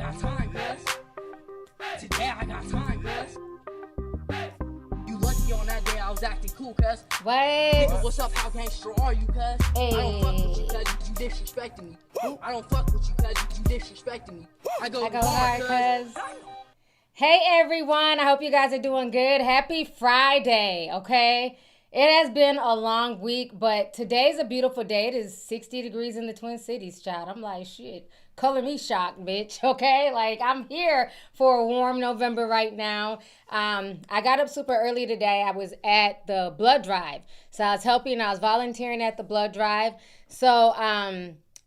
got time, cuz. Today I got time, cuz. You lucky on that day I was acting cool, cuz. Wait. Nigga, what's up? How gangster are you, cuz? Hey. I don't fuck with you, cuz you disrespecting me. I don't fuck with you, cuz you disrespecting me. I go hard, cuz. Hey, everyone. I hope you guys are doing good. Happy Friday, okay? It has been a long week, but today's a beautiful day. It is 60 degrees in the Twin Cities, child. I'm like, shit, color me shocked, bitch, okay? Like, I'm here for a warm November right now. I got up super early today. I was at the blood drive. So I was volunteering at the blood drive. So,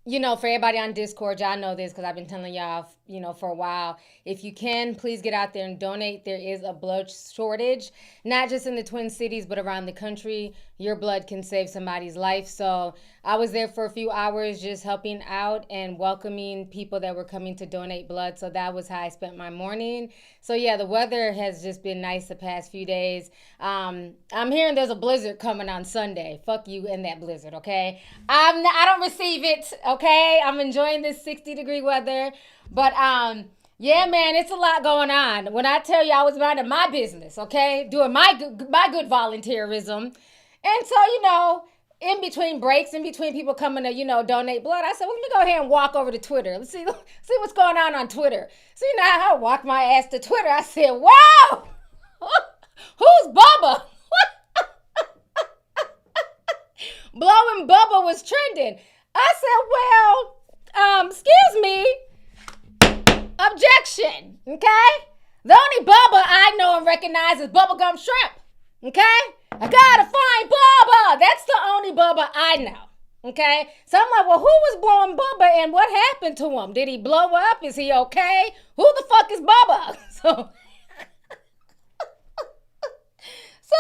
you know, for everybody on Discord, y'all know this because I've been telling y'all, you know, for a while. If you can, please get out there and donate. There is a blood shortage, not just in the Twin Cities, but around the country. Your blood can save somebody's life. So I was there for a few hours just helping out and welcoming people that were coming to donate blood. So that was how I spent my morning. So yeah, the weather has just been nice the past few days. I'm hearing there's a blizzard coming on Sunday. Fuck you and that blizzard, okay? I don't receive it, okay? I'm enjoying this 60-degree weather. But yeah, man, it's a lot going on. When I tell you I was minding my business, okay, doing my good volunteerism, and so, you know, in between breaks, in between people coming to, you know, donate blood, I said, well, let me go ahead and walk over to Twitter. Let's see what's going on Twitter. So, you know, I walked my ass to Twitter. I said, wow, who's Bubba? Blowing Bubba was trending. I said, well, excuse me. Objection, okay? The only Bubba I know and recognize is bubblegum shrimp, okay? I gotta find Bubba. That's the only Bubba I know, okay? So I'm like, well, who was blowing Bubba and what happened to him? Did he blow up? Is he okay? Who the fuck is Bubba? So,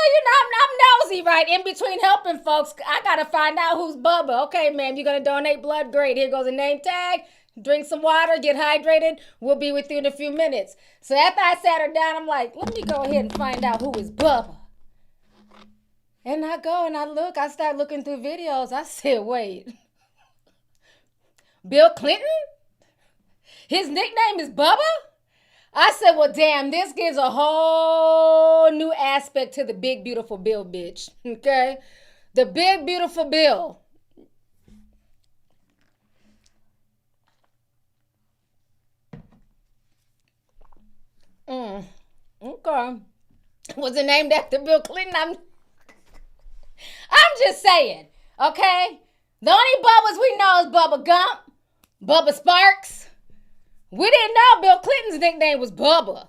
you know, I'm nosy, right? In between helping folks, I gotta find out who's Bubba. Okay, ma'am, you're gonna donate blood? Great. Here goes a name tag. Drink some water, get hydrated. We'll be with you in a few minutes. So after I sat her down, I'm like, let me go ahead and find out who is Bubba. And I go and I start looking through videos. I said, wait. Bill Clinton? His nickname is Bubba? I said, well, damn, this gives a whole new aspect to the big, beautiful Bill, bitch. Okay? The big, beautiful Bill. Okay. Was it named after Bill Clinton? I'm just saying, okay? The only Bubbas we know is Bubba Gump, Bubba Sparks. We didn't know Bill Clinton's nickname was Bubba.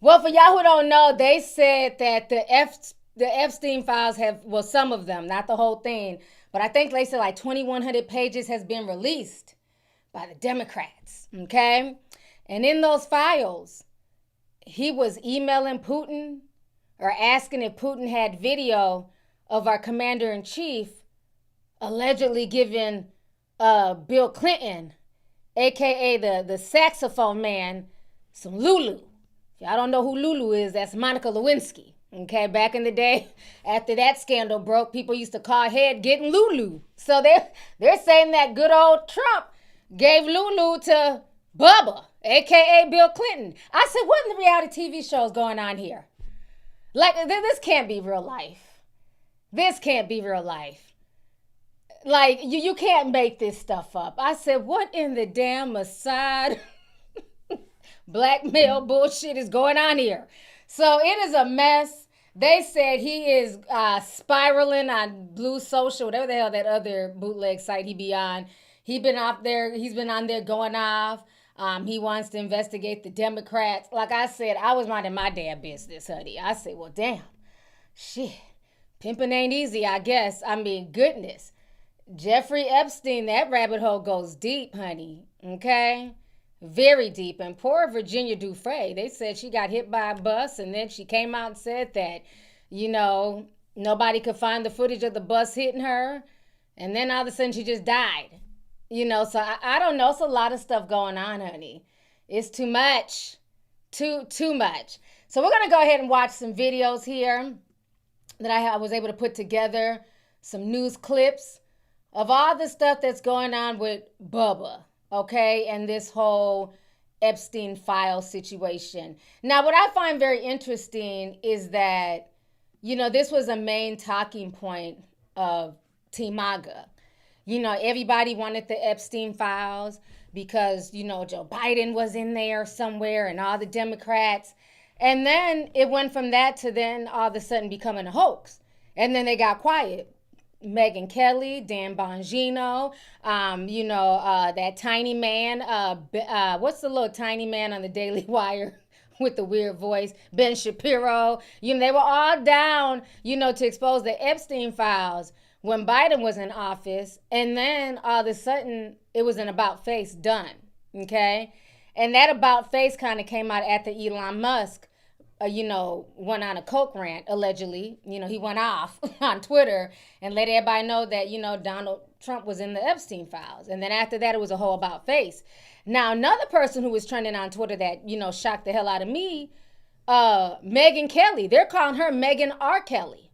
Well, for y'all who don't know, they said that the Epstein files have, well, some of them, not the whole thing, but I think they said like 2,100 pages has been released by the Democrats, okay? And in those files, he was emailing Putin or asking if Putin had video of our commander-in-chief allegedly giving Bill Clinton, a.k.a. the saxophone man, some Lulu. If y'all don't know who Lulu is, that's Monica Lewinsky. Okay, back in the day, after that scandal broke, people used to call ahead getting Lulu. So they're saying that good old Trump gave Lulu to Bubba, a.k.a. Bill Clinton. I said, what in the reality TV shows going on here? Like, this can't be real life. This can't be real life. Like, you can't make this stuff up. I said, what in the damn Mossad blackmail bullshit is going on here? So it is a mess. They said he is spiraling on Blue Social, whatever the hell that other bootleg site he be on. He's been on there going off. He wants to investigate the Democrats. Like I said, I was minding my damn business, honey. I said, well, damn, shit. Pimping ain't easy, I guess. I mean, goodness. Jeffrey Epstein, that rabbit hole goes deep, honey. Okay? Very deep. And poor Virginia Dufresne, they said she got hit by a bus, and then she came out and said that, you know, nobody could find the footage of the bus hitting her. And then all of a sudden she just died. You know, so I don't know. It's a lot of stuff going on, honey. It's too much. Too much. So we're going to go ahead and watch some videos here that I was able to put together. Some news clips of all the stuff that's going on with Bubba, okay? And this whole Epstein file situation. Now, what I find very interesting is that, this was a main talking point of Team MAGA. Everybody wanted the Epstein files because, Joe Biden was in there somewhere and all the Democrats. And then it went from that to then all of a sudden becoming a hoax. And then they got quiet. Megyn Kelly, Dan Bongino, that tiny man, what's the little tiny man on the Daily Wire with the weird voice, Ben Shapiro, they were all down, to expose the Epstein files when Biden was in office. And then all of a sudden it was an about face done, okay? And that about face kind of came out after Elon Musk went on a coke rant, allegedly. He went off on Twitter and let everybody know that, Donald Trump was in the Epstein files. And then after that, it was a whole about face. Now, another person who was trending on Twitter that, shocked the hell out of me, Megyn Kelly. They're calling her Megyn R. Kelly.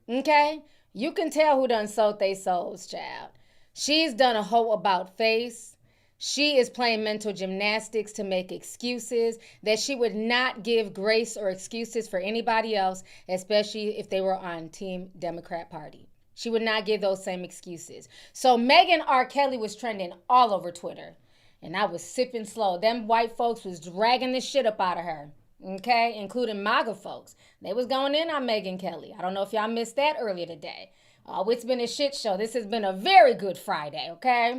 Okay? You can tell who done sold they souls, child. She's done a whole about face. She is playing mental gymnastics to make excuses that she would not give grace or excuses for anybody else, especially if they were on Team Democrat Party. She would not give those same excuses. So Megyn R. Kelly was trending all over Twitter. And I was sipping slow. Them white folks was dragging the shit up out of her. Okay? Including MAGA folks. They was going in on Megyn Kelly. I don't know if y'all missed that earlier today. Oh, it's been a shit show. This has been a very good Friday, okay?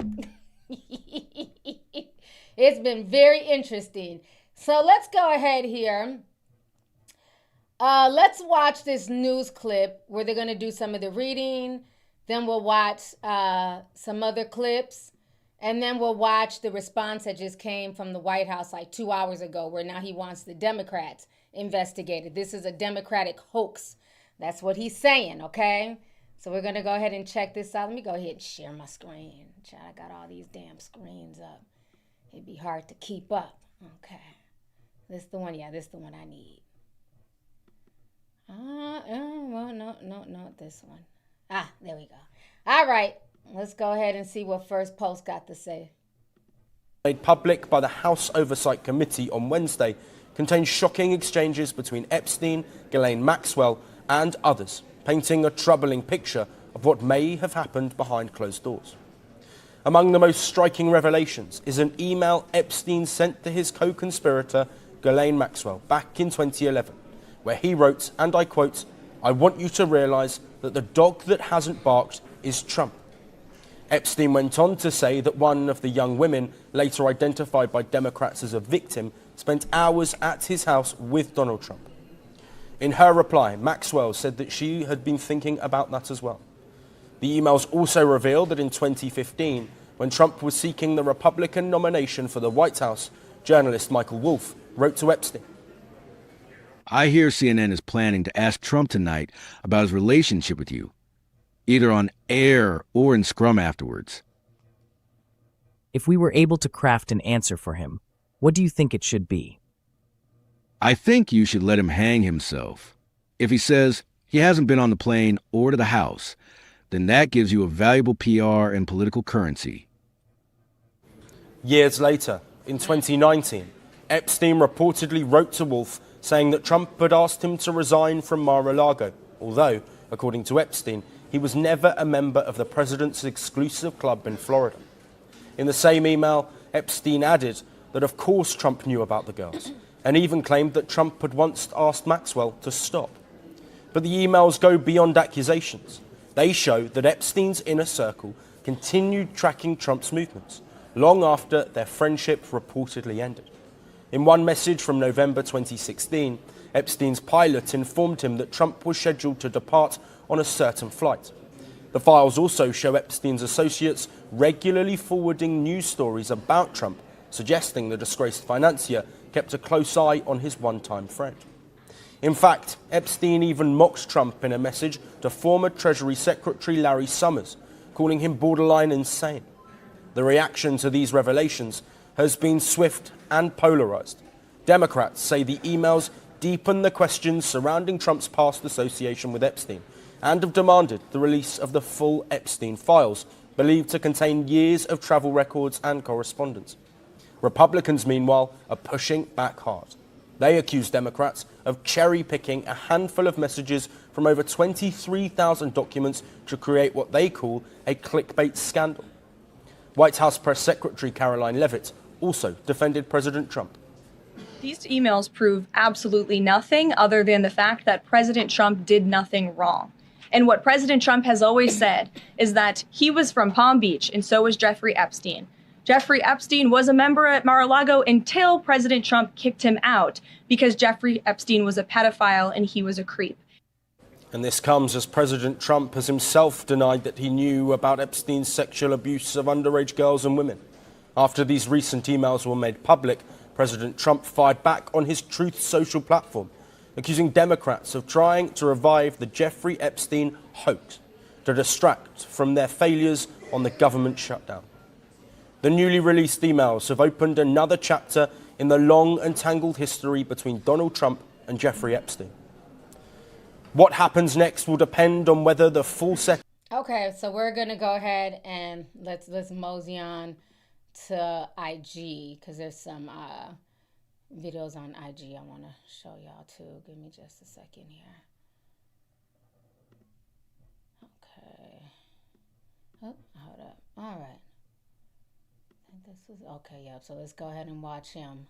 It's been very interesting. So let's go ahead here. Let's watch this news clip where they're going to do some of the reading. Then we'll watch some other clips. And then we'll watch the response that just came from the White House like 2 hours ago, where now he wants the Democrats investigated. This is a Democratic hoax. That's what he's saying, okay? So we're going to go ahead and check this out. Let me go ahead and share my screen. Child, I got all these damn screens up. It'd be hard to keep up. Okay. This the one. Yeah, this the one I need. Well, no, this one. There we go. All right. Let's go ahead and see what First Post got to say. Made public by the House Oversight Committee on Wednesday contains shocking exchanges between Epstein, Ghislaine Maxwell, and others, painting a troubling picture of what may have happened behind closed doors. Among the most striking revelations is an email Epstein sent to his co-conspirator, Ghislaine Maxwell, back in 2011, where he wrote, and I quote, "I want you to realise that the dog that hasn't barked is Trump." Epstein went on to say that one of the young women, later identified by Democrats as a victim, spent hours at his house with Donald Trump. In her reply, Maxwell said that she had been thinking about that as well. The emails also reveal that in 2015, when Trump was seeking the Republican nomination for the White House, journalist Michael Wolff wrote to Epstein, "I hear CNN is planning to ask Trump tonight about his relationship with you, either on air or in scrum afterwards." If we were able to craft an answer for him, what do you think it should be? "I think you should let him hang himself. If he says he hasn't been on the plane or to the house, then that gives you a valuable PR and political currency." Years later, in 2019, Epstein reportedly wrote to Wolff saying that Trump had asked him to resign from Mar-a-Lago, although, according to Epstein, he was never a member of the president's exclusive club in Florida. In the same email, Epstein added that of course Trump knew about the girls, and even claimed that Trump had once asked Maxwell to stop. But the emails go beyond accusations. They show that Epstein's inner circle continued tracking Trump's movements long after their friendship reportedly ended. In one message from November 2016, Epstein's pilot informed him that Trump was scheduled to depart on a certain flight. The files also show Epstein's associates regularly forwarding news stories about Trump, suggesting the disgraced financier kept a close eye on his one-time friend. In fact, Epstein even mocked Trump in a message to former Treasury Secretary Larry Summers, calling him borderline insane. The reaction to these revelations has been swift and polarized. Democrats say the emails deepen the questions surrounding Trump's past association with Epstein and have demanded the release of the full Epstein files, believed to contain years of travel records and correspondence. Republicans, meanwhile, are pushing back hard. They accuse Democrats of cherry-picking a handful of messages from over 23,000 documents to create what they call a clickbait scandal. White House Press Secretary Caroline Leavitt also defended President Trump. These emails prove absolutely nothing other than the fact that President Trump did nothing wrong. And what President Trump has always said is that he was from Palm Beach, and so was Jeffrey Epstein. Jeffrey Epstein was a member at Mar-a-Lago until President Trump kicked him out because Jeffrey Epstein was a pedophile and he was a creep. And this comes as President Trump has himself denied that he knew about Epstein's sexual abuse of underage girls and women. After these recent emails were made public, President Trump fired back on his Truth Social platform, accusing Democrats of trying to revive the Jeffrey Epstein hoax to distract from their failures on the government shutdown. The newly released emails have opened another chapter in the long and tangled history between Donald Trump and Jeffrey Epstein. What happens next will depend on whether the full set. Okay, so we're gonna go ahead and let's mosey on to IG because there's some videos on IG I want to show y'all too. Give me just a second here. Okay. Oh, hold up. All right. I think this was okay. Yep. So let's go ahead and watch him.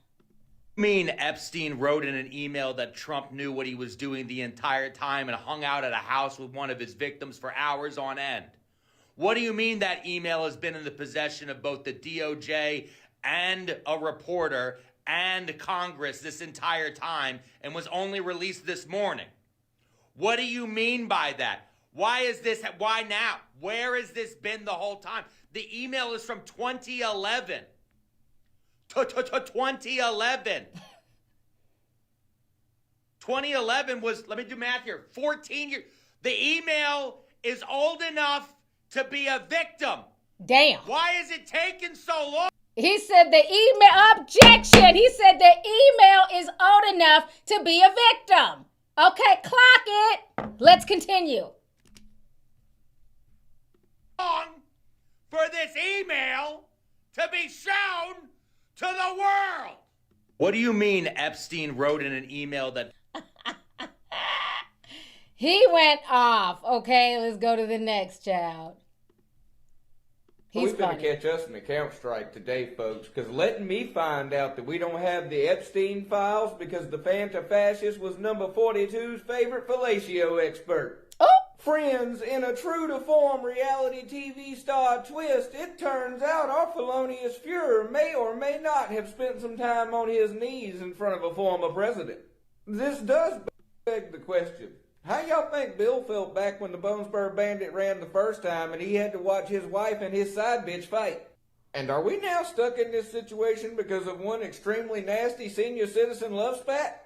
Mean Epstein wrote in an email that Trump knew what he was doing the entire time and hung out at a house with one of his victims for hours on end? What do you mean that email has been in the possession of both the DOJ and a reporter and Congress this entire time and was only released this morning? What do you mean by that? Why now? Where has this been the whole time? The email is from 2011. 2011. 2011 was, let me do math here, 14 years. The email is old enough to be a victim. Damn. Why is it taking so long? He said the email, objection. He said the email is old enough to be a victim. Okay, clock it. Let's continue. For this email to be shown to the world. What do you mean Epstein wrote in an email that... He went off. Okay, let's go to the next child. He's We're going funny. to catch us an account strike today, folks, because letting me find out that we don't have the Epstein files because the Fanta-fascist was number 42's favorite fellatio expert. Oh! Friends, in a true-to-form reality TV star twist, it turns out our felonious Fuhrer may or may not have spent some time on his knees in front of a former president. This does beg the question. How y'all think Bill felt back when the Bonesboro Bandit ran the first time and he had to watch his wife and his side bitch fight? And are we now stuck in this situation because of one extremely nasty senior citizen love spat?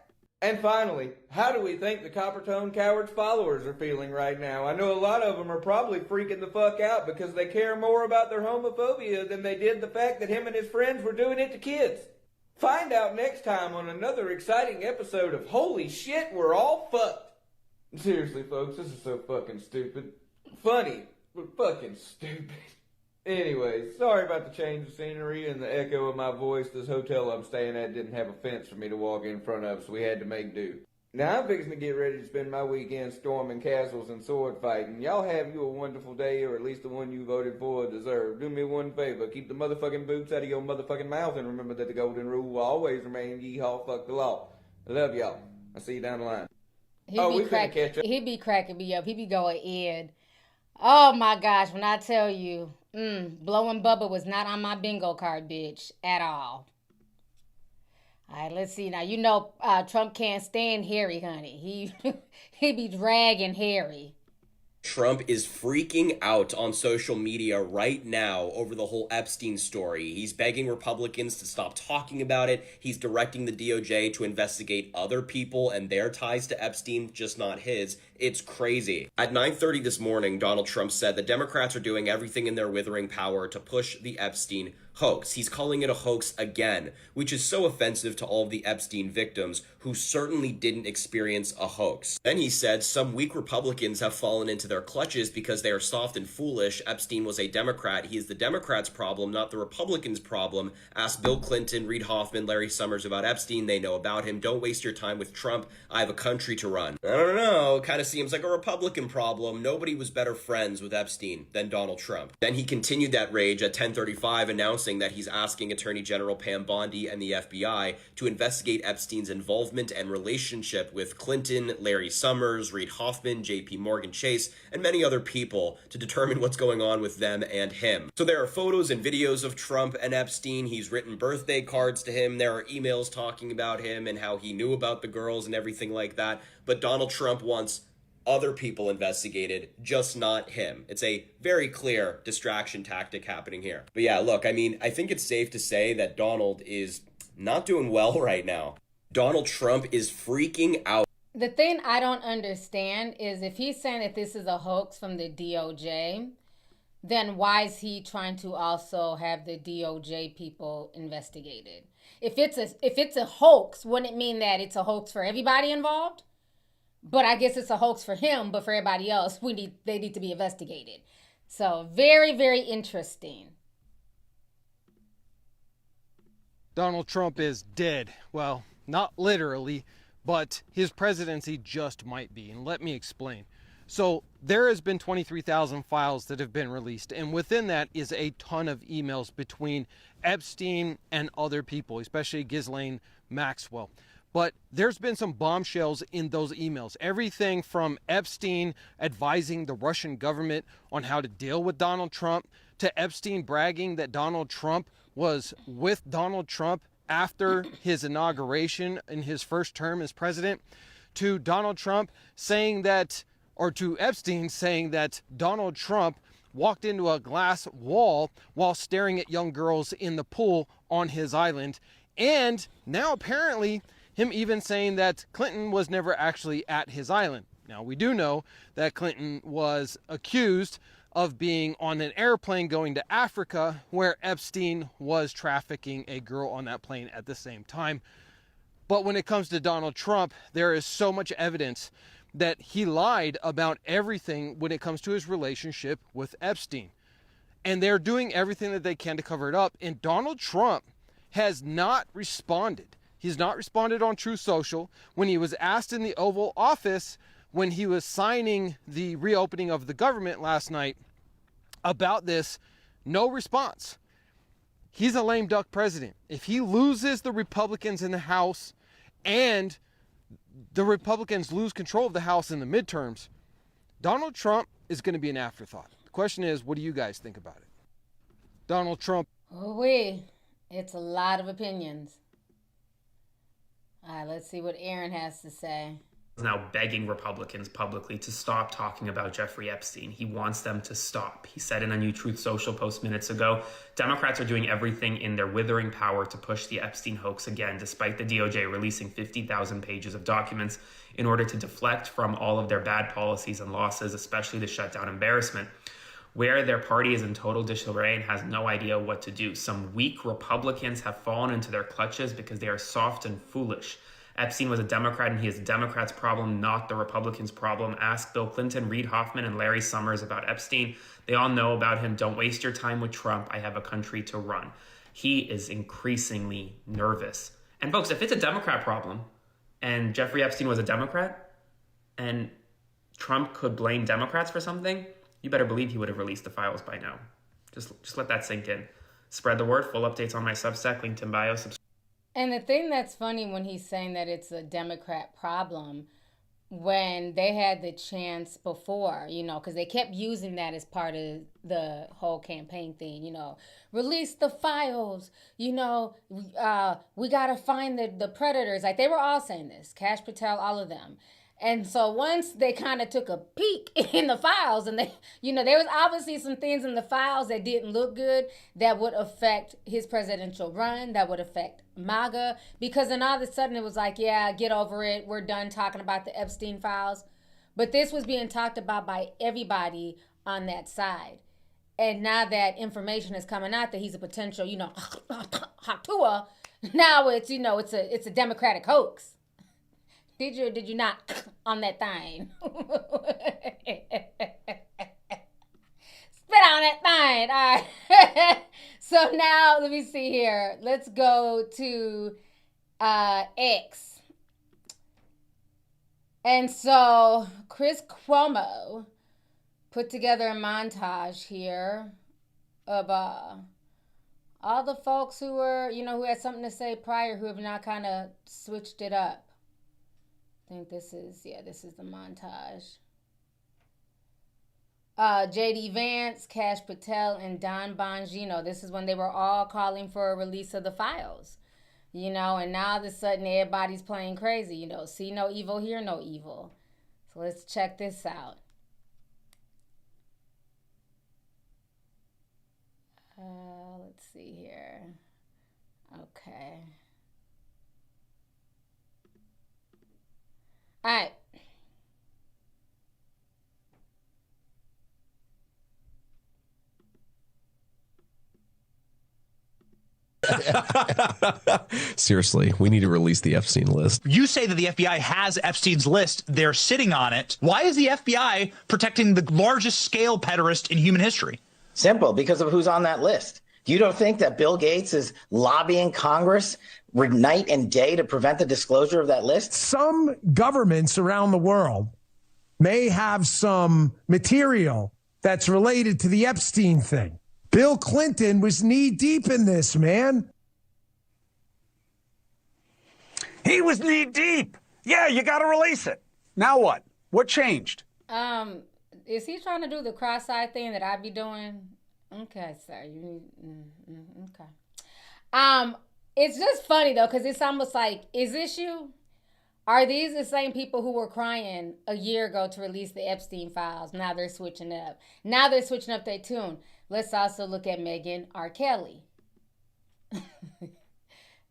And finally, how do we think the Coppertone Coward's followers are feeling right now? I know a lot of them are probably freaking the fuck out because they care more about their homophobia than they did the fact that him and his friends were doing it to kids. Find out next time on another exciting episode of Holy Shit, We're All Fucked. Seriously, folks, this is so fucking stupid. Funny, but fucking stupid. Anyways, sorry about the change of scenery and the echo of my voice. This hotel I'm staying at didn't have a fence for me to walk in front of, so we had to make do. Now I'm fixing to get ready to spend my weekend storming castles and sword fighting. Y'all have you a wonderful day, or at least the one you voted for deserve. Do me one favor, keep the motherfucking boots out of your motherfucking mouth, and remember that the golden rule will always remain yeehaw fuck the law. I love y'all. I'll see you down the line. He be cracking me up. He be going in. Oh my gosh, when I tell you, blowing Bubba was not on my bingo card, bitch, at all. All right, let's see. Now, you know Trump can't stand Harry, honey. He be dragging Harry. Trump is freaking out on social media right now over the whole Epstein story. He's begging Republicans to stop talking about it. He's directing the DOJ to investigate other people and their ties to Epstein, just not his. It's crazy. At 9:30 this morning, Donald Trump said the Democrats are doing everything in their withering power to push the Epstein hoax. He's calling it a hoax again, which is so offensive to all of the Epstein victims who certainly didn't experience a hoax. Then he said some weak Republicans have fallen into their clutches because they are soft and foolish. Epstein was a Democrat. He is the Democrats' problem, not the Republicans' problem. Ask Bill Clinton, Reid Hoffman, Larry Summers about Epstein. They know about him. Don't waste your time with Trump. I have a country to run. I don't know. Kind of seems like a Republican problem. Nobody was better friends with Epstein than Donald Trump. Then he continued that rage at 10:35, announcing that he's asking Attorney General Pam Bondi and the FBI to investigate Epstein's involvement and relationship with Clinton, Larry Summers, Reid Hoffman, JP Morgan Chase, and many other people to determine what's going on with them and him. So there are photos and videos of Trump and Epstein. He's written birthday cards to him. There are emails talking about him and how he knew about the girls and everything like that. But Donald Trump wants other people investigated, just not him. It's a very clear distraction tactic happening here. But yeah, look, I mean, I think it's safe to say that Donald is not doing well right now. Donald Trump is freaking out. The thing I don't understand is if he's saying that this is a hoax from the DOJ, then why is he trying to also have the DOJ people investigated? If it's a hoax, wouldn't it mean that it's a hoax for everybody involved? But I guess it's a hoax for him, but for everybody else, they need to be investigated. So very, very interesting. Donald Trump is dead. Well, not literally, but his presidency just might be. And let me explain. So there has been 23,000 files that have been released, and within that is a ton of emails between Epstein and other people, especially Ghislaine Maxwell. But there's been some bombshells in those emails. Everything from Epstein advising the Russian government on how to deal with Donald Trump, to Epstein bragging that Donald Trump was with Donald Trump after his inauguration in his first term as president, to Donald Trump saying that, or to Epstein saying that Donald Trump walked into a glass wall while staring at young girls in the pool on his island. And now apparently him even saying that Clinton was never actually at his island. Now, we do know that Clinton was accused of being on an airplane going to Africa, where Epstein was trafficking a girl on that plane at the same time. But when it comes to Donald Trump, there is so much evidence that he lied about everything when it comes to his relationship with Epstein. And they're doing everything that they can to cover it up. And Donald Trump has not responded. He's not responded on Truth Social. When he was asked in the Oval Office, when he was signing the reopening of the government last night about this, no response. He's a lame duck president. If he loses the Republicans in the House and the Republicans lose control of the House in the midterms, Donald Trump is going to be an afterthought. The question is, what do you guys think about it? Donald Trump. It's a lot of opinions. All right, let's see what Aaron has to say. Now begging Republicans publicly to stop talking about Jeffrey Epstein. He wants them to stop. He said in a new Truth Social post minutes ago, Democrats are doing everything in their withering power to push the Epstein hoax again, despite the DOJ releasing 50,000 pages of documents in order to deflect from all of their bad policies and losses, especially the shutdown embarrassment, where their party is in total disarray and has no idea what to do. Some weak Republicans have fallen into their clutches because they are soft and foolish. Epstein was a Democrat, and he is the Democrats' problem, not the Republicans' problem. Ask Bill Clinton, Reid Hoffman, and Larry Summers about Epstein. They all know about him. Don't waste your time with Trump. I have a country to run. He is increasingly nervous. And folks, if it's a Democrat problem, and Jeffrey Epstein was a Democrat, and Trump could blame Democrats for something, you better believe he would have released the files by now. Just let that sink in. Spread the word. Full updates on my Substack, linked in bio. And the thing that's funny when he's saying that it's a Democrat problem, when they had the chance before, because they kept using that as part of the whole campaign thing, release the files, we got to find the predators. Like, they were all saying this, Kash Patel, all of them. And so once they kind of took a peek in the files, and there was obviously some things in the files that didn't look good, that would affect his presidential run, that would affect MAGA, because then all of a sudden it was like, yeah, get over it. We're done talking about the Epstein files. But this was being talked about by everybody on that side. And now that information is coming out that he's a potential, Hatua, now it's, it's a Democratic hoax. Did you or did you not on that thing? Spit on that thing. All right. So now, let me see here. Let's go to X. And so Chris Cuomo put together a montage here of all the folks who were, who had something to say prior, who have now kind of switched it up. I think this is the montage. J.D. Vance, Kash Patel, and Don Bongino. This is when they were all calling for a release of the files. And now all of a sudden everybody's playing crazy. See no evil, hear no evil. So let's check this out. Let's see here. Okay. All right. Seriously, we need to release the Epstein list. You say that the FBI has Epstein's list. They're sitting on it. Why is the FBI protecting the largest scale pederast in human history? Simple, because of who's on that list. You don't think that Bill Gates is lobbying Congress night and day to prevent the disclosure of that list? Some governments around the world may have some material that's related to the Epstein thing. Bill Clinton was knee deep in this, man. He was knee deep. Yeah, you got to release it. Now what? What changed? Is he trying to do the cross-eyed thing that I be doing? Okay, sir. You need. Okay. It's just funny though, because it's almost like, is this you? Are these the same people who were crying a year ago to release the Epstein files? Now they're switching up. Now they're switching up their tune. Let's also look at Meghan R. Kelly.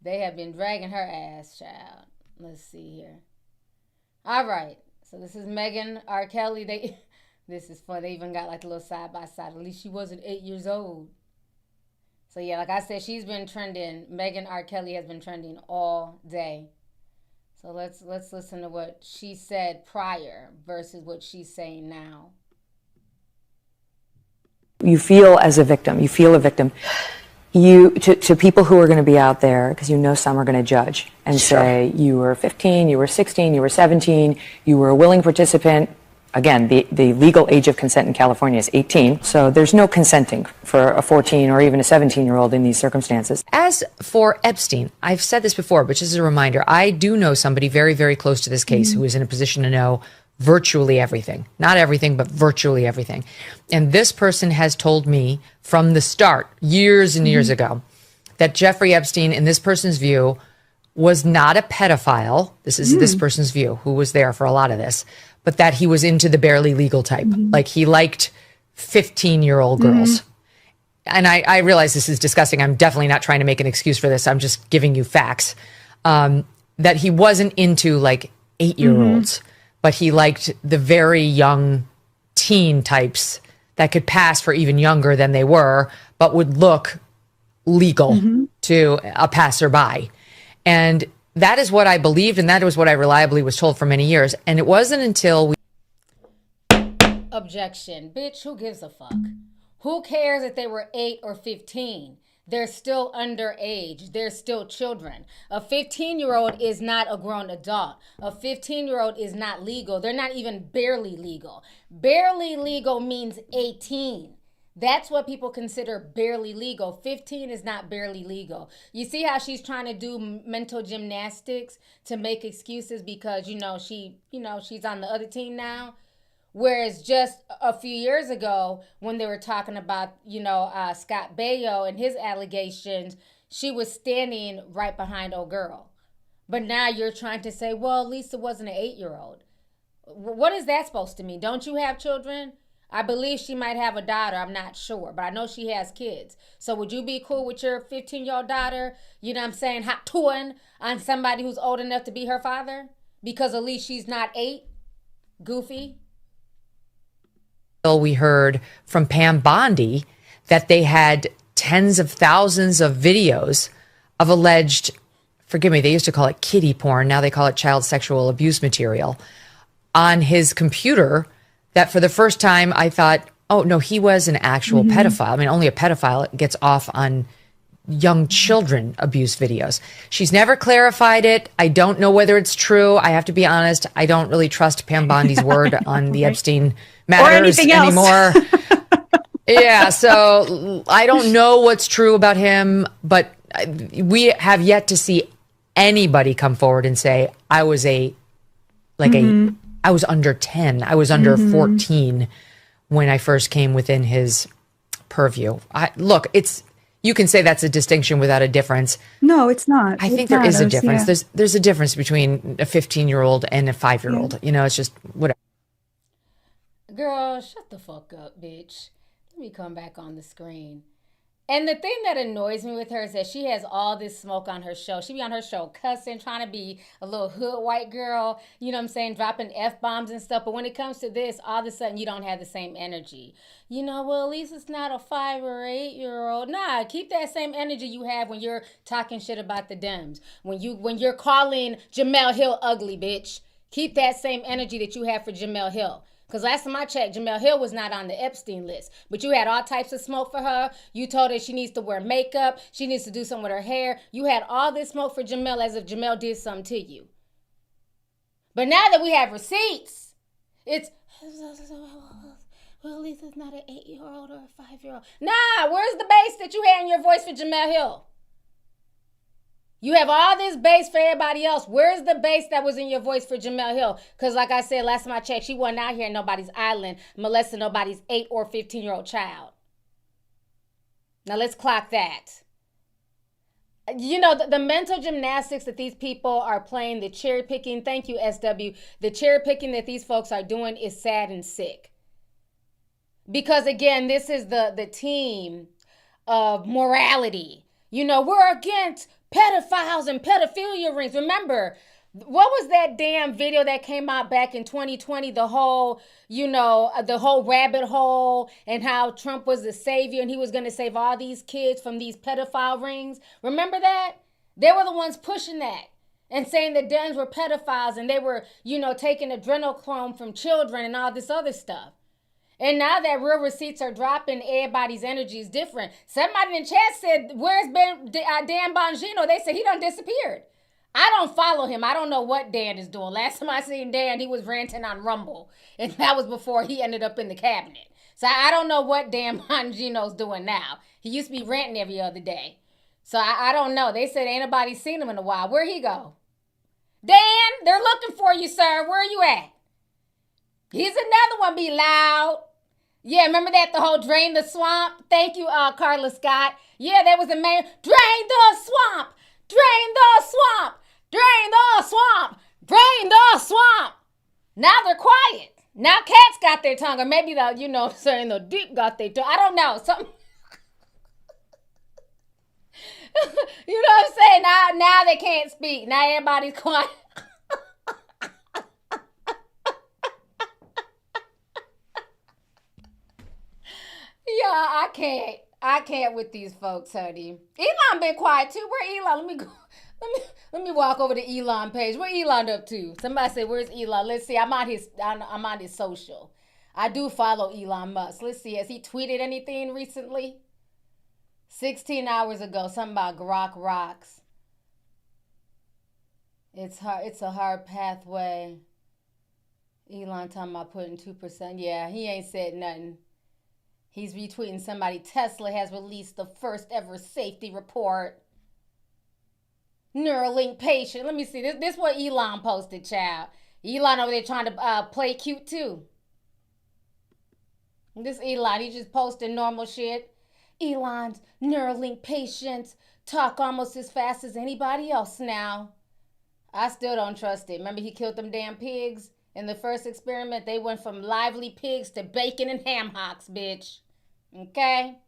They have been dragging her ass, child. Let's see here. All right. So this is Meghan R. Kelly. This is fun. They even got like a little side by side. At least she wasn't 8 years old. So yeah, like I said, she's been trending. Meghan R. Kelly has been trending all day. So let's listen to what she said prior versus what she's saying now. You feel as a victim. You feel a victim. To people who are going to be out there, because some are going to judge and say, you were 15, you were 16, you were 17, you were a willing participant. Again, the legal age of consent in California is 18, so there's no consenting for a 14 or even a 17-year-old in these circumstances. As for Epstein, I've said this before, but just as a reminder, I do know somebody very, very close to this case who is in a position to know virtually everything. Not everything, but virtually everything. And this person has told me from the start, years and years ago, that Jeffrey Epstein, in this person's view, was not a pedophile. This is this person's view, who was there for a lot of this, but that he was into the barely legal type. Like he liked 15-year-old girls. And I realize this is disgusting. I'm definitely not trying to make an excuse for this. I'm just giving you facts. That he wasn't into like 8-year-olds, but he liked the very young teen types that could pass for even younger than they were, but would look legal to a passerby. And that is what I believed, and that was what I reliably was told for many years. And it wasn't until we... Objection. Bitch, who gives a fuck? Who cares if they were 8 or 15? They're still underage. They're still children. A 15-year-old is not a grown adult. A 15-year-old is not legal. They're not even barely legal. Barely legal means 18. That's what people consider barely legal. 15 is not barely legal. You see how she's trying to do mental gymnastics to make excuses because, she's on the other team now? Whereas just a few years ago, when they were talking about, Scott Baio and his allegations, she was standing right behind old girl. But now you're trying to say, well, Lisa wasn't an 8-year-old. What is that supposed to mean? Don't you have children? I believe she might have a daughter. I'm not sure, but I know she has kids. So would you be cool with your 15-year-old daughter, hot toing on somebody who's old enough to be her father? Because at least she's not 8? Goofy. We heard from Pam Bondi that they had tens of thousands of videos of alleged, forgive me, they used to call it kiddie porn. Now they call it child sexual abuse material on his computer, that for the first time I thought, oh no, he was an actual pedophile. I mean, only a pedophile gets off on young children abuse videos. She's never clarified it. I don't know whether it's true. I have to be honest. I don't really trust Pam Bondi's word on the Epstein matters anymore. Yeah, so I don't know what's true about him, but we have yet to see anybody come forward and say, I was I was under 10. I was under 14 when I first came within his purview. Look, you can say that's a distinction without a difference. No, it's not. I think there is a difference. Yeah. There's a difference between a 15-year-old and a 5-year-old. Yeah. You know, it's just whatever. Girl, shut the fuck up, bitch. Let me come back on the screen. And the thing that annoys me with her is that she has all this smoke on her show. She be on her show cussing, trying to be a little hood white girl, you know what I'm saying, dropping F-bombs and stuff. But when it comes to this, all of a sudden you don't have the same energy. You know, well, at least it's not a 5 or 8-year-old. Nah, keep that same energy you have when you're talking shit about the Dems. When you're calling Jemele Hill ugly, bitch. Keep that same energy that you have for Jemele Hill. Because last time I checked, Jemele Hill was not on the Epstein list. But you had all types of smoke for her. You told her she needs to wear makeup. She needs to do something with her hair. You had all this smoke for Jemele as if Jemele did something to you. But now that we have receipts, it's, well, at least it's not an 8-year-old or a 5-year-old. Nah, where's the bass that you had in your voice for Jemele Hill? You have all this bass for everybody else. Where's the bass that was in your voice for Jemele Hill? Because like I said, last time I checked, she wasn't out here in nobody's island molesting nobody's 8 or 15-year-old child. Now let's clock that. You know, the mental gymnastics that these people are playing, the cherry picking, thank you, SW, the cherry picking that these folks are doing is sad and sick. Because again, this is the team of morality. You know, we're against pedophiles and pedophilia rings. Remember, what was that damn video that came out back in 2020? The whole, the whole rabbit hole and how Trump was the savior and he was going to save all these kids from these pedophile rings. Remember that? They were the ones pushing that and saying the Dems were pedophiles and they were, taking adrenochrome from children and all this other stuff. And now that real receipts are dropping, everybody's energy is different. Somebody in the chat said, where's Dan Bongino? They said he done disappeared. I don't follow him. I don't know what Dan is doing. Last time I seen Dan, he was ranting on Rumble. And that was before he ended up in the cabinet. So I don't know what Dan Bongino's doing now. He used to be ranting every other day. So I don't know. They said ain't nobody seen him in a while. Where'd he go? Dan, they're looking for you, sir. Where are you at? He's another one, be loud. Yeah, remember that, the whole drain the swamp? Thank you, Carla Scott. Yeah, that was the main, drain the swamp, drain the swamp, drain the swamp, drain the swamp. Now they're quiet. Now cats got their tongue, or maybe the deep got their tongue. I don't know, something. You know what I'm saying? Now they can't speak. Now everybody's quiet. Yeah, I can't with these folks, honey. Elon been quiet too. Where Elon? Let me walk over to Elon page. Where Elon up to? Somebody say, where's Elon? Let's see. I'm on his social. I do follow Elon Musk. Let's see. Has he tweeted anything recently? 16 hours ago, something about Grok rocks. It's a hard pathway. Elon talking about putting 2%. Yeah, he ain't said nothing. He's retweeting somebody. Tesla has released the first ever safety report. Neuralink patient. Let me see. This is what Elon posted, child. Elon over there trying to play cute too. This Elon, he just posting normal shit. Elon's Neuralink patients talk almost as fast as anybody else now. I still don't trust it. Remember he killed them damn pigs? In the first experiment, they went from lively pigs to bacon and ham hocks, bitch. Okay?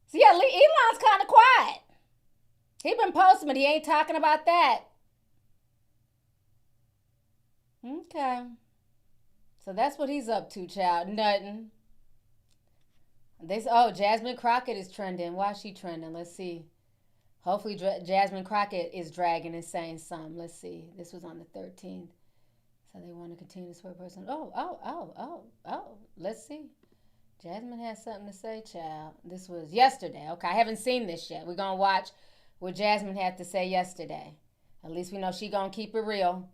So yeah, Elon's kind of quiet. He been posting, but he ain't talking about that. Okay. So that's what he's up to, child. Nothing. Jasmine Crockett is trending. Why is she trending? Let's see. Hopefully Jasmine Crockett is dragging and saying something. Let's see. This was on the 13th. So they want to continue to swear person. Oh. Let's see. Jasmine has something to say, child. This was yesterday. Okay, I haven't seen this yet. We're going to watch what Jasmine had to say yesterday. At least we know she going to keep it real.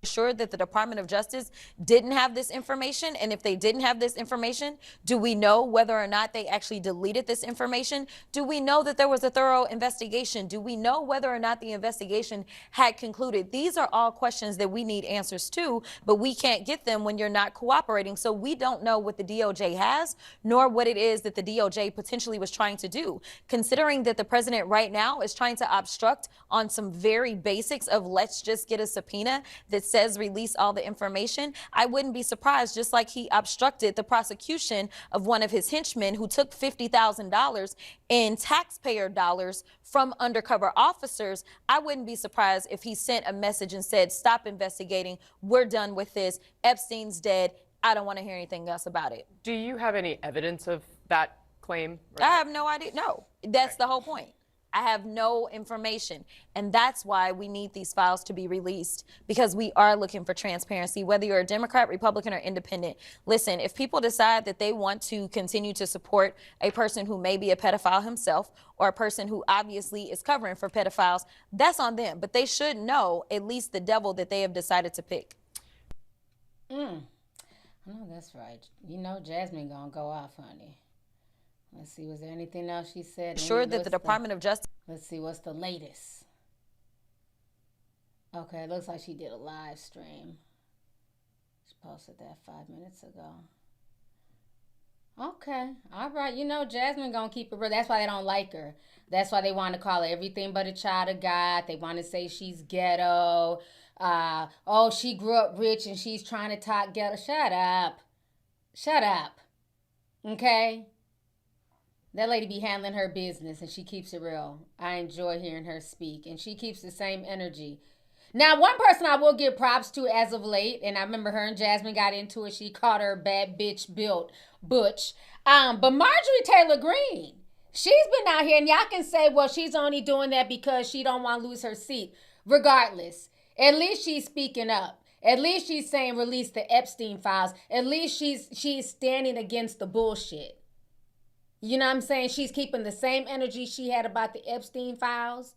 Sure that the Department of Justice didn't have this information, and if they didn't have this information, do we know whether or not they actually deleted this information? Do we know that there was a thorough investigation? Do we know whether or not the investigation had concluded? These are all questions that we need answers to, but we can't get them when you're not cooperating. So we don't know what the DOJ has, nor what it is that the DOJ potentially was trying to do. Considering that the president right now is trying to obstruct on some very basics of let's just get a subpoena that says release all the information, I wouldn't be surprised, just like he obstructed the prosecution of one of his henchmen who took $50,000 in taxpayer dollars from undercover officers. I wouldn't be surprised if he sent a message and said, stop investigating. We're done with this. Epstein's dead. I don't want to hear anything else about it. Do you have any evidence of that claim? I have no idea. No, that's the whole point. I have no information. And that's why we need these files to be released, because we are looking for transparency, whether you're a Democrat, Republican, or independent. Listen, if people decide that they want to continue to support a person who may be a pedophile himself, or a person who obviously is covering for pedophiles, that's on them. But they should know at least the devil that they have decided to pick. Oh, that's right. You know Jasmine gonna go off, honey. Let's see, was there anything else she said? Sure that the Department of Justice... Let's see, what's the latest? Okay, it looks like she did a live stream. She posted that 5 minutes ago. Okay, all right. You know, Jasmine gonna keep it real. That's why they don't like her. That's why they want to call her everything but a child of God. They want to say she's ghetto. Oh, she grew up rich and she's trying to talk ghetto. Shut up. Shut up. Okay? That lady be handling her business and she keeps it real. I enjoy hearing her speak, and she keeps the same energy. Now, one person I will give props to as of late, and I remember her and Jasmine got into it. She called her bad bitch built Butch. But Marjorie Taylor Greene, she's been out here, and y'all can say, well, she's only doing that because she don't want to lose her seat. Regardless, at least she's speaking up. At least she's saying release the Epstein files. At least she's standing against the bullshit. You know what I'm saying? She's keeping the same energy she had about the Epstein files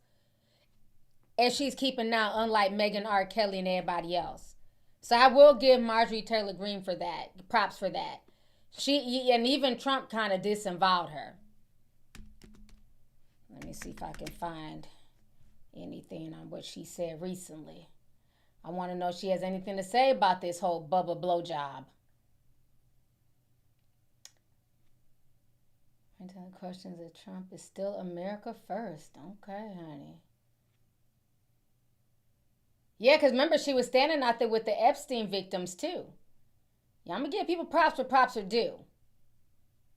as she's keeping now, unlike Meghan R. Kelly and everybody else. So I will give Marjorie Taylor Greene for that. Props for that. And even Trump kind of disavowed her. Let me see if I can find anything on what she said recently. I want to know if she has anything to say about this whole Bubba blowjob. The questions that Trump is still America first. Okay, honey. Yeah, because remember, she was standing out there with the Epstein victims, too. Yeah, I'm going to give people props where props are due.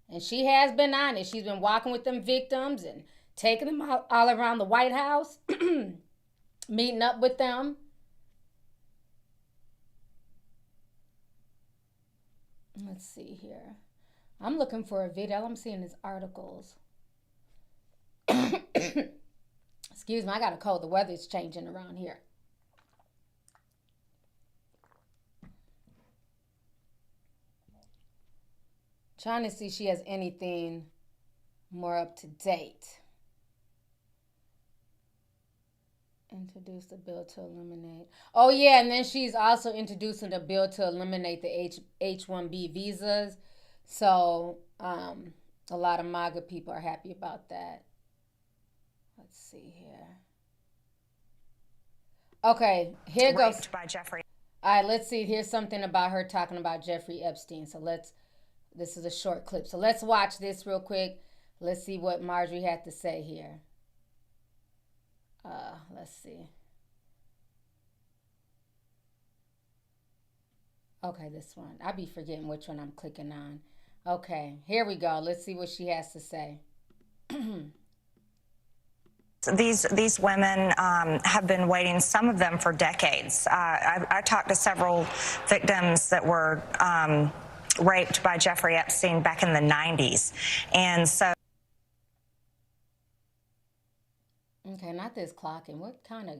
And she has been honest. She's been walking with them victims and taking them all around the White House, meeting up with them. Let's see here. I'm looking for a video. All I'm seeing is articles. Excuse me, I got a cold. The weather's changing around here. Trying to see if she has anything more up to date. Introduce the bill to eliminate. Oh, yeah, and then she's also introducing the bill to eliminate the H-1B visas. So, a lot of MAGA people are happy about that. Let's see here. Okay, here goes. By Jeffrey. All right, let's see. Here's something about her talking about Jeffrey Epstein. So this is a short clip. So let's watch this real quick. Let's see what Marjorie had to say here. Let's see. Okay, this one. I be forgetting which one I'm clicking on. Okay, here we go. Let's see what she has to say. These women have been waiting, some of them for decades. I talked to several victims that were raped by Jeffrey Epstein back in the 90s. And so. Okay, not this clocking. What kind of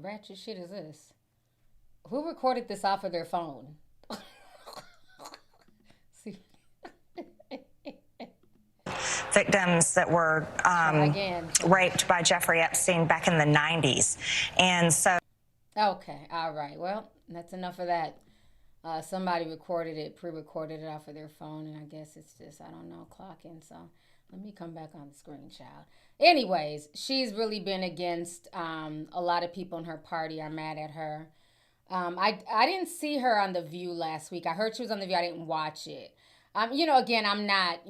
ratchet shit is this? Who recorded this off of their phone? See. Victims that were raped by Jeffrey Epstein back in the 90s. And so. Okay, all right. Well, that's enough of that. Somebody recorded it, pre-recorded it off of their phone, and I guess it's just, I don't know, clocking. So let me come back on the screen, child. Anyways, she's really been against, a lot of people in her party are mad at her. I didn't see her on The View last week. I heard she was on The View. I didn't watch it. Again, I'm not,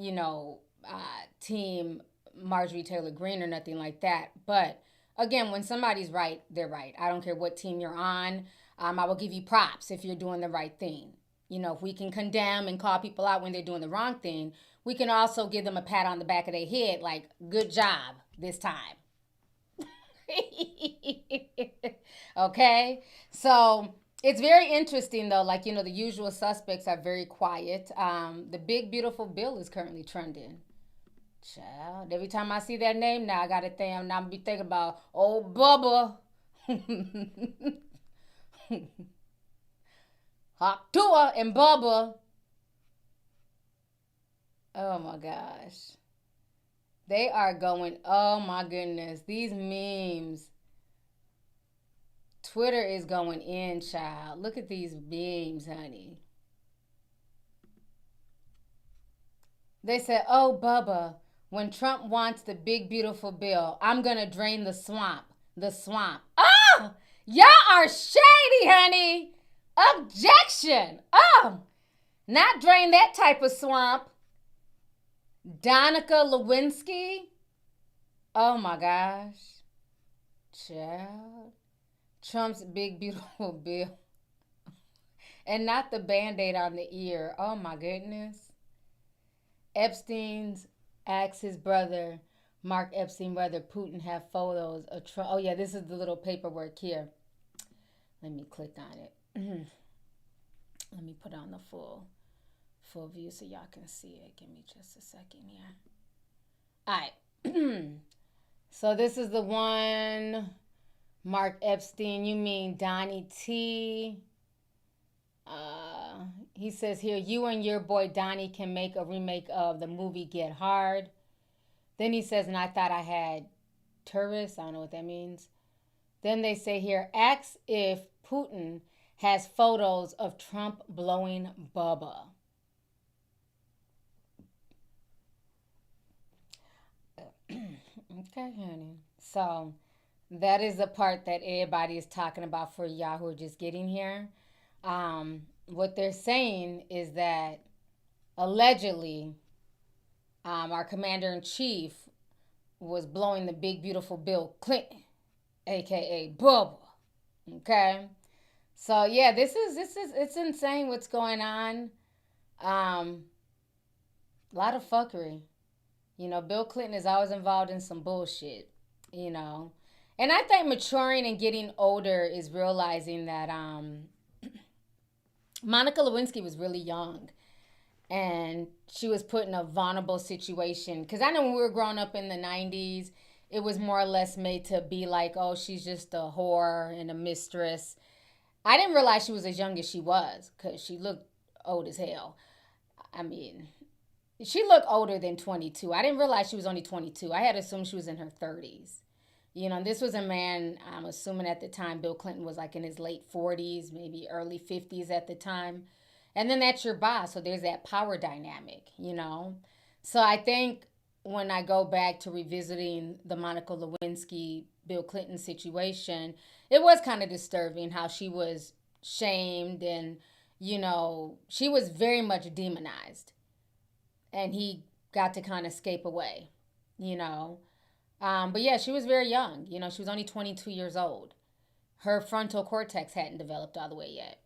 team Marjorie Taylor Greene or nothing like that. But again, when somebody's right, they're right. I don't care what team you're on. I will give you props if you're doing the right thing. If we can condemn and call people out when they're doing the wrong thing, we can also give them a pat on the back of their head, like, good job this time. Okay? So it's very interesting, though. Like, the usual suspects are very quiet. The big, beautiful bill is currently trending. Child, every time I see that name now, I got to think, I'm going to be thinking about old Bubba. Hop Tua and Bubba. Oh my gosh. They are going, oh my goodness. These memes. Twitter is going in, child. Look at these memes, honey. They said, oh, Bubba, when Trump wants the big, beautiful bill, I'm going to drain the swamp. The swamp. Oh, y'all are shady, honey. Objection. Oh, not drain that type of swamp. Danica Lewinsky. Oh, my gosh. Child. Trump's big, beautiful bill. And not the Band-Aid on the ear. Oh, my goodness. Epstein's asked his brother, Mark Epstein, whether Putin have photos of Trump. Oh, yeah, this is the little paperwork here. Let me click on it. Let me put on the full view so y'all can see it. Give me just a second here. All right. So this is the one, Mark Epstein. You mean Donnie T. He says here, you and your boy Donnie can make a remake of the movie Get Hard. Then he says, and I thought I had tourists. I don't know what that means. Then they say here, ask if Putin has photos of Trump blowing Bubba. Okay, honey. So that is the part that everybody is talking about for y'all who are just getting here. What they're saying is that allegedly our commander-in-chief was blowing the big, beautiful Bill Clinton, a.k.a. Bubba. Okay? So, yeah, it's insane what's going on. A lot of fuckery. Bill Clinton is always involved in some bullshit, And I think maturing and getting older is realizing that Monica Lewinsky was really young. And she was put in a vulnerable situation. Because I know when we were growing up in the 90s, it was more or less made to be like, oh, she's just a whore and a mistress. I didn't realize she was as young as she was because she looked old as hell. I mean, she looked older than 22. I didn't realize she was only 22. I had assumed she was in her 30s. This was a man, I'm assuming at the time, Bill Clinton was like in his late 40s, maybe early 50s at the time. And then that's your boss. So there's that power dynamic, So I think when I go back to revisiting the Monica Lewinsky, Bill Clinton situation, it was kind of disturbing how she was shamed and, she was very much demonized. And he got to kind of escape away, But yeah, she was very young. She was only 22 years old. Her frontal cortex hadn't developed all the way yet.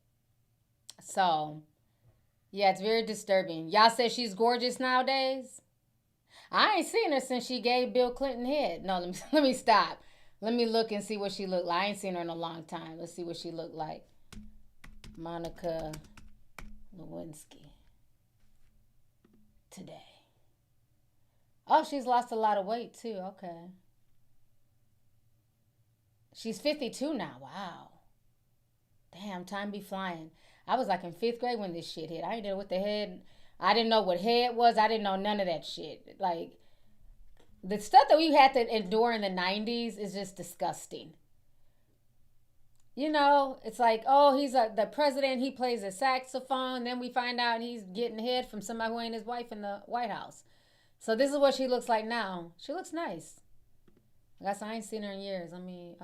So, yeah, it's very disturbing. Y'all say she's gorgeous nowadays? I ain't seen her since she gave Bill Clinton head. No, let me stop. Let me look and see what she looked like. I ain't seen her in a long time. Let's see what she looked like. Monica Lewinsky. today. Oh, she's lost a lot of weight too. Okay. She's 52 now. Wow. Damn, time be flying. I was like in 5th grade when this shit hit. I didn't know what the head. I didn't know what head was. I didn't know none of that shit. Like, the stuff that we had to endure in the 90s is just disgusting. You know, it's like, oh, he's the president. He plays a saxophone. Then we find out he's getting head from somebody who ain't his wife in the White House. So this is what she looks like now. She looks nice. I guess I ain't seen her in years. Let me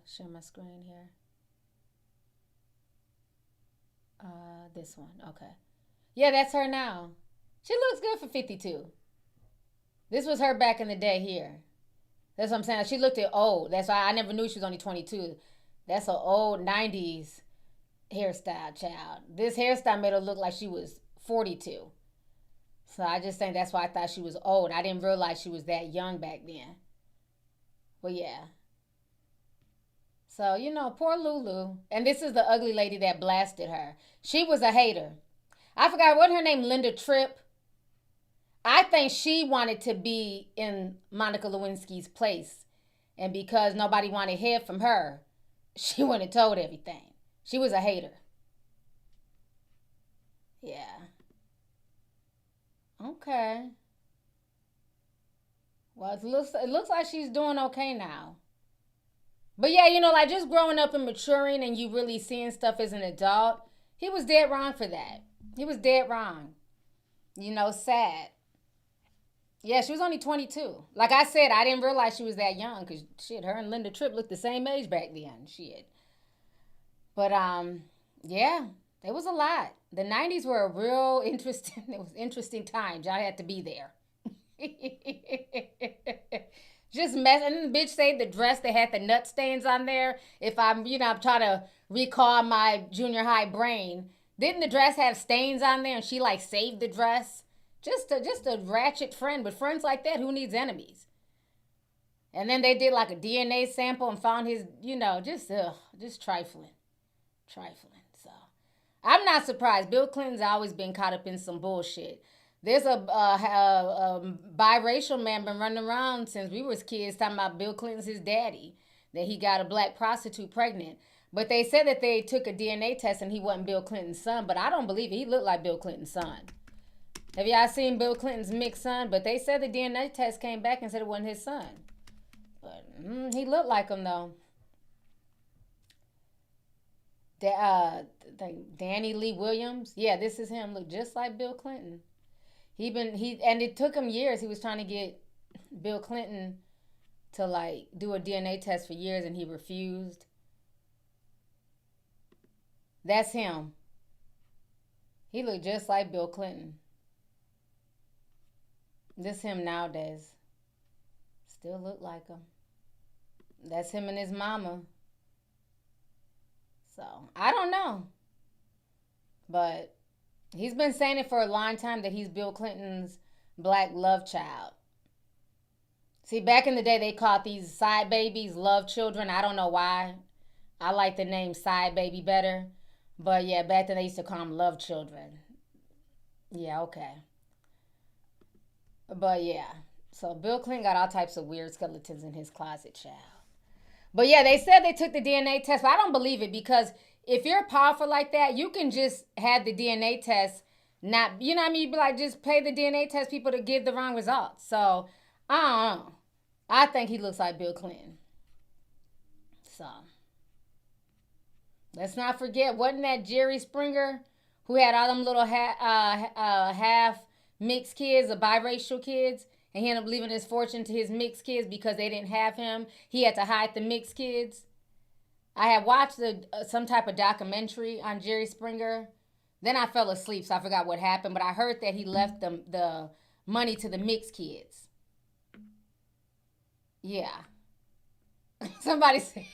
share my screen here. This one. Okay. Yeah, that's her now. She looks good for 52. This was her back in the day here. That's what I'm saying. She looked old. That's why I never knew she was only 22. That's an old 90s hairstyle, child. This hairstyle made her look like she was 42. So I just think that's why I thought she was old. I didn't realize she was that young back then. Well, yeah. So, you know, poor Lulu. And this is the ugly lady that blasted her. She was a hater. I forgot what her name, Linda Tripp. I think she wanted to be in Monica Lewinsky's place. And because nobody wanted head from her, she went and told everything. She was a hater. Yeah. Okay. Well, it looks like she's doing okay now. But yeah, you know, like just growing up and maturing and you really seeing stuff as an adult, he was dead wrong for that. He was dead wrong. You know, sad. Yeah, she was only 22. Like I said, I didn't realize she was that young because shit, her and Linda Tripp looked the same age back then. Shit. But yeah, it was a lot. The 90s were a real interesting, it was interesting times. Y'all had to be there. Just mess. And the bitch say the dress that had the nut stains on there. If I'm trying to recall my junior high brain. Didn't the dress have stains on there and she like saved the dress? Just a ratchet friend. But friends like that, who needs enemies? And then they did like a DNA sample and found his, just trifling. So I'm not surprised. Bill Clinton's always been caught up in some bullshit. There's a biracial man been running around since we was kids talking about Bill Clinton's his daddy, that he got a black prostitute pregnant. But they said that they took a DNA test and he wasn't Bill Clinton's son, but I don't believe it. He looked like Bill Clinton's son. Have y'all seen Bill Clinton's mixed son? But they said the DNA test came back and said it wasn't his son. But he looked like him though. Danny Lee Williams. Yeah, this is him. Look just like Bill Clinton. And it took him years. He was trying to get Bill Clinton to like do a DNA test for years and he refused. That's him. He looked just like Bill Clinton. This him nowadays. Still look like him. That's him and his mama. So, I don't know. But he's been saying it for a long time that he's Bill Clinton's black love child. See, back in the day, they called these side babies love children. I don't know why. I like the name side baby better. But yeah, back then they used to call them love children. Yeah, okay. But yeah. So Bill Clinton got all types of weird skeletons in his closet, child. But yeah, they said they took the DNA test, but I don't believe it because if you're powerful like that, you can just have the DNA test not, you know what I mean? You'd be like, just pay the DNA test people to give the wrong results. So, I don't know. I think he looks like Bill Clinton. So, let's not forget, wasn't that Jerry Springer who had all them little half mixed kids, the biracial kids? And he ended up leaving his fortune to his mixed kids because they didn't have him. He had to hide the mixed kids. I had watched some type of documentary on Jerry Springer. Then I fell asleep, so I forgot what happened. But I heard that he left the money to the mixed kids. Yeah. Somebody said...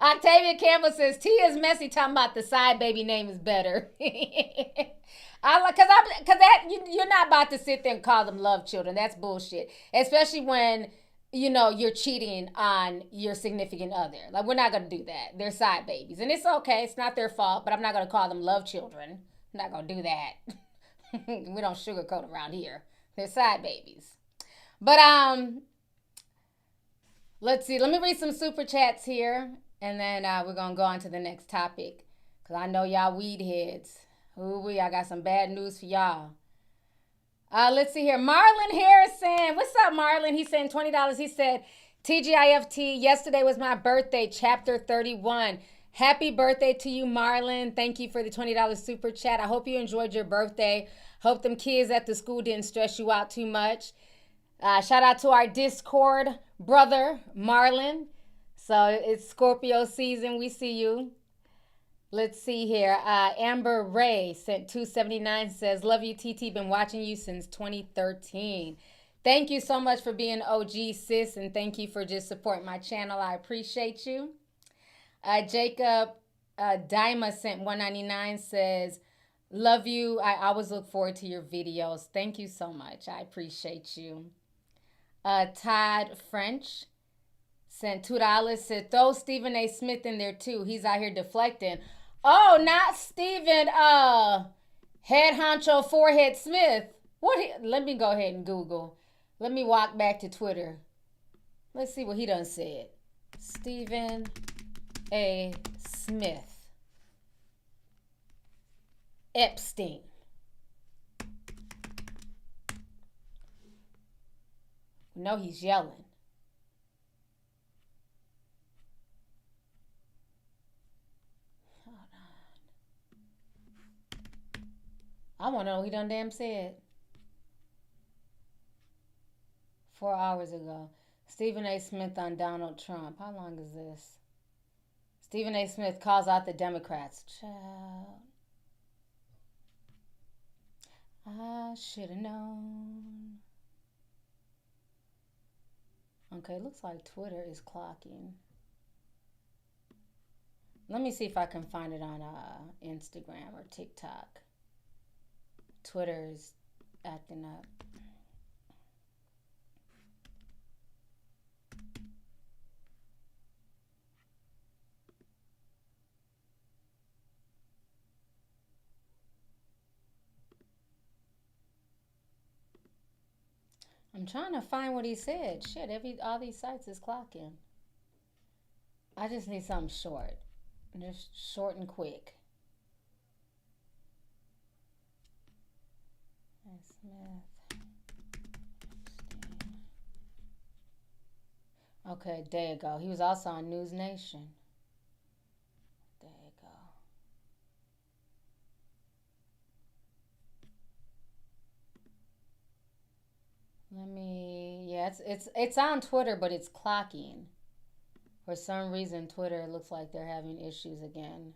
Octavia Campbell says, Tia's messy talking about the side baby name is better. Because you're not about to sit there and call them love children. That's bullshit. Especially when, you're cheating on your significant other. Like, we're not going to do that. They're side babies. And it's okay. It's not their fault. But I'm not going to call them love children. I'm not going to do that. We don't sugarcoat around here. They're side babies. But let's see. Let me read some super chats here, and then we're gonna go on to the next topic. Cause I know y'all weed heads. Ooh-wee, I got some bad news for y'all. Let's see here. Marlon Harrison. What's up, Marlon? He sent $20. He said, TGIFT, yesterday was my birthday, chapter 31. Happy birthday to you, Marlon. Thank you for the $20 super chat. I hope you enjoyed your birthday. Hope them kids at the school didn't stress you out too much. Shout out to our Discord brother, Marlon. So it's Scorpio season. We see you. Let's see here. Amber Ray sent $2.79, says, love you, TT. Been watching you since 2013. Thank you so much for being OG, sis, and thank you for just supporting my channel. I appreciate you. Jacob Dima sent $1.99, says, love you. I always look forward to your videos. Thank you so much. I appreciate you. Todd French sent $2, said, throw Stephen A. Smith in there too. He's out here deflecting. Oh, not Stephen, head honcho forehead Smith. Let me go ahead and Google. Let me walk back to Twitter. Let's see what he done said. Stephen A. Smith. Epstein. No, he's yelling. I want to know what he done damn said. 4 hours ago. Stephen A. Smith on Donald Trump. How long is this? Stephen A. Smith calls out the Democrats. Child. I should have known. Okay, looks like Twitter is clocking. Let me see if I can find it on Instagram or TikTok. Twitter is acting up. I'm trying to find what he said. Shit, all these sites is clocking. I just need something short. Just short and quick. Smith. Okay, there you go. He was also on News Nation. There you go. It's on Twitter, but it's clocking. For some reason, Twitter looks like they're having issues again.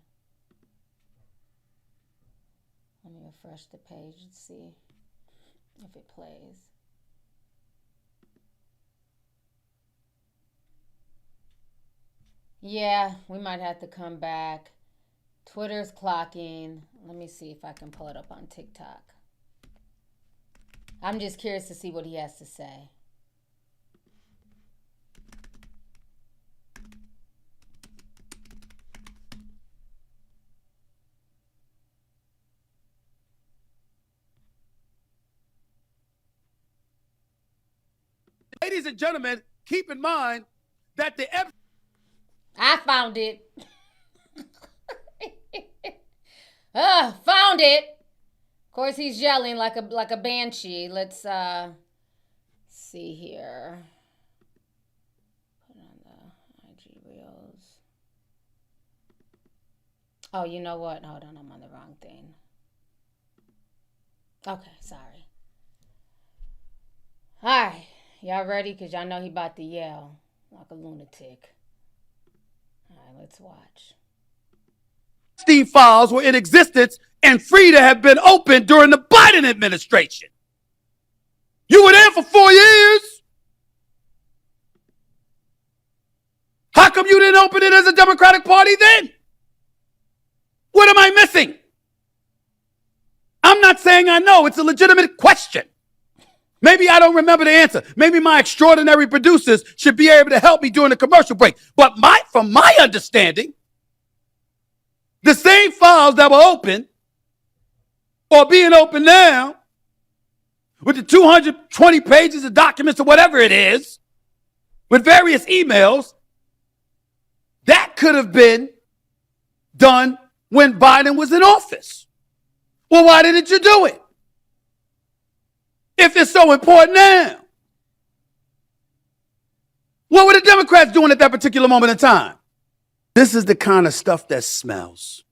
Let me refresh the page and see if it plays. Yeah, we might have to come back. Twitter's clocking. Let me see if I can pull it up on TikTok. I'm just curious to see what he has to say. Ladies and gentlemen, keep in mind that I found it. Found it. Of course, he's yelling like a banshee. Let's see here. Put on the IG Reels. Oh, you know what? Hold on, I'm on the wrong thing. Okay, sorry. All right. Y'all ready? Because y'all know he about to yell like a lunatic. All right, let's watch. Epstein files were in existence and free to have been opened during the Biden administration. You were there for 4 years. How come you didn't open it as a Democratic Party then? What am I missing? I'm not saying I know. It's a legitimate question. Maybe I don't remember the answer. Maybe my extraordinary producers should be able to help me during the commercial break. But from my understanding, the same files that were open or being open now with the 220 pages of documents or whatever it is, with various emails, that could have been done when Biden was in office. Well, why didn't you do it? If it's so important now. What were the Democrats doing at that particular moment in time? This is the kind of stuff that smells.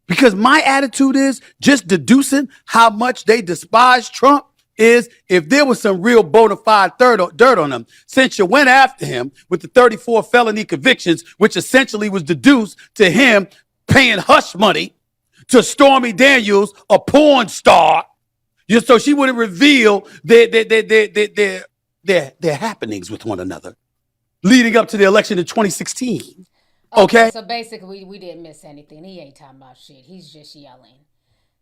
Because my attitude is just deducing how much they despise Trump is if there was some real bona fide dirt on him, since you went after him with the 34 felony convictions, which essentially was deduced to him paying hush money to Stormy Daniels, a porn star, just so she wouldn't reveal their happenings with one another leading up to the election in 2016. Okay? So basically, we didn't miss anything. He ain't talking about shit. He's just yelling.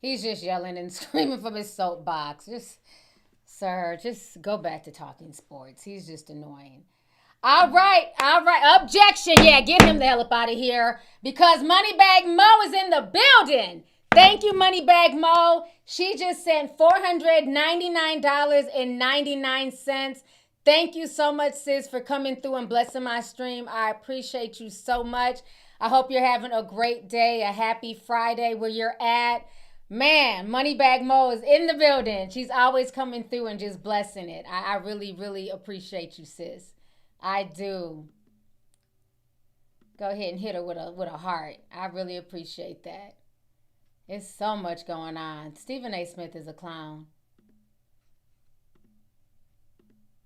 He's just yelling and screaming from his soapbox. Sir, just go back to talking sports. He's just annoying. All right. Objection. Yeah, get him the hell up out of here because Moneybag Mo is in the building. Thank you, Moneybag Mo. She just sent $499.99. Thank you so much, sis, for coming through and blessing my stream. I appreciate you so much. I hope you're having a great day, a happy Friday where you're at. Man, Moneybag Mo is in the building. She's always coming through and just blessing it. I really, really appreciate you, sis. I do. Go ahead and hit her with a heart. I really appreciate that. It's so much going on. Stephen A. Smith is a clown.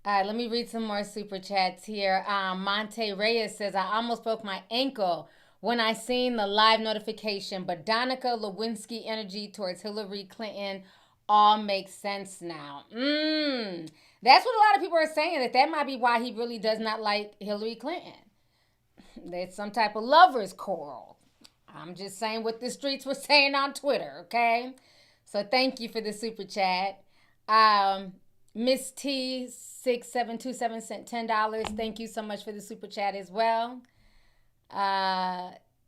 All right, let me read some more super chats here. Monte Reyes says, I almost broke my ankle when I seen the live notification, but Danica Lewinsky energy towards Hillary Clinton all makes sense now. That's what a lot of people are saying, that might be why he really does not like Hillary Clinton. There's some type of lover's quarrel. I'm just saying what the streets were saying on Twitter, okay? So thank you for the super chat. Miss T6727 sent $10. Thank you so much for the super chat as well.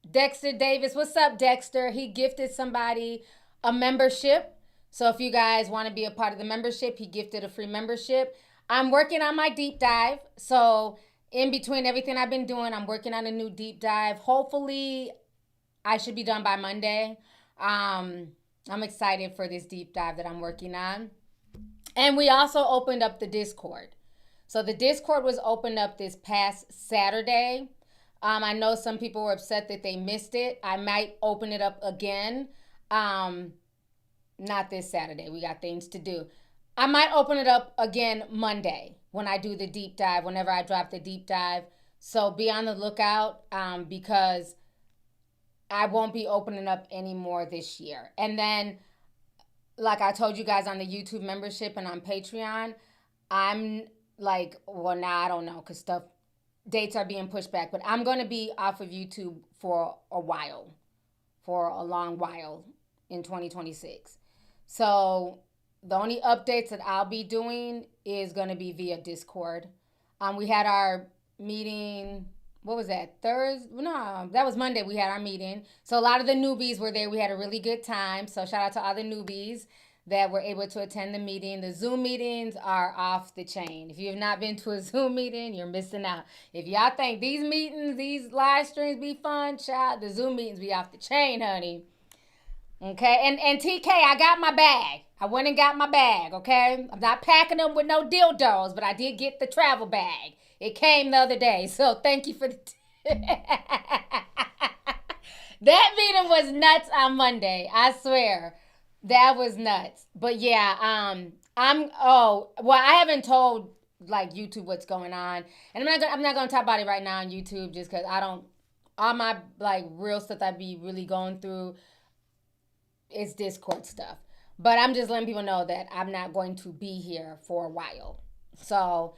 Dexter Davis, what's up, Dexter? He gifted somebody a membership. So if you guys want to be a part of the membership, he gifted a free membership. I'm working on my deep dive. So in between everything I've been doing, I'm working on a new deep dive. Hopefully, I should be done by Monday. I'm excited for this deep dive that I'm working on. And we also opened up the Discord. So the Discord was opened up this past Saturday. I know some people were upset that they missed it. I might open it up again. Not this Saturday. We got things to do. I might open it up again Monday when I do the deep dive, whenever I drop the deep dive. So be on the lookout because I won't be opening up anymore this year. And then, like I told you guys on the YouTube membership and on Patreon, I'm like, well, now I don't know because dates are being pushed back, but I'm going to be off of YouTube for a long while in 2026. So the only updates that I'll be doing is going to be via Discord. We had our meeting, what was that, Thursday? No, that was Monday we had our meeting. So a lot of the newbies were there. We had a really good time. So shout out to all the newbies that were able to attend the meeting. The Zoom meetings are off the chain. If you have not been to a Zoom meeting, you're missing out. If y'all think these meetings, these live streams be fun, child, the Zoom meetings be off the chain, honey. Okay, and TK, I got my bag. I went and got my bag, okay? I'm not packing them with no dildos, but I did get the travel bag. It came the other day, so thank you for the... That meeting was nuts on Monday, I swear. That was nuts. But yeah, I haven't told like YouTube what's going on. And I'm not gonna talk about it right now on YouTube just because all my like real stuff I be really going through is Discord stuff. But I'm just letting people know that I'm not going to be here for a while. So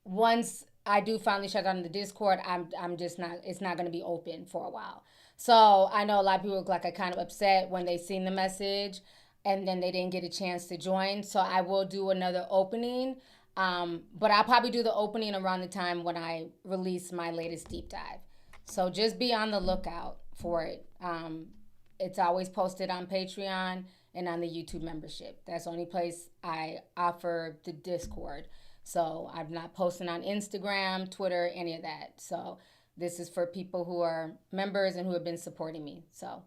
once I do finally shut down the Discord, I'm just not, it's not going to be open for a while. So I know a lot of people are kind of upset when they seen the message and then they didn't get a chance to join. So I will do another opening. But I'll probably do the opening around the time when I release my latest deep dive. So just be on the lookout for it. It's always posted on Patreon and on the YouTube membership. That's the only place I offer the Discord. So I'm not posting on Instagram, Twitter, any of that. So this is for people who are members and who have been supporting me. So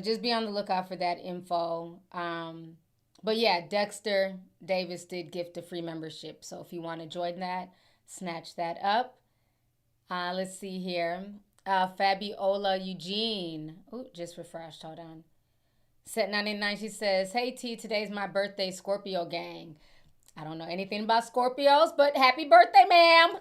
just be on the lookout for that info. But yeah, Dexter Davis did gift a free membership. So if you want to join that, snatch that up. Let's see here. Fabiola Eugene. Oh, just refreshed. Hold on. Set 99, she says, "Hey T, today's my birthday, Scorpio gang." I don't know anything about Scorpios, but happy birthday, ma'am.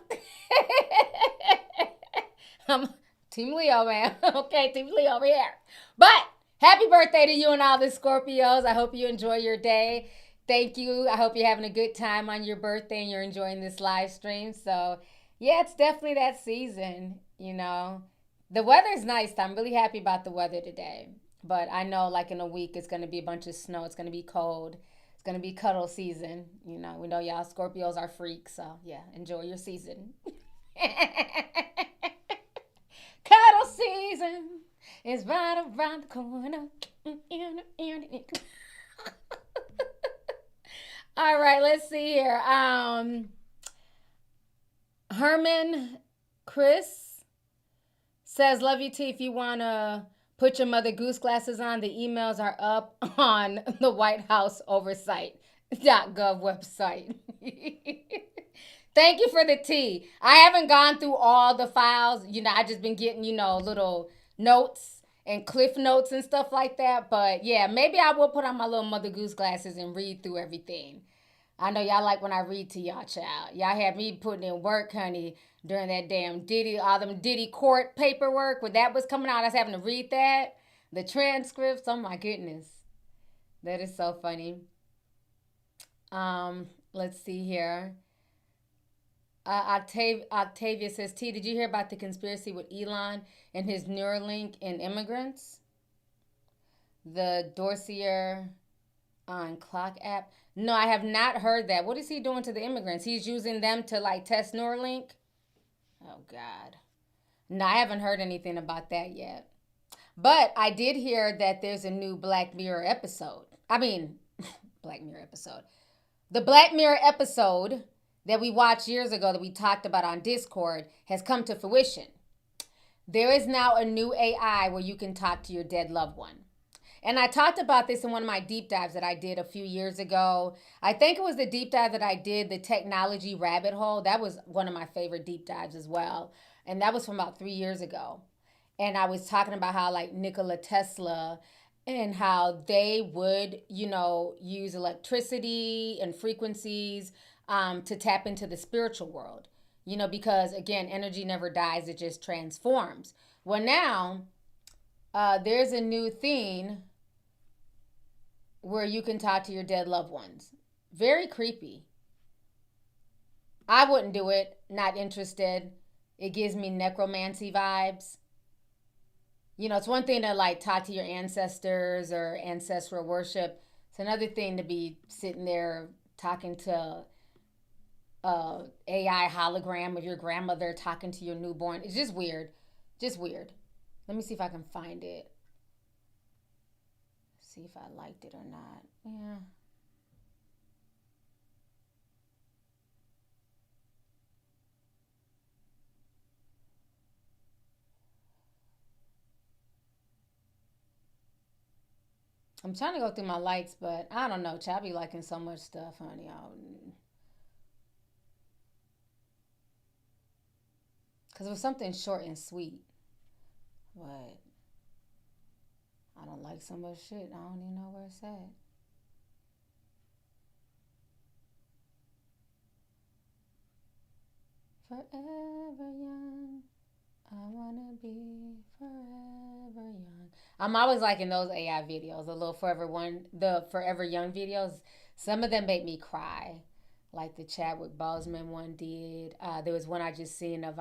I'm Team Leo, ma'am. Okay, Team Leo over here. But happy birthday to you and all the Scorpios. I hope you enjoy your day. Thank you. I hope you're having a good time on your birthday and you're enjoying this live stream. So, yeah, it's definitely that season, you know. The weather's nice. I'm really happy about the weather today. But I know like in a week it's going to be a bunch of snow. It's going to be cold. It's going to be cuddle season. You know, we know y'all Scorpios are freaks. So, yeah, enjoy your season. Cuddle season is right around the corner. All right, let's see here. Herman Chris says, "Love you, T. If you want to put your Mother Goose glasses on, the emails are up on the White House Oversight.gov website." Thank you for the tea. I haven't gone through all the files. You know, I just been getting, you know, little notes and cliff notes and stuff like that. But yeah, maybe I will put on my little Mother Goose glasses and read through everything. I know y'all like when I read to y'all, child. Y'all had me putting in work, honey, during that damn all them Diddy court paperwork. When that was coming out, I was having to read that. The transcripts, oh my goodness. That is so funny. Let's see here. Octavia says, "T, did you hear about the conspiracy with Elon and his Neuralink and immigrants? The Dossier on Clock app." No, I have not heard that. What is he doing to the immigrants? He's using them to like test Neuralink? Oh, God. No, I haven't heard anything about that yet. But I did hear that there's a new Black Mirror episode. Black Mirror episode. The Black Mirror episode that we watched years ago that we talked about on Discord has come to fruition. There is now a new AI where you can talk to your dead loved one. And I talked about this in one of my deep dives that I did a few years ago. I think it was the deep dive that I did, the technology rabbit hole. That was one of my favorite deep dives as well. And that was from about 3 years ago. And I was talking about how like Nikola Tesla and how they would, you know, use electricity and frequencies to tap into the spiritual world. You know, because again, energy never dies, it just transforms. Well, now there's a new thing where you can talk to your dead loved ones. Very creepy. I wouldn't do it. Not interested. It gives me necromancy vibes. You know, it's one thing to like talk to your ancestors or ancestral worship. It's another thing to be sitting there talking to AI hologram of your grandmother talking to your newborn. It's just weird. Just weird. Let me see if I can find it. See if I liked it or not. Yeah. I'm trying to go through my likes, but I don't know. Child, I be liking so much stuff, honey. Because it was something short and sweet. But I don't like so much shit. I don't even know where it's at. Forever young. I wanna be forever young. I'm always liking those AI videos, the Forever Young videos. Some of them make me cry. Like the Chadwick Boseman one did. There was one I just seen of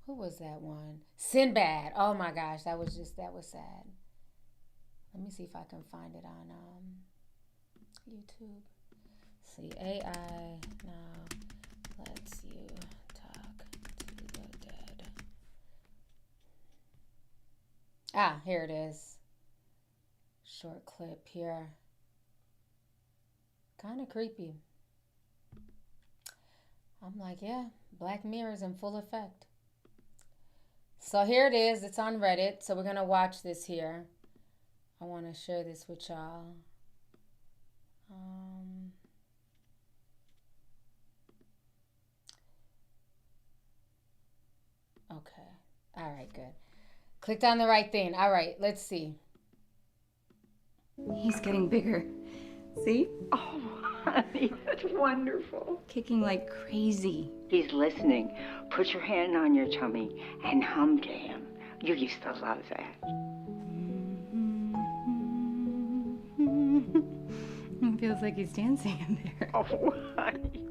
who was that one? Sinbad. Oh my gosh, that was sad. Let me see if I can find it on YouTube. See, AI now lets you talk to the dead. Here it is. Short clip here. Kind of creepy. I'm like, yeah, Black Mirror is in full effect. So here it is. It's on Reddit. So we're going to watch this here. I want to share this with y'all. Okay. All right, good. Clicked on the right thing. All right, let's see. He's getting bigger. See? Oh, honey, that's wonderful. Kicking like crazy. He's listening. Put your hand on your tummy and hum to him. You used to love that. It feels like he's dancing in there. Oh, honey.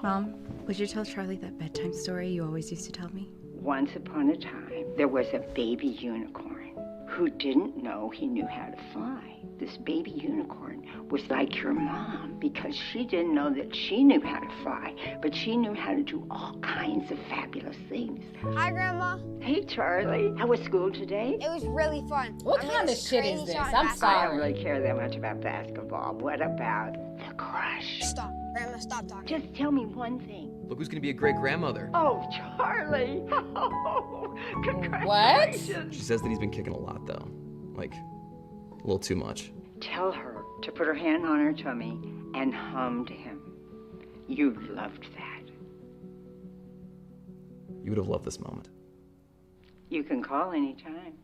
Mom, would you tell Charlie that bedtime story you always used to tell me? Once upon a time, there was a baby unicorn who didn't know he knew how to fly. This baby unicorn was like your mom because she didn't know that she knew how to fly, but she knew how to do all kinds of fabulous things. Hi, Grandma. Hey, Charlie. How was school today? It was really fun. What kind of shit is this? I'm sorry. I don't really care that much about basketball. What about the crush? Stop. Grandma, stop talking. Just tell me one thing. Look who's gonna be a great grandmother. Oh, Charlie. Oh, congratulations. She says that he's been kicking a lot, though. Like, a little too much. Tell her to put her hand on her tummy and hum to him. You loved that. You would have loved this moment. You can call anytime.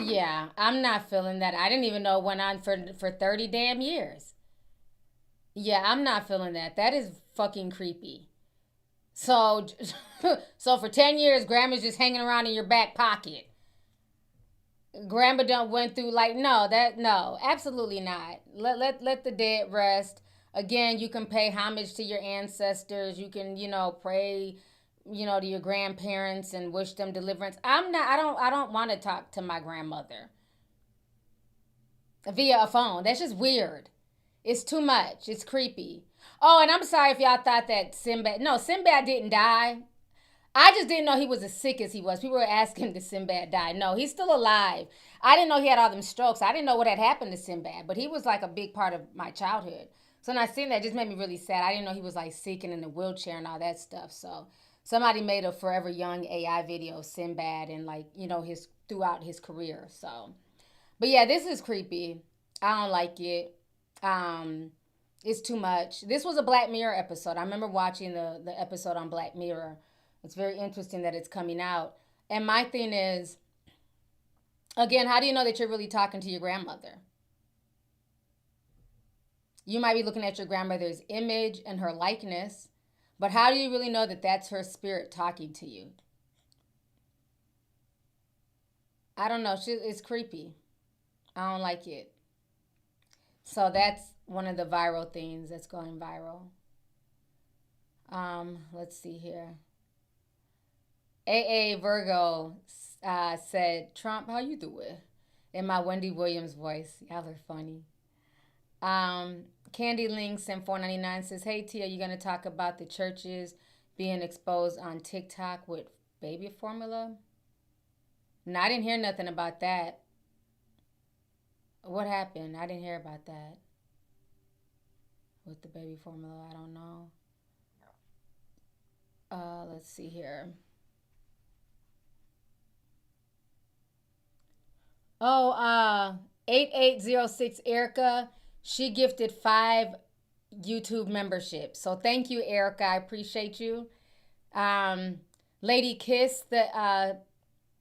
Yeah, I'm not feeling that. I didn't even know it went on for 30 damn years. Yeah, I'm not feeling that. That is fucking creepy. So, so for 10 years, Grandma's just hanging around in your back pocket. Grandma done went through no, absolutely not. Let the dead rest. Again, you can pay homage to your ancestors. You can, pray, to your grandparents and wish them deliverance. I don't want to talk to my grandmother via a phone. That's just weird. It's too much. It's creepy. Oh, and I'm sorry if y'all thought that Sinbad didn't die. I just didn't know he was as sick as he was. People were asking, did Sinbad die? No, he's still alive. I didn't know he had all them strokes. I didn't know what had happened to Sinbad, but he was like a big part of my childhood. So when I seen that, it just made me really sad. I didn't know he was like sick and in the wheelchair and all that stuff. So somebody made a Forever Young AI video of Sinbad and his throughout his career. So, but yeah, this is creepy. I don't like it. It's too much. This was a Black Mirror episode. I remember watching the episode on Black Mirror. It's very interesting that it's coming out. And my thing is, again, how do you know that you're really talking to your grandmother? You might be looking at your grandmother's image and her likeness, but how do you really know that that's her spirit talking to you? I don't know. It's creepy. I don't like it. So that's one of the viral things that's going viral. Let's see here. AA Virgo said, Trump, how you doing? In my Wendy Williams voice. Y'all are funny. Candy Links and 499 says, hey, T, are you going to talk about the churches being exposed on TikTok with baby formula? No, I didn't hear nothing about that. What happened? I didn't hear about that. With the baby formula, I don't know. Let's see here. 8806 Erica, she gifted 5 YouTube memberships. So thank you, Erica. I appreciate you. Lady Kiss,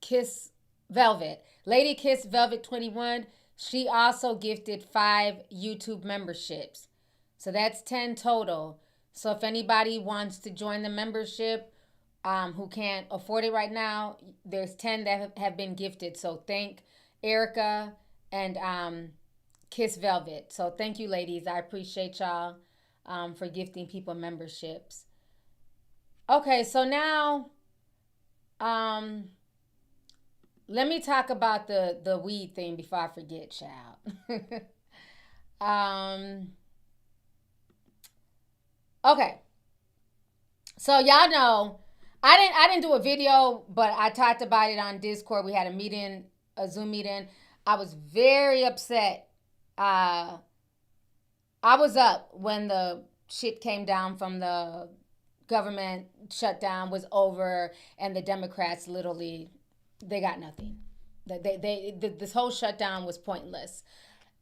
Kiss Velvet. Lady Kiss Velvet 21, she also gifted 5 YouTube memberships. So that's 10 total. So if anybody wants to join the membership who can't afford it right now, there's 10 that have been gifted. So thank Erica and Kiss Velvet. So thank you, ladies. I appreciate y'all for gifting people memberships. Okay, so now let me talk about the weed thing before I forget, child. Okay. So y'all know I didn't do a video, but I talked about it on Discord. We had a meeting, a Zoom meeting. I was very upset. I was up when the shit came down from the government shutdown was over, and the Democrats literally, they got nothing. This whole shutdown was pointless.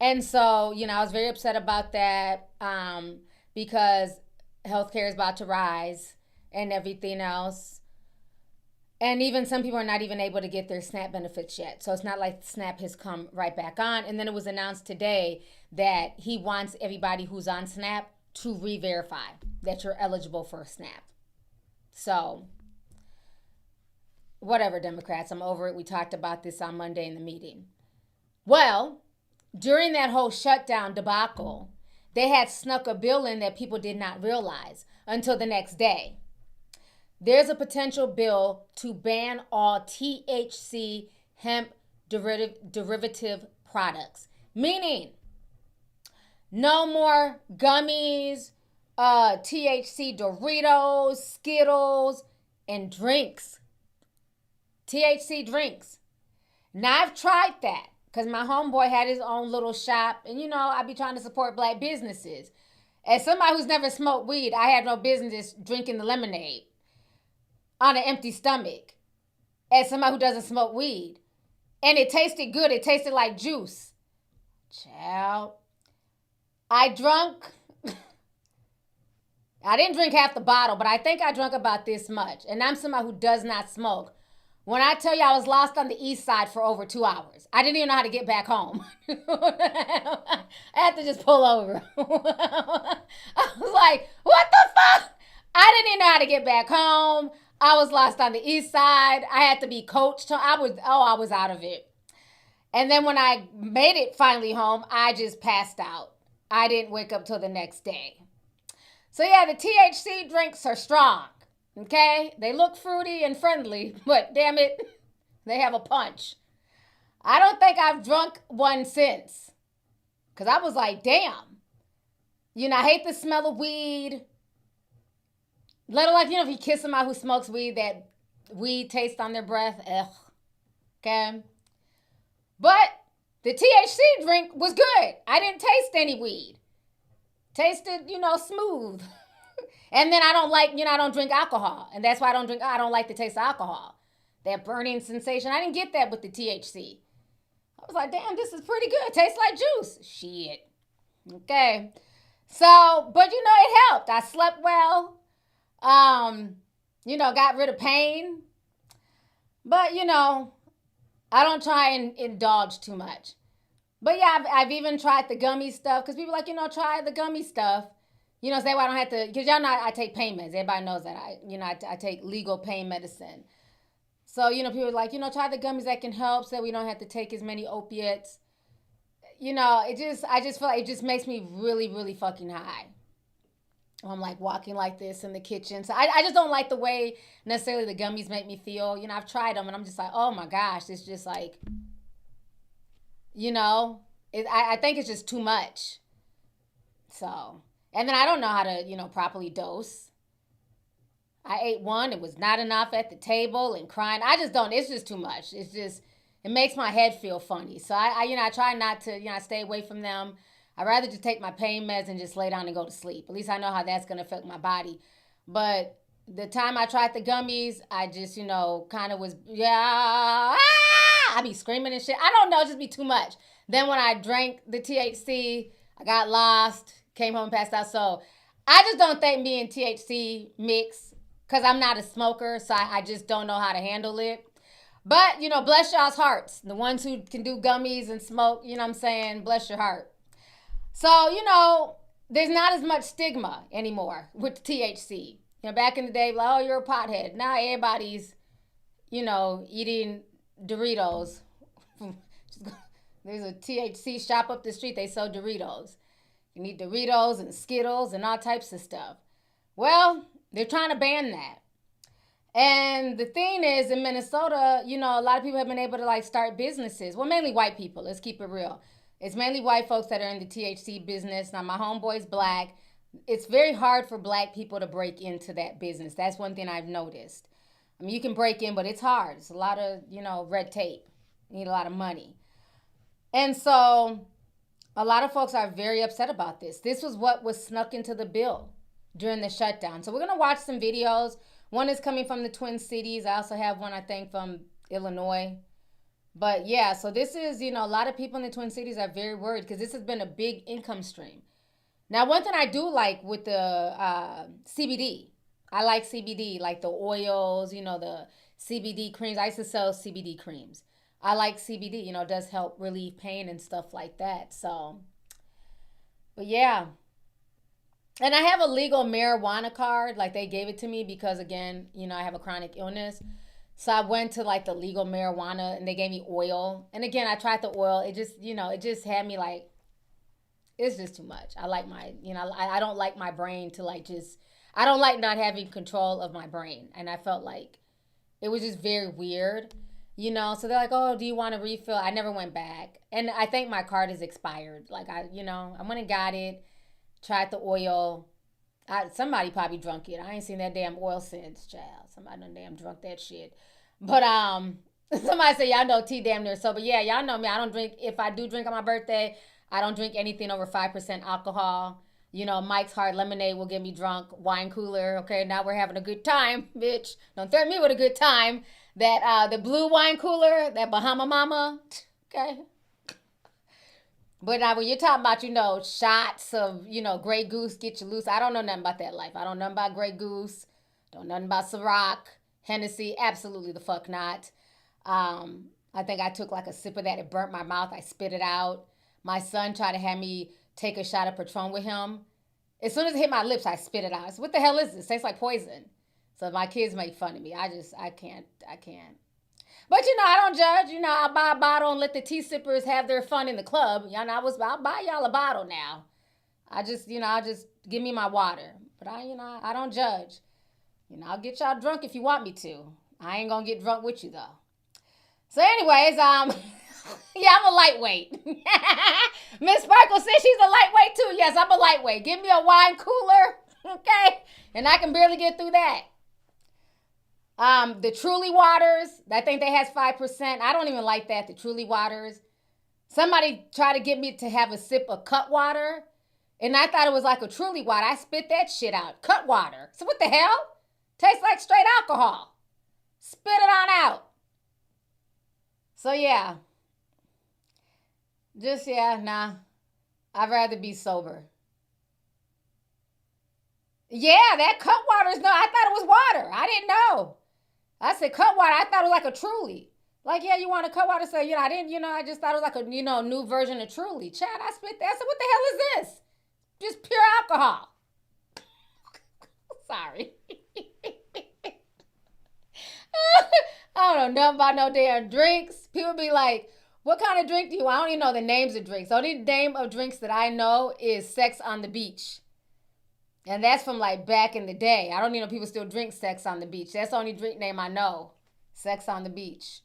And so, you know, I was very upset about that because healthcare is about to rise and everything else. And even some people are not even able to get their SNAP benefits yet. So it's not like SNAP has come right back on. And then it was announced today that he wants everybody who's on SNAP to re-verify that you're eligible for SNAP. So whatever, Democrats, I'm over it. We talked about this on Monday in the meeting. Well, during that whole shutdown debacle, they had snuck a bill in that people did not realize until the next day. There's a potential bill to ban all THC hemp derivative products, meaning no more gummies, THC Doritos, Skittles, and drinks. THC drinks. Now, I've tried that because my homeboy had his own little shop, and you know, I be trying to support black businesses. As somebody who's never smoked weed, I had no business drinking the lemonade on an empty stomach. As somebody who doesn't smoke weed. And it tasted good. It tasted like juice. Child. I didn't drink half the bottle, but I think I drank about this much. And I'm somebody who does not smoke. When I tell you I was lost on the east side for over 2 hours. I didn't even know how to get back home. I had to just pull over. I was like, what the fuck? I didn't even know how to get back home. I was lost on the east side. I had to be coached. I was out of it. And then when I made it finally home, I just passed out. I didn't wake up till the next day. So yeah, the THC drinks are strong. Okay? They look fruity and friendly, but damn it, they have a punch. I don't think I've drunk one since. Because I was like, damn. You know, I hate the smell of weed. Let alone, you know, if you kiss somebody who smokes weed, that weed taste on their breath. Ugh. Okay? But the THC drink was good. I didn't taste any weed. Tasted, you know, smooth. And then I don't drink alcohol. And that's why I don't like the taste of alcohol. That burning sensation. I didn't get that with the THC. I was like, damn, this is pretty good. Tastes like juice. Shit. Okay. So, but you know, it helped. I slept well. You know, got rid of pain. But, you know, I don't try and indulge too much. But yeah, I've even tried the gummy stuff. Because people are like, you know, try the gummy stuff. You know, say, well, I don't have to, because y'all know I take pain meds. Everybody knows that. I take legal pain medicine. So, you know, people are like, you know, try the gummies that can help so we don't have to take as many opiates. You know, I just feel like it just makes me really, really fucking high. I'm like walking like this in the kitchen. So I just don't like the way necessarily the gummies make me feel. You know, I've tried them and I'm just like, oh my gosh, it's just like, you know, I think it's just too much. So, and then I don't know how to, you know, properly dose. I ate one. It was not enough at the table and crying. I just don't. It's just too much. It's just, it makes my head feel funny. So I try not to, I stay away from them. I'd rather just take my pain meds and just lay down and go to sleep. At least I know how that's going to affect my body. But the time I tried the gummies, I just, kind of was, I be screaming and shit. I don't know, it just be too much. Then when I drank the THC, I got lost, came home and passed out. So I just don't think me and THC mix because I'm not a smoker. So I just don't know how to handle it. But, bless y'all's hearts. The ones who can do gummies and smoke, you know what I'm saying? Bless your heart. So, there's not as much stigma anymore with THC. Back in the day, like, oh, you're a pothead. Now everybody's, eating Doritos. There's a THC shop up the street. They sell Doritos. You need Doritos and Skittles and all types of stuff. Well, they're trying to ban that. And the thing is, in Minnesota, a lot of people have been able to start businesses. Well, mainly white people. Let's keep it real. It's mainly white folks that are in the THC business. Now, my homeboy's black. It's very hard for black people to break into that business. That's one thing I've noticed. I mean, you can break in, but it's hard. It's a lot of, red tape. You need a lot of money. And so a lot of folks are very upset about this. This was what was snuck into the bill during the shutdown. So we're going to watch some videos. One is coming from the Twin Cities. I also have one, I think, from Illinois. But yeah, so this is, a lot of people in the Twin Cities are very worried because this has been a big income stream. Now, one thing I do like with the CBD, I like CBD, like the oils, the CBD creams. I used to sell CBD creams. I like CBD, it does help relieve pain and stuff like that. So, but yeah. And I have a legal marijuana card. Like, they gave it to me because, again, I have a chronic illness. So I went to, like, the legal marijuana, and they gave me oil. And, again, I tried the oil. It just, it just had me, like, it's just too much. I like my, I don't like my brain to, like, I don't like not having control of my brain. And I felt like it was just very weird. So they're like, oh, do you want to refill? I never went back. And I think my card is expired. Like, I went and got it, tried the oil. Somebody probably drunk it. I ain't seen that damn oil since, child. Somebody done damn drunk that shit. But somebody said, y'all know tea damn near sober. Yeah, y'all know me. I don't drink. If I do drink on my birthday, I don't drink anything over 5% alcohol. Mike's Hard Lemonade will get me drunk. Wine cooler. Okay, now we're having a good time, bitch. Don't threaten me with a good time. That the blue wine cooler, that Bahama Mama, okay. But now when you're talking about, shots of, Grey Goose, get you loose. I don't know nothing about that life. I don't know nothing about Grey Goose. Don't know nothing about Ciroc, Hennessy. Absolutely the fuck not. I think I took like a sip of that. It burnt my mouth. I spit it out. My son tried to have me take a shot of Patron with him. As soon as it hit my lips, I spit it out. I said, what the hell is this? It tastes like poison. So my kids make fun of me. I can't. But, I don't judge. I buy a bottle and let the tea sippers have their fun in the club. I'll buy y'all a bottle now. I'll just give me my water. But I don't judge. I'll get y'all drunk if you want me to. I ain't gonna get drunk with you though. So anyways, yeah, I'm a lightweight. Miss Sparkle says she's a lightweight too. Yes, I'm a lightweight. Give me a wine cooler, okay? And I can barely get through that. The Truly Waters, I think that has 5%. I don't even like that, the Truly Waters. Somebody tried to get me to have a sip of cut water, and I thought it was like a Truly Water. I spit that shit out. Cut water. So what the hell? Tastes like straight alcohol. Spit it on out. So yeah. Nah. I'd rather be sober. Yeah, that cut water is no, I thought it was water. I didn't know. I said cut water. I thought it was like a Truly. Like, yeah, you want a cut water? So, I didn't, I just thought it was like a, new version of Truly. Chad, I spit that. I said, what the hell is this? Just pure alcohol. Sorry. I don't know nothing about no damn drinks. People be like, what kind of drink do you want? I don't even know the names of drinks. The only name of drinks that I know is Sex on the Beach. And that's from like back in the day. I don't even know people still drink Sex on the Beach. That's the only drink name I know. Sex on the Beach.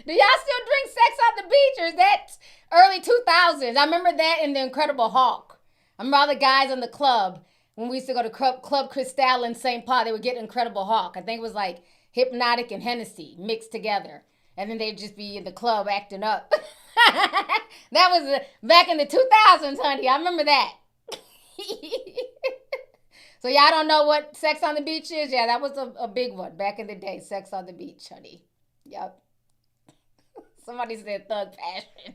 Do y'all still drink Sex on the Beach, or is that early 2000s? I remember that in The Incredible Hulk. I remember all the guys in the club. When we used to go to Club Cristal in St. Paul, they would get Incredible Hulk. I think it was like Hypnotic and Hennessy mixed together. And then they'd just be in the club acting up. That was back in the 2000s, honey. I remember that. So y'all don't know what Sex on the Beach is? Yeah, that was a big one back in the day. Sex on the Beach, honey. Yep. Somebody said Thug Passion.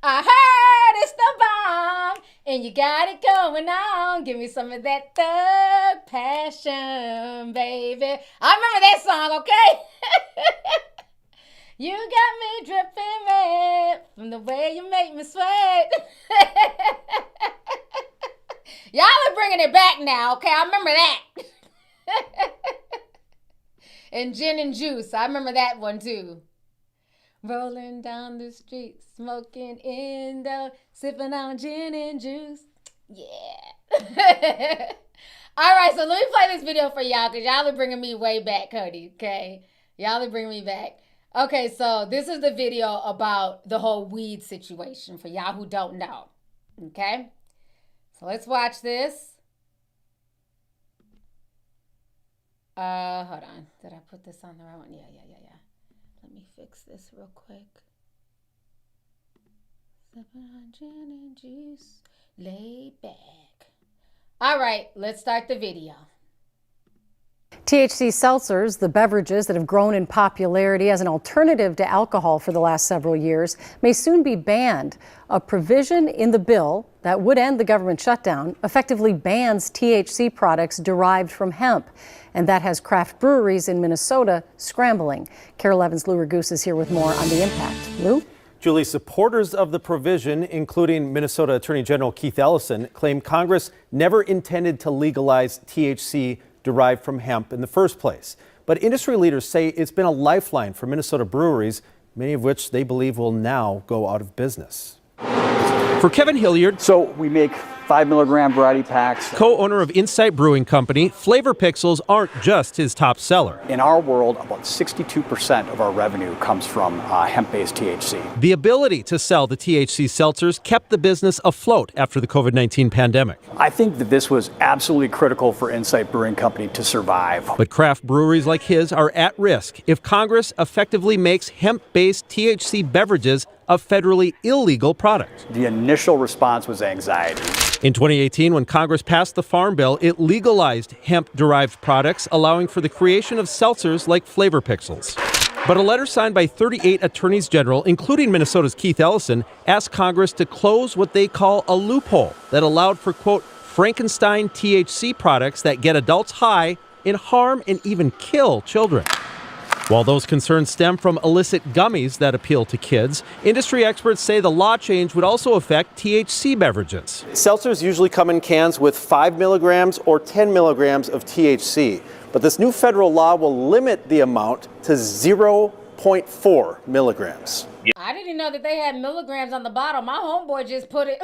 I heard it's the bomb, and you got it going on. Give me some of that Thug Passion, baby. I remember that song, okay? You got me dripping red from the way you make me sweat. Y'all are bringing it back now, okay? I remember that. And Gin and Juice. I remember that one, too. Rolling down the street, smoking indo, sipping on gin and juice. Yeah. All right, so let me play this video for y'all, because y'all are bringing me way back, Cody, okay? Y'all are bringing me back. Okay, so this is the video about the whole weed situation for y'all who don't know, okay? So let's watch this. Hold on. Did I put this on the right one? Yeah. Let me fix this real quick. Sipping on gin and juice, lay back. All right, let's start the video. THC seltzers, the beverages that have grown in popularity as an alternative to alcohol for the last several years, may soon be banned. A provision in the bill that would end the government shutdown effectively bans THC products derived from hemp. And that has craft breweries in Minnesota scrambling. Carol Evans, Lou Ragoose is here with more on the impact. Lou? Julie, supporters of the provision, including Minnesota Attorney General Keith Ellison, claim Congress never intended to legalize THC derived from hemp in the first place. But industry leaders say it's been a lifeline for Minnesota breweries, many of which they believe will now go out of business. For Kevin Hilliard, so we make 5 milligram variety packs. Co-owner of Insight Brewing Company, Flavor Pixels aren't just his top seller. In our world, about 62% of our revenue comes from hemp-based THC. The ability to sell the THC seltzers kept the business afloat after the COVID-19 pandemic. I think that this was absolutely critical for Insight Brewing Company to survive. But craft breweries like his are at risk if Congress effectively makes hemp-based THC beverages a federally illegal product. The initial response was anxiety. In 2018, when Congress passed the Farm Bill, it legalized hemp-derived products, allowing for the creation of seltzers like Flavor Pixels. But a letter signed by 38 attorneys general, including Minnesota's Keith Ellison, asked Congress to close what they call a loophole that allowed for, quote, Frankenstein THC products that get adults high and harm and even kill children. While those concerns stem from illicit gummies that appeal to kids, industry experts say the law change would also affect THC beverages. Seltzers usually come in cans with 5 milligrams or 10 milligrams of THC, but this new federal law will limit the amount to 0.4 milligrams. I didn't know that they had milligrams on the bottle. My homeboy just put it.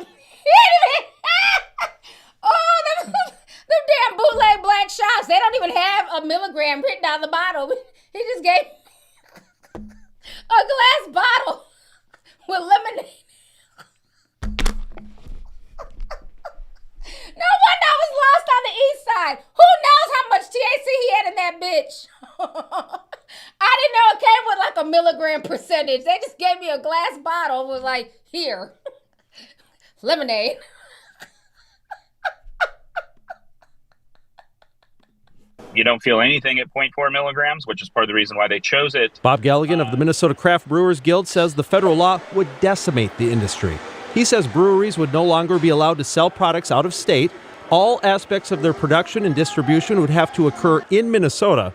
Oh, them damn bootleg black shots. They don't even have a milligram written on the bottle. He just gave a glass bottle with lemonade. No wonder I was lost on the east side. Who knows how much THC he had in that bitch? I didn't know it came with like a milligram percentage. They just gave me a glass bottle. It was like, here, lemonade. You don't feel anything at 0.4 milligrams, which is part of the reason why they chose it. Bob Galligan of the Minnesota Craft Brewers Guild says the federal law would decimate the industry. He says breweries would no longer be allowed to sell products out of state. All aspects of their production and distribution would have to occur in Minnesota,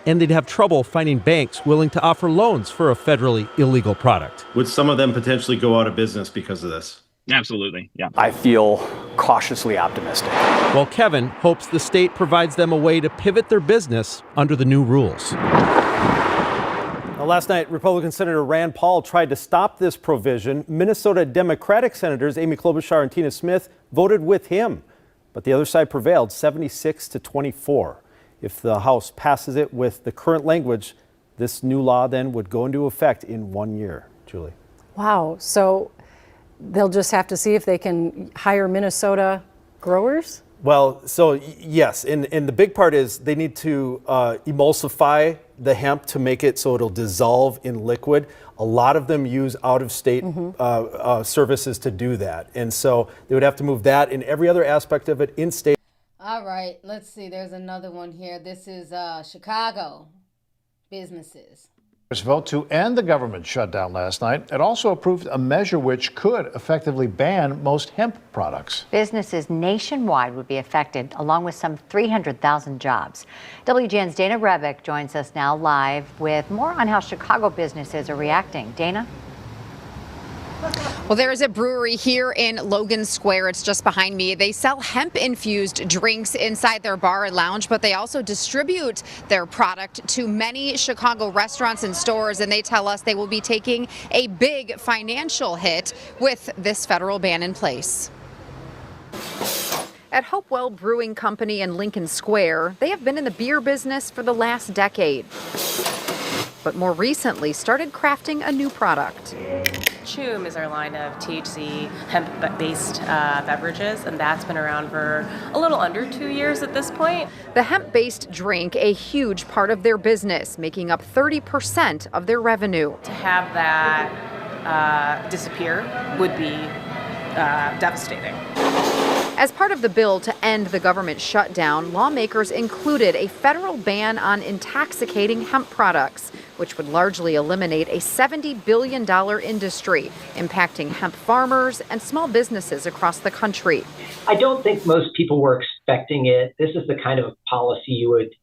and they'd have trouble finding banks willing to offer loans for a federally illegal product. Would some of them potentially go out of business because of this? Absolutely, yeah. I feel cautiously optimistic. While Kevin hopes the state provides them a way to pivot their business under the new rules. Now, last night, Republican Senator Rand Paul tried to stop this provision. Minnesota Democratic Senators Amy Klobuchar and Tina Smith voted with him, but the other side prevailed 76-24. If the House passes it with the current language, this new law then would go into effect in 1 year. Julie. Wow. So they'll just have to see if they can hire Minnesota growers? Well, so yes, and the big part is they need to emulsify the hemp to make it so it'll dissolve in liquid. A lot of them use out-of-state services to do that. And so they would have to move that and every other aspect of it in-state. All right, let's see. There's another one here. This is Chicago businesses. Vote to end the government shutdown last night. It also approved a measure which could effectively ban most hemp products. Businesses nationwide would be affected, along with some 300,000 jobs. WGN's Dana Rebick joins us now live with more on how Chicago businesses are reacting. Dana? Well, there is a brewery here in Logan Square. It's just behind me. They sell hemp-infused drinks inside their bar and lounge, but they also distribute their product to many Chicago restaurants and stores, and they tell us they will be taking a big financial hit with this federal ban in place. At Hopewell Brewing Company in Lincoln Square, they have been in the beer business for the last decade. but more recently started crafting a new product. Choom is our line of THC hemp-based beverages, and that's been around for a little under 2 years at this point. The hemp-based drink, a huge part of their business, making up 30% of their revenue. To have that disappear would be devastating. As part of the bill to end the government shutdown, lawmakers included a federal ban on intoxicating hemp products, which would largely eliminate a $70 billion industry, impacting hemp farmers and small businesses across the country. I don't think most people were expecting it. This is the kind of policy you would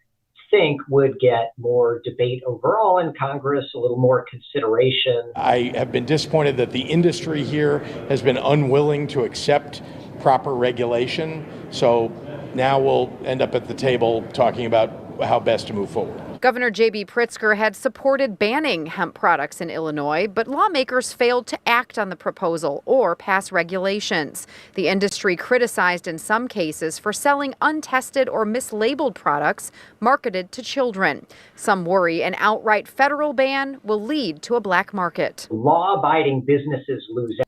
think would get more debate overall in Congress, a little more consideration. I have been disappointed that the industry here has been unwilling to accept proper regulation. So now we'll end up at the table talking about how best to move forward. Governor J.B. Pritzker had supported banning hemp products in Illinois, but lawmakers failed to act on the proposal or pass regulations. The industry criticized in some cases for selling untested or mislabeled products marketed to children. Some worry an outright federal ban will lead to a black market. Law-abiding businesses lose.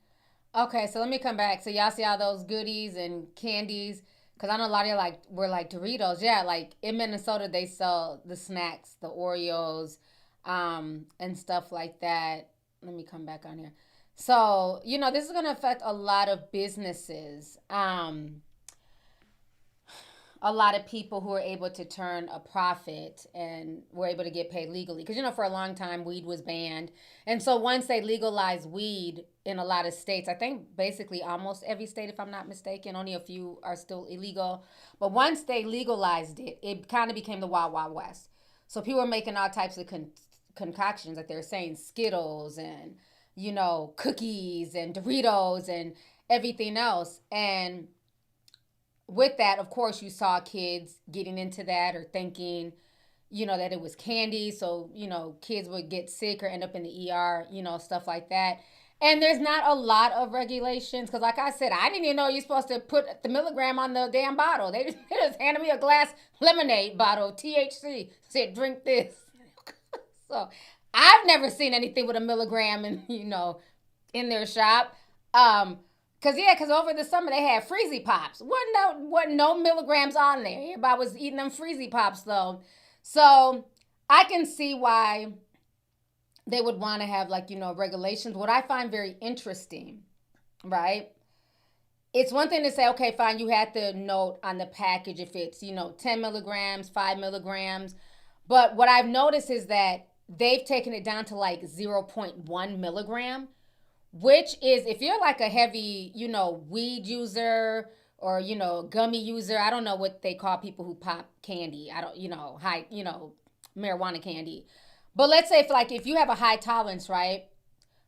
Okay, so let me come back. So y'all see all those goodies and candies? Because I know a lot of you were like Doritos. Yeah, like in Minnesota, they sell the snacks, the Oreos, and stuff like that. Let me come back on here. So, this is going to affect a lot of businesses. A lot of people who are able to turn a profit and were able to get paid legally. Because, for a long time, weed was banned. And so once they legalized weed in a lot of states, I think basically almost every state, if I'm not mistaken, only a few are still illegal. But once they legalized it, it kind of became the Wild Wild West. So people were making all types of concoctions, like they're saying Skittles and, cookies and Doritos and everything else. And with that, of course, you saw kids getting into that or thinking, that it was candy. So, kids would get sick or end up in the ER, stuff like that. And there's not a lot of regulations because, like I said, I didn't even know you're supposed to put the milligram on the damn bottle. They just handed me a glass lemonade bottle, THC, said, drink this. So I've never seen anything with a milligram in their shop. Because over the summer they had Freezy Pops. Wasn't no milligrams on there. Everybody was eating them Freezy Pops, though. So I can see why they would want to have, regulations. What I find very interesting, right? It's one thing to say, okay, fine, you had the note on the package if it's, 10 milligrams, 5 milligrams. But what I've noticed is that they've taken it down to 0.1 milligram. Which is, if you're a heavy, weed user or, gummy user, I don't know what they call people who pop candy. I don't, high, marijuana candy. But let's say if you have a high tolerance, right?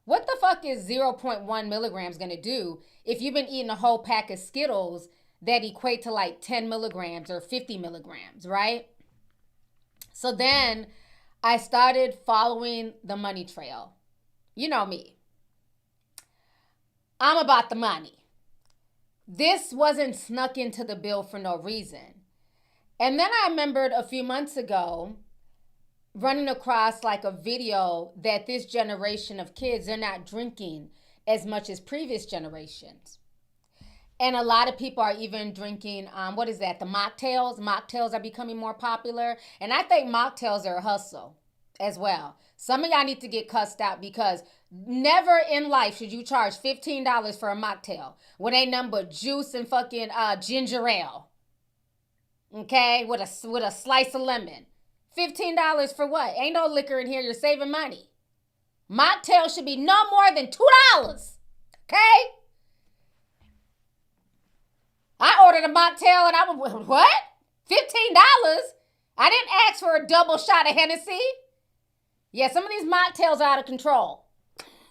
What the fuck is 0.1 milligrams going to do if you've been eating a whole pack of Skittles that equate to 10 milligrams or 50 milligrams, right? So then I started following the money trail. You know me. I'm about the money. This wasn't snuck into the bill for no reason. And then I remembered a few months ago running across a video that this generation of kids, they're not drinking as much as previous generations. And a lot of people are even drinking, what is that? The mocktails. Mocktails are becoming more popular. And I think mocktails are a hustle as well. Some of y'all need to get cussed out because never in life should you charge $15 for a mocktail when ain't nothing but juice and fucking ginger ale. Okay, with a slice of lemon. $15 for what? Ain't no liquor in here. You're saving money. Mocktail should be no more than $2. Okay? I ordered a mocktail and I was, what? $15? I didn't ask for a double shot of Hennessy. Yeah, some of these mocktails are out of control.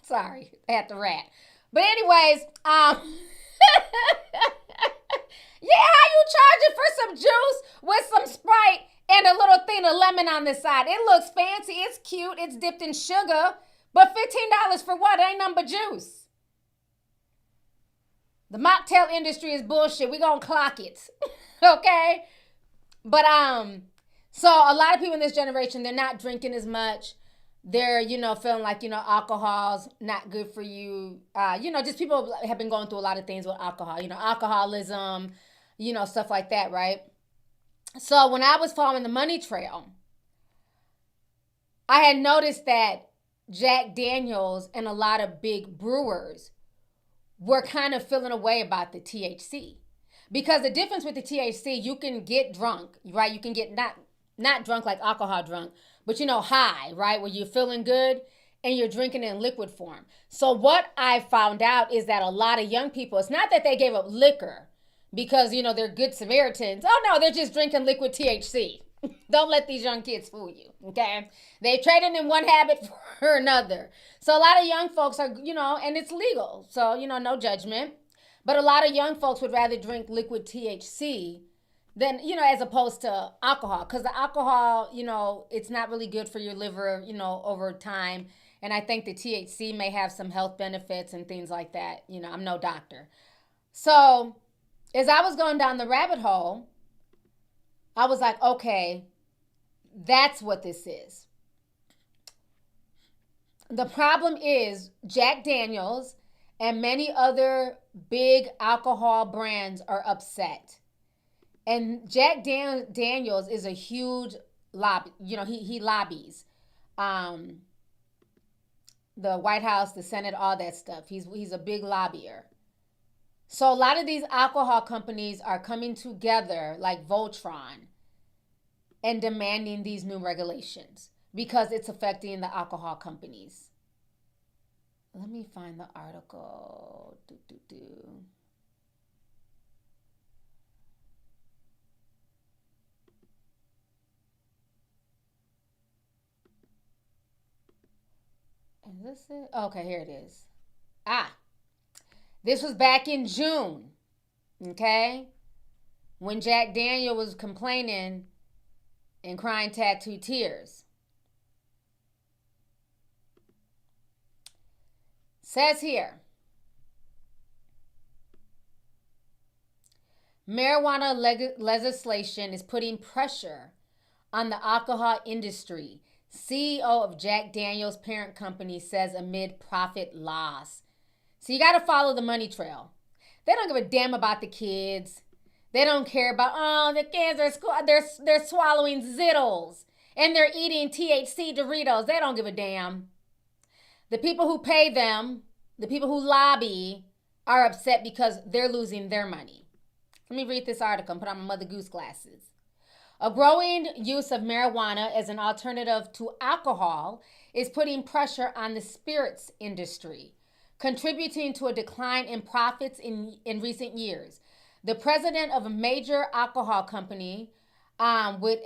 Sorry, I had to rat. But anyways, yeah, how you charging for some juice with some Sprite and a little thing of lemon on the side? It looks fancy, it's cute, it's dipped in sugar, but $15 for what? It ain't nothing but juice. The mocktail industry is bullshit. We gonna clock it, okay? But so a lot of people in this generation, they're not drinking as much. they're, feeling like, alcohol's not good for you. Just people have been going through a lot of things with alcohol, alcoholism, stuff like that, right? So when I was following the money trail, I had noticed that Jack Daniels and a lot of big brewers were kind of feeling away about the THC. Because the difference with the THC, you can get drunk, right? You can get not drunk like alcohol drunk, but high, right? Where you're feeling good and you're drinking in liquid form. So what I found out is that a lot of young people, it's not that they gave up liquor because, they're good Samaritans. Oh no, they're just drinking liquid THC. Don't let these young kids fool you, okay? They traded in one habit for another. So a lot of young folks are, and it's legal. So, no judgment. But a lot of young folks would rather drink liquid THC than, as opposed to alcohol. Because the alcohol, it's not really good for your liver, over time. And I think the THC may have some health benefits and things like that. I'm no doctor. So as I was going down the rabbit hole, I was like, okay, that's what this is. The problem is Jack Daniels and many other big alcohol brands are upset. And Jack Daniels is a huge lobby. He lobbies the White House, the Senate, all that stuff. He's a big lobbyer. So a lot of these alcohol companies are coming together like Voltron and demanding these new regulations because it's affecting the alcohol companies. Let me find the article. Is this it? Okay, here it is. This was back in June, okay? When Jack Daniel was complaining and crying tattooed tears. Says here, marijuana legislation is putting pressure on the alcohol industry. CEO of Jack Daniels' parent company says amid profit loss. So you got to follow the money trail. They don't give a damn about the kids. They don't care about, the kids they're swallowing Zittles and they're eating THC Doritos. They don't give a damn. The people who pay them, the people who lobby, are upset because they're losing their money. Let me read this article and put on my Mother Goose glasses. A growing use of marijuana as an alternative to alcohol is putting pressure on the spirits industry, contributing to a decline in profits in recent years. The president of a major alcohol company with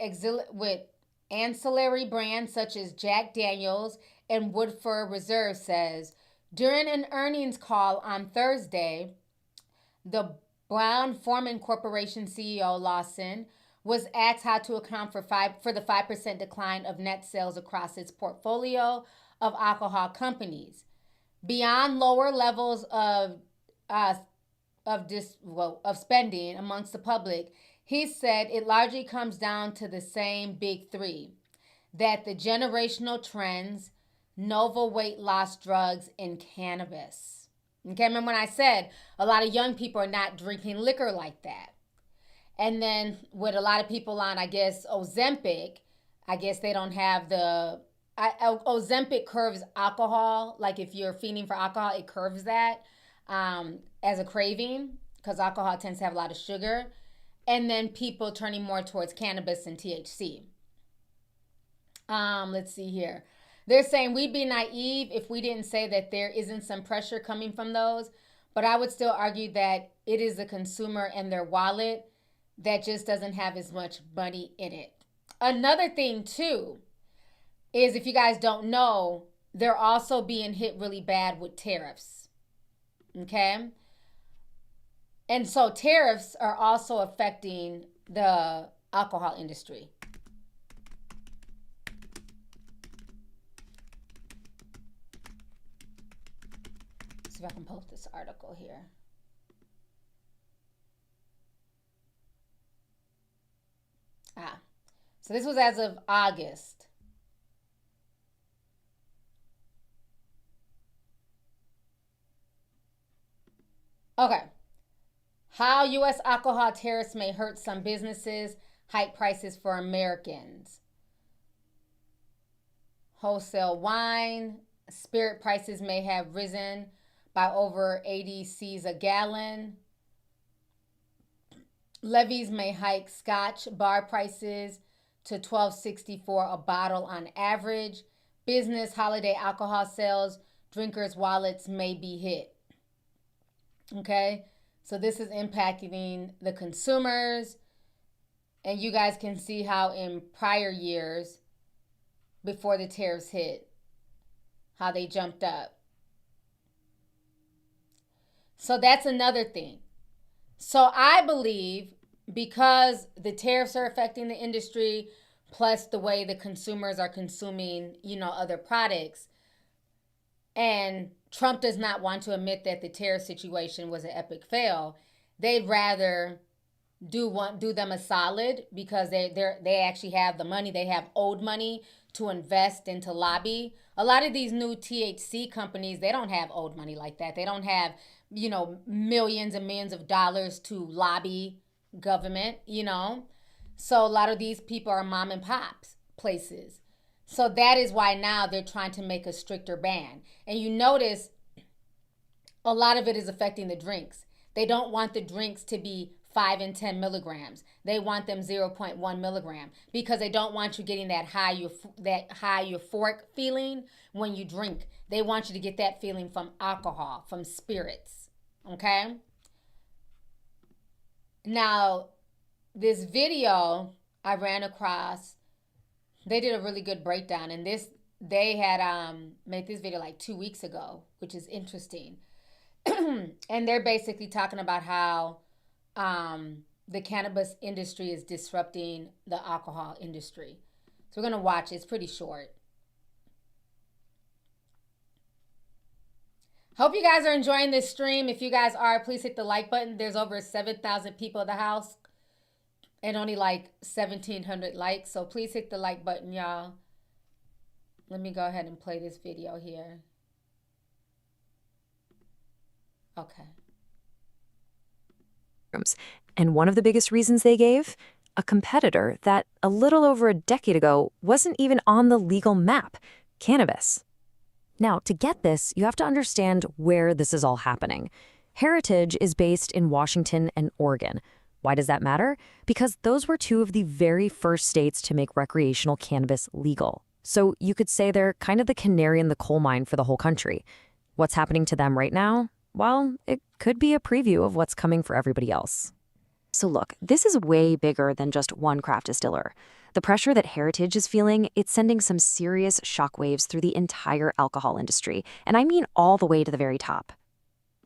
ancillary brands such as Jack Daniels and Woodford Reserve says, during an earnings call on Thursday, the Brown-Forman Corporation CEO Lawson was asked how to account for the 5% decline of net sales across its portfolio of alcohol companies. Beyond lower levels of spending amongst the public, he said it largely comes down to the same big three, that the generational trends, novel weight loss drugs, and cannabis. Okay, remember when I said a lot of young people are not drinking liquor like that? And then with a lot of people on, I guess, Ozempic, I guess they don't have the... Ozempic curves alcohol. Like if you're feeding for alcohol, it curves that as a craving because alcohol tends to have a lot of sugar. And then people turning more towards cannabis and THC. Let's see here. They're saying we'd be naive if we didn't say that there isn't some pressure coming from those. But I would still argue that it is the consumer and their wallet that just doesn't have as much money in it. Another thing, too, is if you guys don't know, they're also being hit really bad with tariffs. Okay? And so tariffs are also affecting the alcohol industry. Let's see if I can post this article here. So this was as of August. Okay. How U.S. alcohol tariffs may hurt some businesses, hike prices for Americans. Wholesale wine, spirit prices may have risen by over 80 C's a gallon. Levies may hike Scotch bar prices to $12.64 a bottle on average. Business holiday alcohol sales, drinkers' wallets may be hit. Okay, so this is impacting the consumers. And you guys can see how in prior years, before the tariffs hit, how they jumped up. So that's another thing. So I believe because the tariffs are affecting the industry, plus the way the consumers are consuming, other products, and Trump does not want to admit that the tariff situation was an epic fail, they'd rather do them a solid because they actually have the money. They have old money to invest into lobby. A lot of these new THC companies, they don't have old money like that. They don't have, millions and millions of dollars to lobby government, So a lot of these people are mom and pops places. So that is why now they're trying to make a stricter ban. And you notice a lot of it is affecting the drinks. They don't want the drinks to be 5 and 10 milligrams. They want them 0.1 milligram because they don't want you getting that high euphoric feeling when you drink. They want you to get that feeling from alcohol, from spirits. Okay? Now, this video I ran across, they did a really good breakdown, and they had made this video like 2 weeks ago, which is interesting. And they're basically talking about how the cannabis industry is disrupting the alcohol industry. So we're going to watch it. It's pretty short. Hope you guys are enjoying this stream. If you guys are, please hit the like button. There's over 7,000 people in the house and only like 1,700 likes. So please hit the like button, y'all. Let me go ahead and play this video here. Okay. And one of the biggest reasons they gave? A competitor that a little over a decade ago wasn't even on the legal map, cannabis. Now, to get this, you have to understand where this is all happening. Heritage is based in Washington and Oregon. Why does that matter? Because those were two of the very first states to make recreational cannabis legal. So you could say they're kind of the canary in the coal mine for the whole country. What's happening to them right now? Well, it could be a preview of what's coming for everybody else. So look, this is way bigger than just one craft distiller. The pressure that Heritage is feeling, it's sending some serious shockwaves through the entire alcohol industry, and I mean all the way to the very top.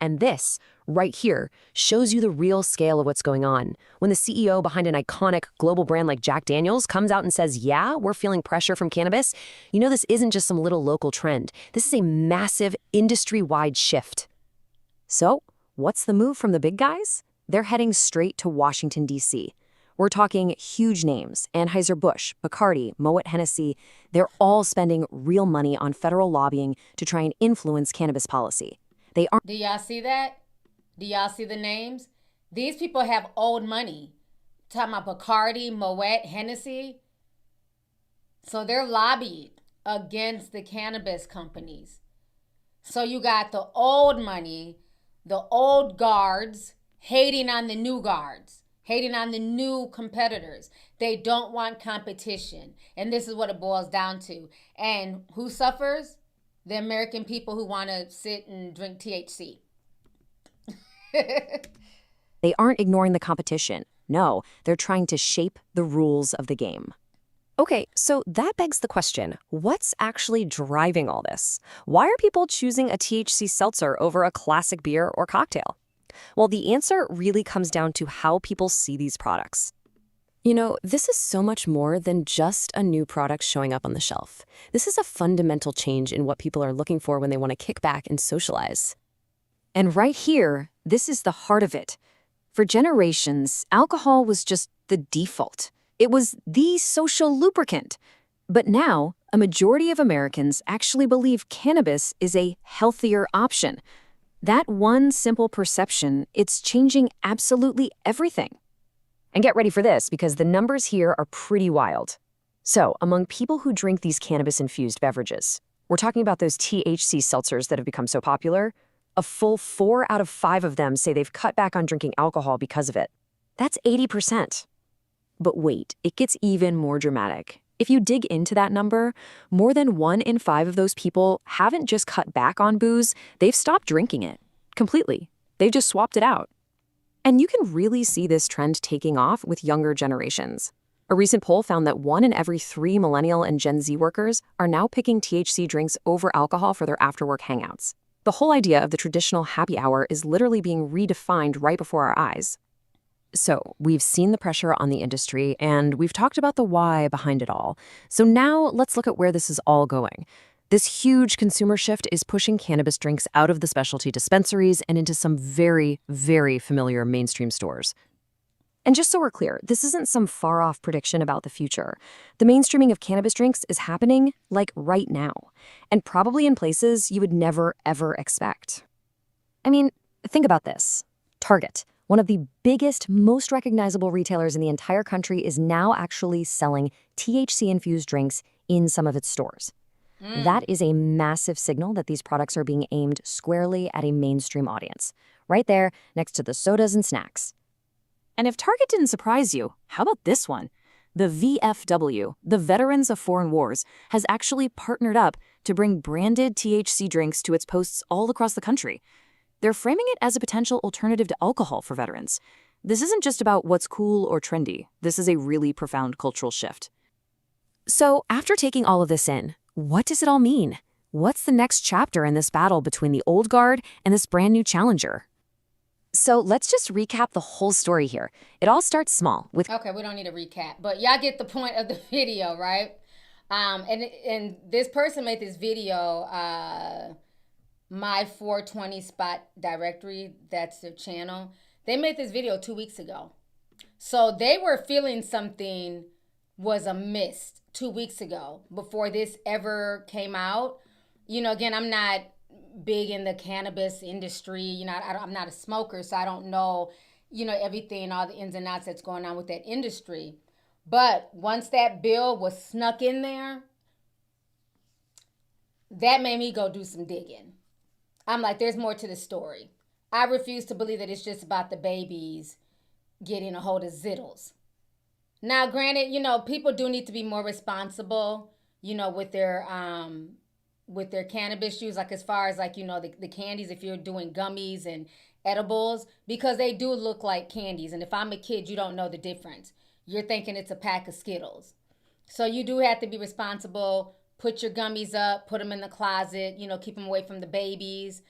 And this, right here, shows you the real scale of what's going on. When the CEO behind an iconic global brand like Jack Daniel's comes out and says, yeah, we're feeling pressure from cannabis, you know this isn't just some little local trend. This is a massive industry-wide shift. So, what's the move from the big guys? They're heading straight to Washington, D.C. We're talking huge names, Anheuser-Busch, Bacardi, Moet Hennessy. They're all spending real money on federal lobbying to try and influence cannabis policy. They aren't. Do y'all see that? Do y'all see the names? These people have old money. Talking about Bacardi, Moet, Hennessy. So they're lobbied against the cannabis companies. So you got the old money, the old guards hating on the new guards, hating on the new competitors. They don't want competition. And this is what it boils down to. And who suffers? The American people who want to sit and drink THC. They aren't ignoring the competition. No, they're trying to shape the rules of the game. Okay, so that begs the question, what's actually driving all this? Why are people choosing a THC seltzer over a classic beer or cocktail? Well, the answer really comes down to how people see these products. You know, this is so much more than just a new product showing up on the shelf. This is a fundamental change in what people are looking for when they want to kick back and socialize. And right here, this is the heart of it. For generations, alcohol was just the default. It was the social lubricant. But now, a majority of Americans actually believe cannabis is a healthier option. That one simple perception, it's changing absolutely everything. And get ready for this, because the numbers here are pretty wild. So, among people who drink these cannabis-infused beverages, we're talking about those THC seltzers that have become so popular, a full 4 out of 5 of them say they've cut back on drinking alcohol because of it. That's 80%. But wait, it gets even more dramatic. If you dig into that number, more than 1 in 5 of those people haven't just cut back on booze, they've stopped drinking it completely. They've just swapped it out. And you can really see this trend taking off with younger generations. A recent poll found that 1 in every 3 millennial and Gen Z workers are now picking THC drinks over alcohol for their after-work hangouts. The whole idea of the traditional happy hour is literally being redefined right before our eyes. So, we've seen the pressure on the industry, and we've talked about the why behind it all. So now let's look at where this is all going. This huge consumer shift is pushing cannabis drinks out of the specialty dispensaries and into some very, very familiar mainstream stores. And just so we're clear, this isn't some far-off prediction about the future. The mainstreaming of cannabis drinks is happening, like, right now, and probably in places you would never, ever expect. I mean, think about this. Target, one of the biggest, most recognizable retailers in the entire country, is now actually selling THC-infused drinks in some of its stores. That is a massive signal that these products are being aimed squarely at a mainstream audience, right there next to the sodas and snacks. And if Target didn't surprise you, how about this one? The VFW, the Veterans of Foreign Wars, has actually partnered up to bring branded THC drinks to its posts all across the country. They're framing it as a potential alternative to alcohol for veterans. This isn't just about what's cool or trendy. This is a really profound cultural shift. So, after taking all of this in, what does it all mean? What's the next chapter in this battle between the old guard and this brand new challenger? So let's just recap the whole story here. It all starts small with... Okay, we don't need a recap, but y'all get the point of the video, right? And this person made this video, My 420 Spot Directory, that's their channel. They made this video 2 weeks ago. So they were feeling something was amiss 2 weeks ago before this ever came out. You know, again, I'm not big in the cannabis industry. You know, I'm not a smoker, so I don't know, you know, everything, all the ins and outs that's going on with that industry. But once that bill was snuck in there, that made me go do some digging. I'm like, there's more to the story. I refuse to believe that it's just about the babies getting a hold of Zittles. Now, granted, you know, people do need to be more responsible, you know, with their cannabis use, like as far as like, you know, the candies, if you're doing gummies and edibles, because they do look like candies. And if I'm a kid, you don't know the difference. You're thinking it's a pack of Skittles. So you do have to be responsible. Put your gummies up, put them in the closet, you know, keep them away from the babies,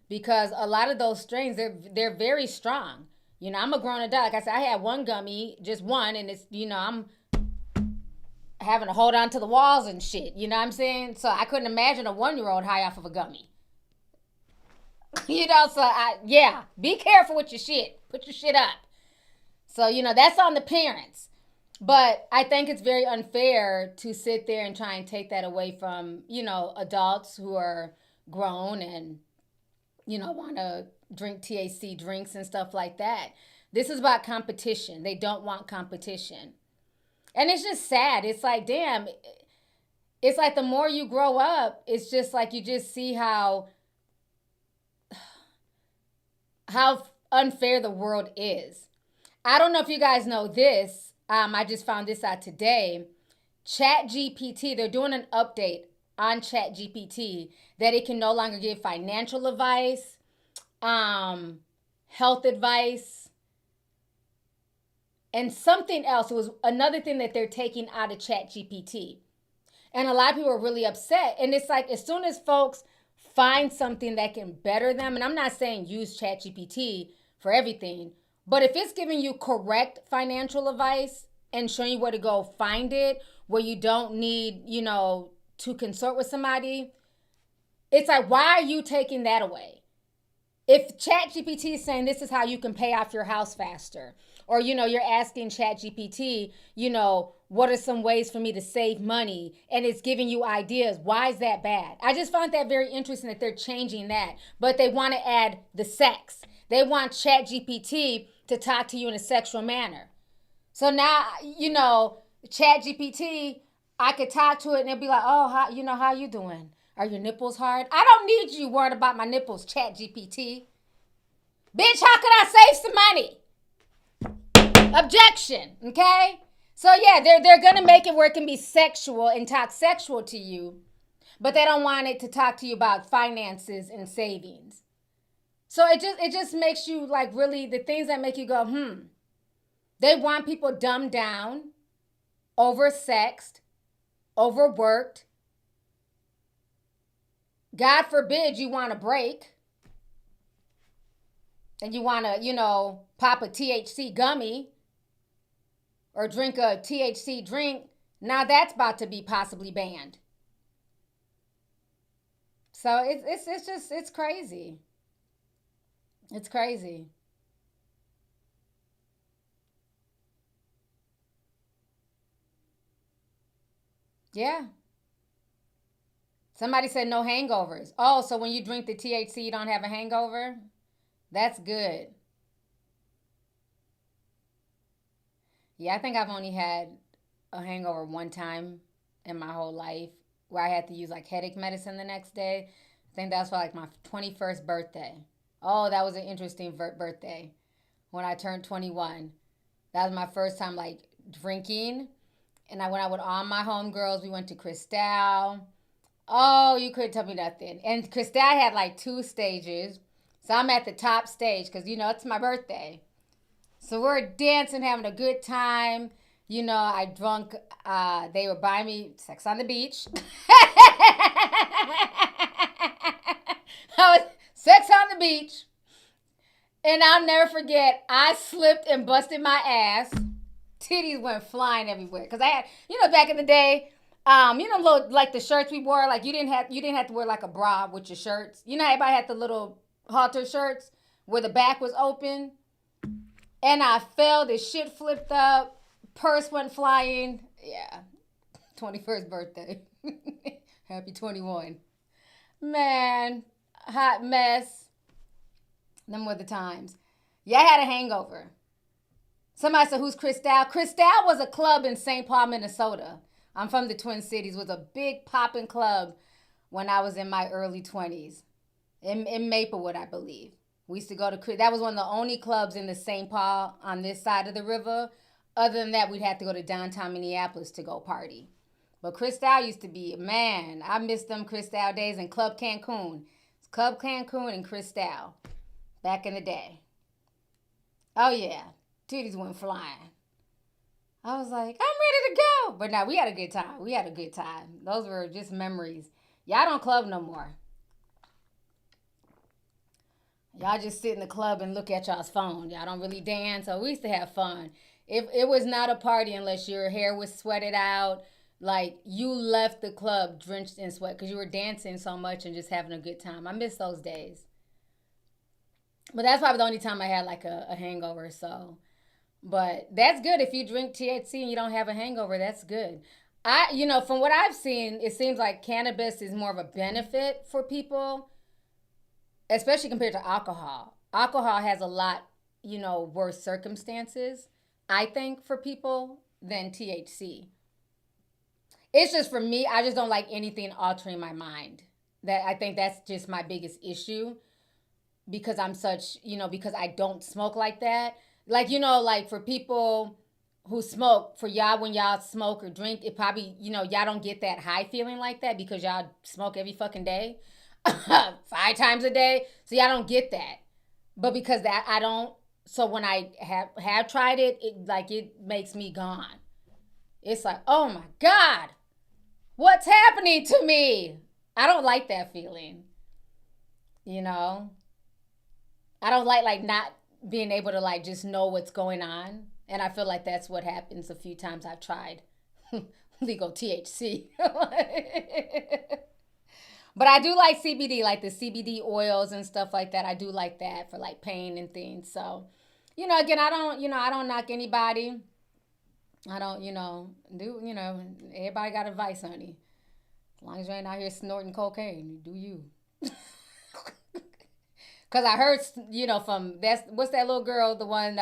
because a lot of those strains, they're very strong. You know, I'm a grown adult. Like I said, I had one gummy, just one, and it's, you know, I'm having to hold on to the walls and shit. You know what I'm saying? So I couldn't imagine a 1-year-old high off of a gummy. You know, so yeah, be careful with your shit. Put your shit up. So, you know, that's on the parents. But I think it's very unfair to sit there and try and take that away from, you know, adults who are grown and, you know, want to drink THC drinks and stuff like that. This is about competition. They don't want competition. And it's just sad. It's like, damn, it's like the more you grow up, it's just like you just see how unfair the world is. I don't know if you guys know this. I just found this out today. ChatGPT, they're doing an update on ChatGPT that it can no longer give financial advice, health advice, and something else. It was another thing that they're taking out of ChatGPT. And a lot of people are really upset. And it's like, as soon as folks find something that can better them, and I'm not saying use ChatGPT for everything, but if it's giving you correct financial advice and showing you where to go find it, where you don't need, you know, to consult with somebody, it's like, why are you taking that away? If ChatGPT is saying this is how you can pay off your house faster, or, you know, you're asking ChatGPT, you know, what are some ways for me to save money, and it's giving you ideas. Why is that bad? I just found that very interesting that they're changing that, but they want to add the sex. They want ChatGPT to talk to you in a sexual manner. So now, ChatGPT, I could talk to it and it'll be like, oh, how you doing? Are your nipples hard? I don't need you worried about my nipples, ChatGPT. Bitch, how could I save some money? Objection, okay? So yeah, they're gonna make it where it can be sexual and talk sexual to you, but they don't want it to talk to you about finances and savings. So it just makes you like really the things that make you go, They want people dumbed down, oversexed, overworked. God forbid you want a break and you want to, pop a THC gummy or drink a THC drink. Now that's about to be possibly banned. So it's crazy. It's crazy. Yeah. Somebody said no hangovers. Oh, so when you drink the THC, you don't have a hangover? That's good. Yeah, I think I've only had a hangover one time in my whole life where I had to use like headache medicine the next day. I think that's for like my 21st birthday. Oh, that was an interesting birthday when I turned 21. That was my first time like drinking. And I went out with all my homegirls. We went to Cristal. Oh, you couldn't tell me nothing. And Cristal had like 2 stages. So I'm at the top stage because, it's my birthday. So we're dancing, having a good time. I drunk, they were buying me Sex on the Beach. I was Sex on the Beach. And I'll never forget, I slipped and busted my ass. Titties went flying everywhere. Because I had, back in the day, little, like the shirts we wore, like you didn't have to wear like a bra with your shirts. Everybody had the little halter shirts where the back was open. And I fell, the shit flipped up, purse went flying. Yeah, 21st birthday. Happy 21. Man, hot mess. Them were the times. Yeah, I had a hangover. Somebody said, who's Cristal? Cristal was a club in St. Paul, Minnesota. I'm from the Twin Cities. It was a big popping club when I was in my early 20s. In Maplewood, I believe. We used to go to, that was one of the only clubs in the St. Paul on this side of the river. Other than that, we'd have to go to downtown Minneapolis to go party. But Cristal used to be, man, I miss them Cristal days and Club Cancun. It's Club Cancun and Cristal back in the day. Oh, yeah. Titties went flying. I was like, I'm ready to go. But now we had a good time. We had a good time. Those were just memories. Y'all don't club no more. Y'all just sit in the club and look at y'all's phone. Y'all don't really dance. So we used to have fun. It was not a party unless your hair was sweated out. Like you left the club drenched in sweat because you were dancing so much and just having a good time. I miss those days. But that's probably the only time I had like a hangover. So, but that's good. If you drink THC and you don't have a hangover, that's good. From what I've seen, it seems like cannabis is more of a benefit for people, especially compared to alcohol. Alcohol has a lot, worse circumstances, I think, for people than THC. It's just for me, I just don't like anything altering my mind. I think that's just my biggest issue because I'm such, because I don't smoke like that. Like, like for people who smoke, for y'all, when y'all smoke or drink, it probably, y'all don't get that high feeling like that because y'all smoke every fucking day. 5 times a day. So y'all don't get that. But because that I don't, so when I have tried it, it makes me gone. It's like, oh my God, what's happening to me? I don't like that feeling. I don't like not being able to just know what's going on. And I feel like that's what happens a few times I've tried legal THC. But I do like CBD, like the CBD oils and stuff like that. I do like that for pain and things. So, again, I don't knock anybody. I don't, everybody got advice, honey. As long as you ain't out here snorting cocaine, do you. Because I heard, what's that little girl, the one,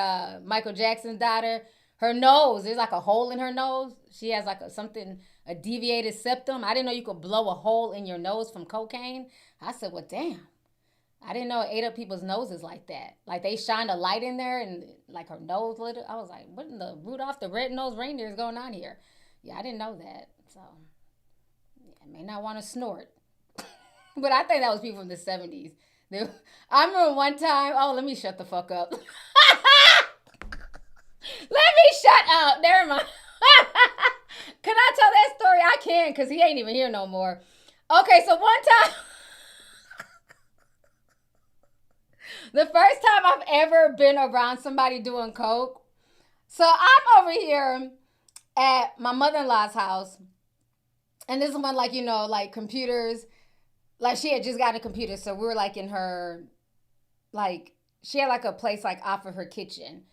Michael Jackson's daughter, her nose, there's like a hole in her nose. She has like a deviated septum. I didn't know you could blow a hole in your nose from cocaine. I said, well, damn. I didn't know it ate up people's noses like that. Like they shined a light in there and like her nose lit up. I was like, what in the Rudolph the Red-Nosed Reindeer is going on here? Yeah, I didn't know that. So, I may not want to snort. But I think that was people from the 70s. I remember one time, let me shut the fuck up. Let me shut up. Never mind. Can I tell that story? I can, because he ain't even here no more. Okay, so one time, the first time I've ever been around somebody doing coke. So I'm over here at my mother-in-law's house. And this is one, like computers. Like she had just got a computer. So we were like in her, she had like a place like off of her kitchen.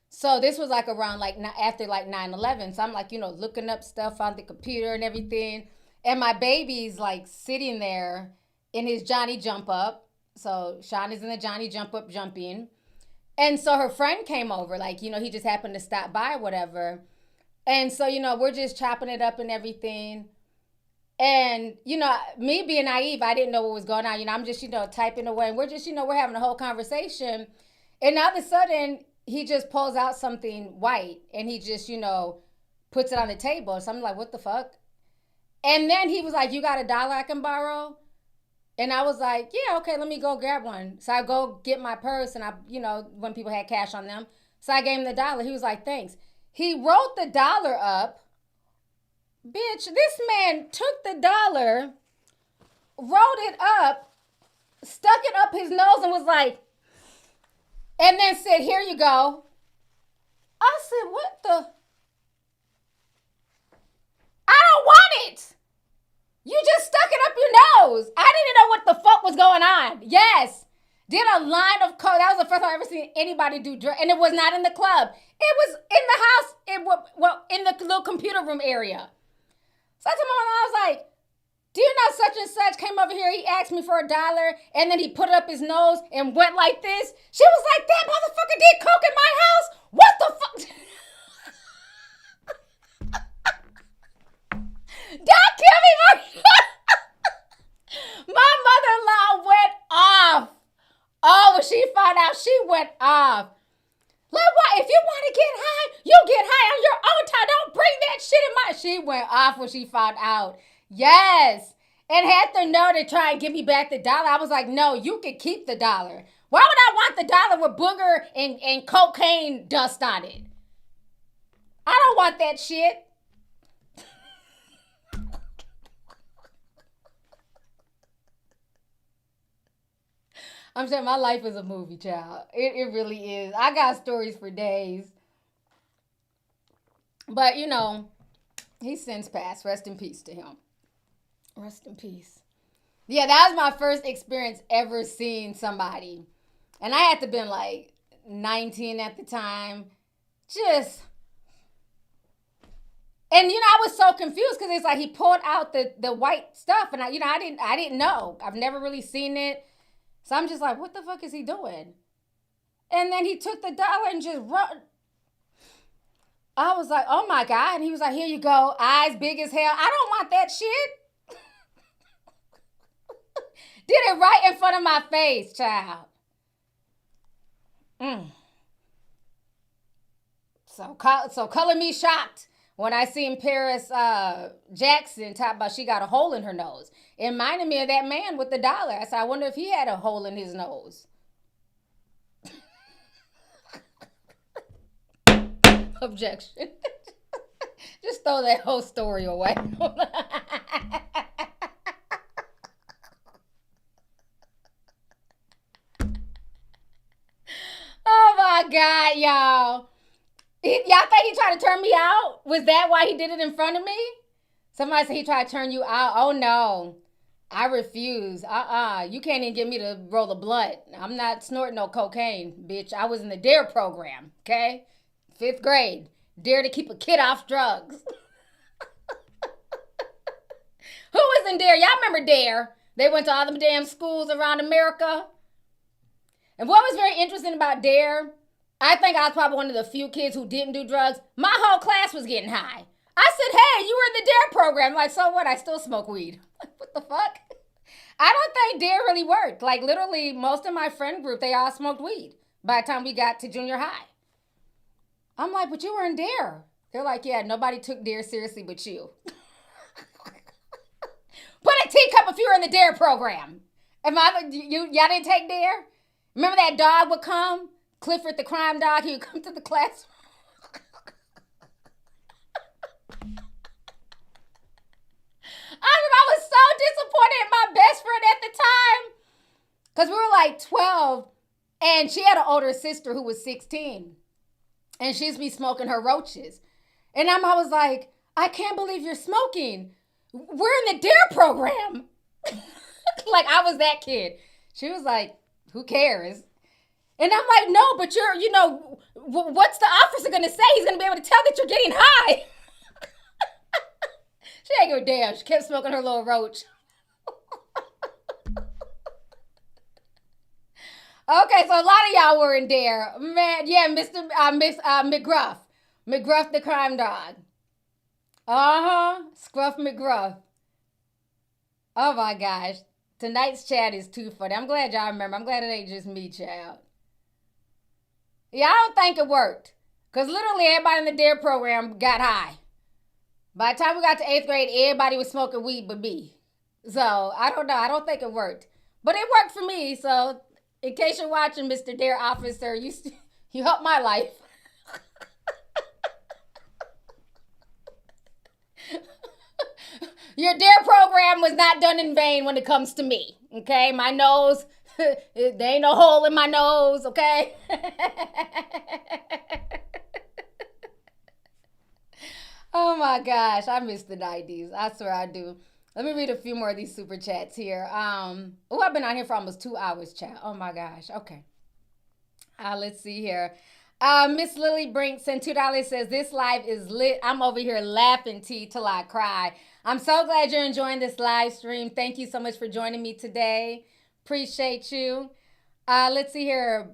So this was like around after 9/11. So I'm looking up stuff on the computer and everything. And my baby's like sitting there in his Johnny jump up. So Sean is in the Johnny jump up jumping. And so her friend came over, he just happened to stop by or whatever. And so, we're just chopping it up and everything. And, me being naive, I didn't know what was going on. I'm just, typing away. And we're just, we're having a whole conversation. And all of a sudden, he just pulls out something white. And he just, puts it on the table. So I'm like, what the fuck? And then he was like, you got $1 I can borrow? And I was like, yeah, okay, let me go grab one. So I go get my purse and when people had cash on them. So I gave him the $1. He was like, thanks. He wrote the $1 up. Bitch, this man took the $1, wrote it up, stuck it up his nose and was like, and then said, here you go. I said, what the? I don't want it. You just stuck it up your nose. I didn't know what the fuck was going on. Yes. Did a line of coke. That was the first time I ever seen anybody do drugs. And it was not in the club. It was in the house, in the little computer room area. So I told my mom, I was like, do you know such and such came over here, he asked me for $1, and then he put it up his nose and went like this. She was like, that motherfucker did coke in my house? What the fuck? Don't kill me, my mother-in-law went off. Oh, when she found out, she went off. Like, what? If you want to get high, you get high on your own time. Don't bring that shit in my... She went off when she found out. Yes. And had the nerve to try and give me back the $1. I was like, no, you can keep the $1. Why would I want the $1 with booger and cocaine dust on it? I don't want that shit. I'm saying my life is a movie, child. It really is. I got stories for days. But, he's since passed. Rest in peace to him. Rest in peace. Yeah, that was my first experience ever seeing somebody. And I had to been 19 at the time. And, I was so confused because it's like he pulled out the white stuff. And, I didn't know. I've never really seen it. So I'm just like, what the fuck is he doing? And then he took the $1 and just wrote. I was like, oh my God. And he was like, here you go. Eyes big as hell. I don't want that shit. Did it right in front of my face, child. So color me shocked when I seen Paris Jackson talk about she got a hole in her nose. It reminded me of that man with the $1. I said, I wonder if he had a hole in his nose. Objection. Just throw that whole story away. Oh my God, y'all. Y'all think he tried to turn me out? Was that why he did it in front of me? Somebody said he tried to turn you out. Oh no. I refuse. You can't even get me to roll a blunt. I'm not snorting no cocaine, bitch. I was in the DARE program, okay? 5th grade. Dare to keep a kid off drugs. Who was in Dare? Y'all remember Dare? They went to all them damn schools around America. And what was very interesting about Dare, I think I was probably one of the few kids who didn't do drugs. My whole class was getting high. I said, hey, you were in the Dare program. Like, so what? I still smoke weed. What the fuck? I don't think Dare really worked. Like, literally, most of my friend group, they all smoked weed by the time we got to junior high. I'm like, but you were in Dare. They're like, yeah, nobody took Dare seriously but you. Put a teacup if you were in the Dare program. Y'all didn't take Dare? Remember that dog would come? Clifford the crime dog, he would come to the class. I was so disappointed in my best friend at the time. Because we were like 12. And she had an older sister who was 16. And she used to be smoking her roaches. And I was like, I can't believe you're smoking. We're in the DARE program. Like, I was that kid. She was like, who cares? And I'm like, no, but what's the officer going to say? He's going to be able to tell that you're getting high. She ain't give a damn. She kept smoking her little roach. Okay, so a lot of y'all were in DARE. Man, yeah, Mr. McGruff. McGruff the crime dog. Scruff McGruff. Oh my gosh. Tonight's chat is too funny. I'm glad y'all remember. I'm glad it ain't just me, child. Yeah, I don't think it worked. Because literally everybody in the DARE program got high. By the time we got to 8th grade, everybody was smoking weed but me. So, I don't know. I don't think it worked. But it worked for me. So, in case you're watching, Mr. DARE officer, you helped my life. Your DARE program was not done in vain when it comes to me. Okay? My nose, there ain't no hole in my nose. Okay? Oh my gosh, I miss the 90s. I swear I do. Let me read a few more of these super chats here. I've been on here for almost 2 hours, chat. Oh my gosh. Okay. Let's see here. Miss Lily Brink sent $2, says, this live is lit. I'm over here laughing, T, till I cry. I'm so glad you're enjoying this live stream. Thank you so much for joining me today. Appreciate you. Let's see here.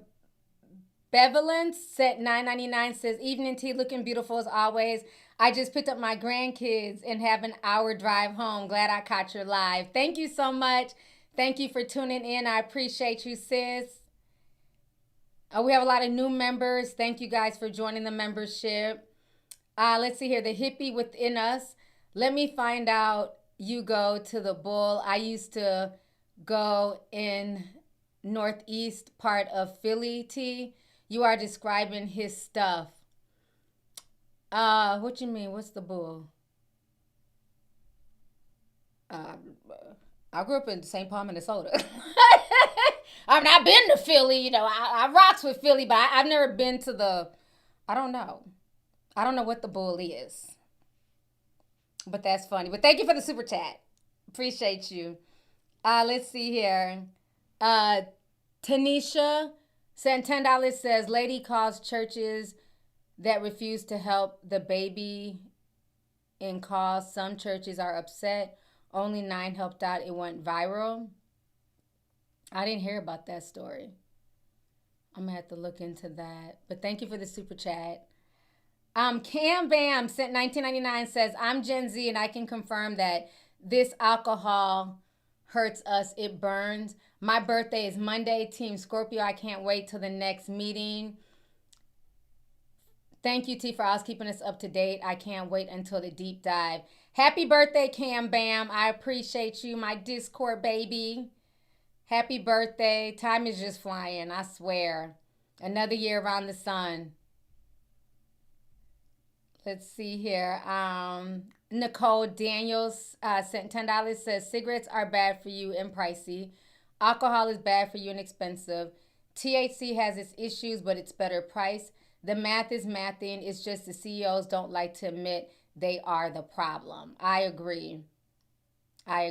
Bevelance sent $9.99, says, evening, T, looking beautiful as always. I just picked up my grandkids and have an hour drive home. Glad I caught your live. Thank you so much. Thank you for tuning in. I appreciate you, sis. We have a lot of new members. Thank you guys for joining the membership. Let's see here. The hippie within us. Let me find out you go to the bull. I used to go in northeast part of Philly, T. You are describing his stuff. What you mean? What's the bull? I grew up in St. Paul, Minnesota. I've not been to Philly. I rocks with Philly, but I've never been to I don't know. I don't know what the bull is. But that's funny. But thank you for the super chat. Appreciate you. Let's see here. Tanisha sent $10, says, lady calls churches that refuse to help the baby in cause. Some churches are upset. Only 9 helped out. It went viral. I didn't hear about that story. I'm going to have to look into that. But thank you for the super chat. Cam Bam sent $19.99, says, I'm Gen Z and I can confirm that this alcohol hurts us. It burns. My birthday is Monday. Team Scorpio. I can't wait till the next meeting. Thank you, T, for always keeping us up to date. I can't wait until the deep dive. Happy birthday, Cam Bam. I appreciate you, my Discord baby. Happy birthday. Time is just flying, I swear. Another year around the sun. Let's see here. Nicole Daniels sent $10, says, cigarettes are bad for you and pricey. Alcohol is bad for you and expensive. THC has its issues, but it's better price. The math is mathing. It's just the CEOs don't like to admit they are the problem. I agree. Far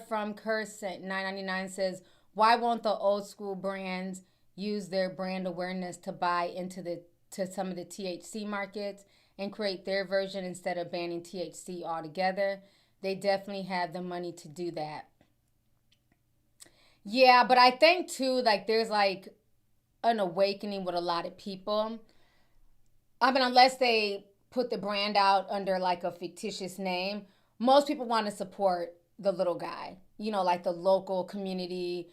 From Curse sent $9.99, says, why won't the old school brands use their brand awareness to buy into some of the THC markets and create their version instead of banning THC altogether. They definitely have the money to do that. Yeah, but I think too, like there's like an awakening with a lot of people. I mean, unless they put the brand out under like a fictitious name, most people want to support the little guy, you know, like the local community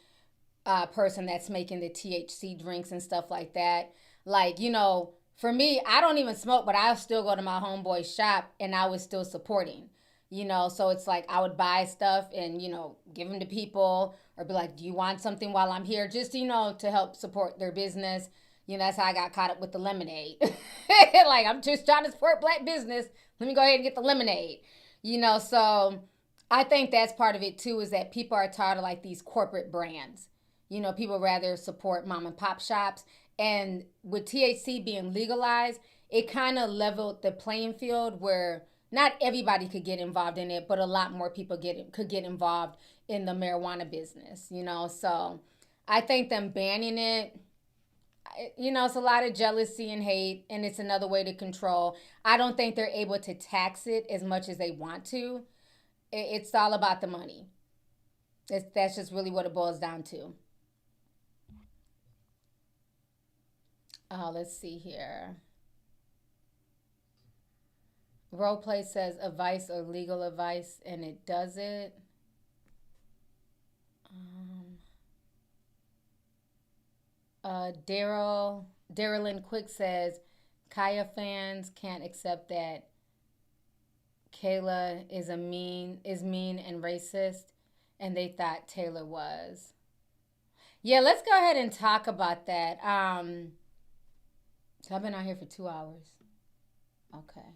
person that's making the THC drinks and stuff like that. Like, you know, for me, I don't even smoke, but I'll still go to my homeboy's shop and I was still supporting, you know. So it's like I would buy stuff and, you know, give them to people or be like, do you want something while I'm here? Just, you know, to help support their business. You know, that's how I got caught up with the lemonade. Like, I'm just trying to support black business. Let me go ahead and get the lemonade. You know, so I think that's part of it too, is that people are tired of like these corporate brands. You know, people rather support mom and pop shops. And with THC being legalized, it kind of leveled the playing field where not everybody could get involved in it, but a lot more people could get involved in the marijuana business, you know. So I think them banning it, you know, it's a lot of jealousy and hate, and it's another way to control. I don't think they're able to tax it as much as they want to. It's all about the money. That's just really what it boils down to. Let's see here. Roleplay says advice or legal advice, and it does it. Darylyn Quick says Kaya fans can't accept that Kayla is mean and racist, and they thought Taylor was. Yeah, let's go ahead and talk about that. So I've been out here for 2 hours. Okay.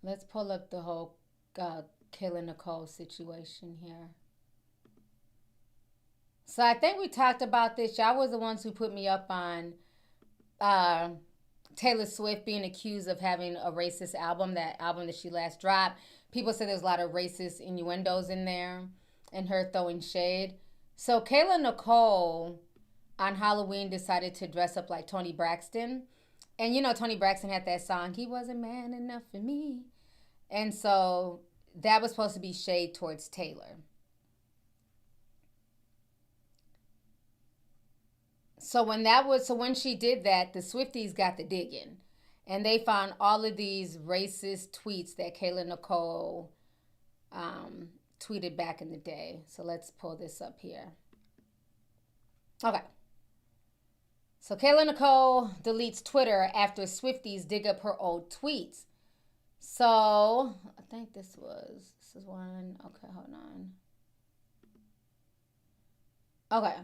Let's pull up the whole Kayla Nicole situation here. So I think we talked about this. Y'all was the ones who put me up on Taylor Swift being accused of having a racist album, that album that she last dropped. People said there's a lot of racist innuendos in there and her throwing shade. So Kayla Nicole on Halloween decided to dress up like Toni Braxton. And you know, Toni Braxton had that song, He Wasn't Man Enough for Me. And so that was supposed to be shade towards Taylor. So when she did that, the Swifties got the digging. And they found all of these racist tweets that Kayla Nicole tweeted back in the day. So let's pull this up here. Okay. So Kayla Nicole deletes Twitter after Swifties dig up her old tweets. So I think this is one. Okay, hold on. Okay.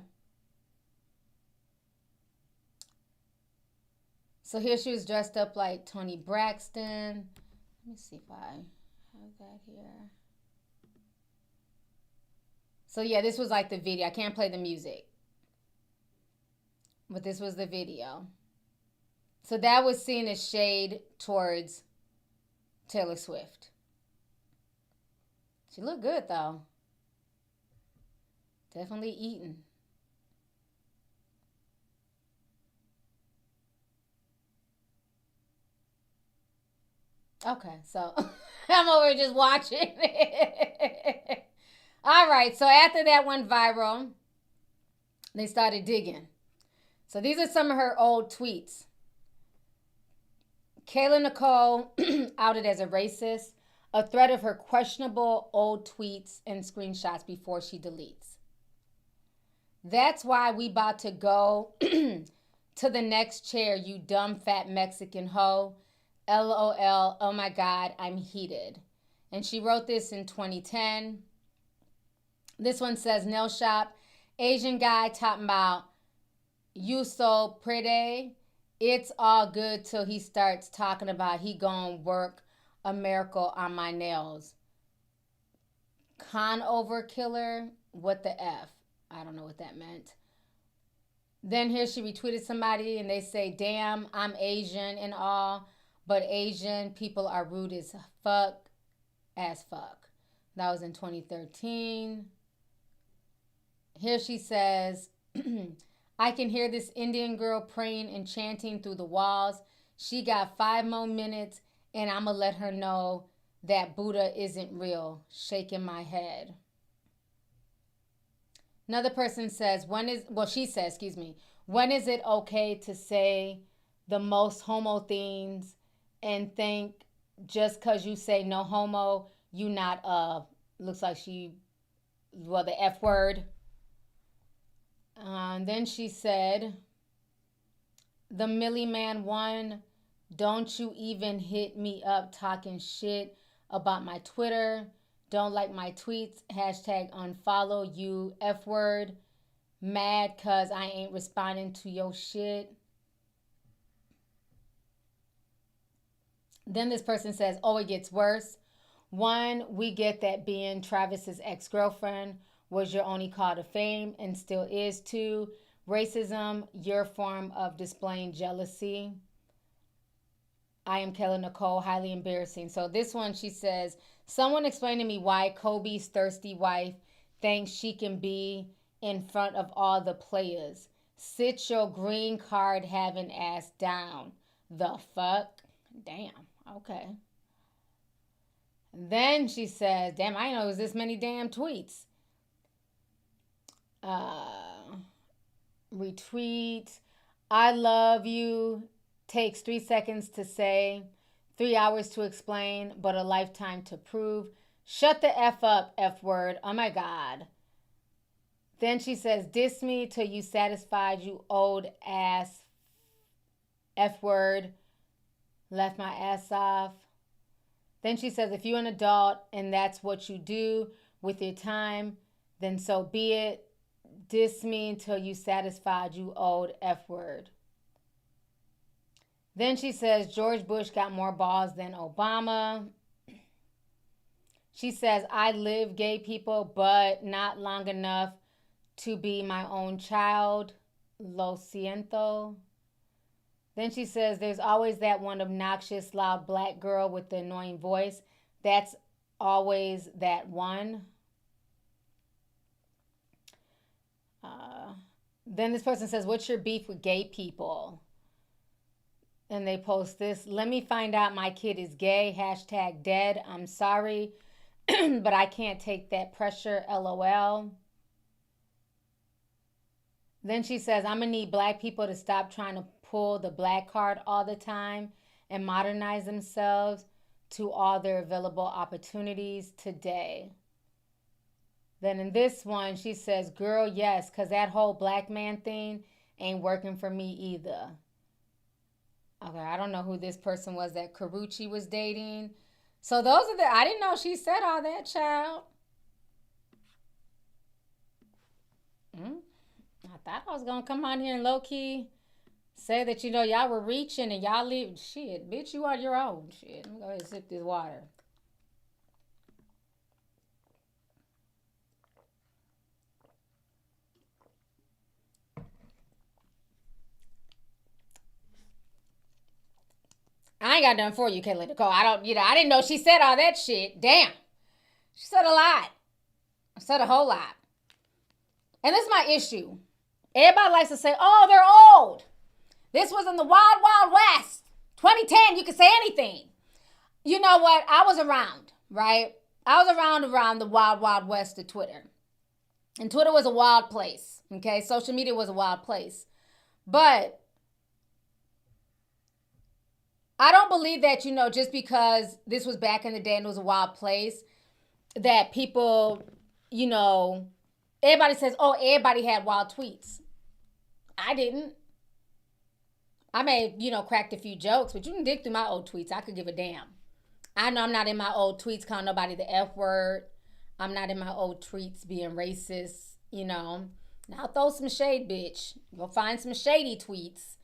So here she was dressed up like Toni Braxton. Let me see if I have that here. So yeah, this was like the video. I can't play the music, but this was the video. So that was seen as shade towards Taylor Swift. She looked good though. Definitely eating. Okay, so I'm over just watching. All right, so after that went viral, they started digging. So these are some of her old tweets. Kayla Nicole outed as a racist, a thread of her questionable old tweets and screenshots before she deletes. That's why we about to go to the next chair, you dumb fat Mexican hoe. LOL, oh my God, I'm heated. And she wrote this in 2010. This one says, nail shop, Asian guy talking about you so pretty. It's all good till he starts talking about he gonna work a miracle on my nails. Con over killer, what the F? I don't know what that meant. Then here she retweeted somebody and they say, damn, I'm Asian and all, but Asian people are rude as fuck. That was in 2013. Here she says, I can hear this Indian girl praying and chanting through the walls. She got 5 more minutes, and I'm going to let her know that Buddha isn't real. Shaking my head. Another person says, she says, when is it okay to say the most homo things and think just because you say no homo, you not, looks like the F word. And then she said, the Millie Man one, don't you even hit me up talking shit about my Twitter. Don't like my tweets. Hashtag unfollow you F word. Mad cause I ain't responding to your shit. Then this person says, oh, it gets worse. One, we get that being Travis's ex-girlfriend was your only call to fame and still is. Two, racism, your form of displaying jealousy. I am Kayla Nicole, highly embarrassing. So this one, she says, someone explain to me why Kobe's thirsty wife thinks she can be in front of all the players. Sit your green card having ass down. The fuck? Damn. Okay. Then she says, damn, I didn't know it was this many damn tweets. Retweet. I love you. Takes 3 seconds to say. 3 hours to explain, but a lifetime to prove. Shut the F up, F word. Oh my God. Then she says, diss me till you satisfied, you old ass F word. Left my ass off. Then she says, if you're an adult and that's what you do with your time, then so be it. Diss me until you satisfied, you old F word. Then she says, George Bush got more balls than Obama. She says, I live gay people, but not long enough to be my own child. Lo siento. Then she says, there's always that one obnoxious, loud black girl with the annoying voice. That's always that one. Then this person says, what's your beef with gay people? And they post this. Let me find out my kid is gay. Hashtag dead. I'm sorry, but I can't take that pressure. LOL. Then she says, I'm going to need black people to stop trying to pull the black card all the time and modernize themselves to all their available opportunities today. Then in this one, she says, girl, yes, because that whole black man thing ain't working for me either. Okay, I don't know who this person was that Karuchi was dating. So those are I didn't know she said all that, child. I thought I was going to come on here and low-key say that, y'all were reaching and y'all leave. Shit, bitch, you on your own. Shit, let me go ahead and sip this water. I ain't got nothing for you, Kayla Nicole. I didn't know she said all that shit. Damn. She said a lot. I said a whole lot. And this is my issue. Everybody likes to say, oh, they're old. This was in the Wild Wild West. 2010, you could say anything. You know what? I was around, right? I was around the Wild Wild West of Twitter. And Twitter was a wild place, okay? Social media was a wild place. But I don't believe that, just because this was back in the day and it was a wild place, that people, everybody says, oh, everybody had wild tweets. I didn't. I may, cracked a few jokes, but you can dig through my old tweets. I could give a damn. I know I'm not in my old tweets calling nobody the F word. I'm not in my old tweets being racist, Now throw some shade, bitch. Go find some shady tweets,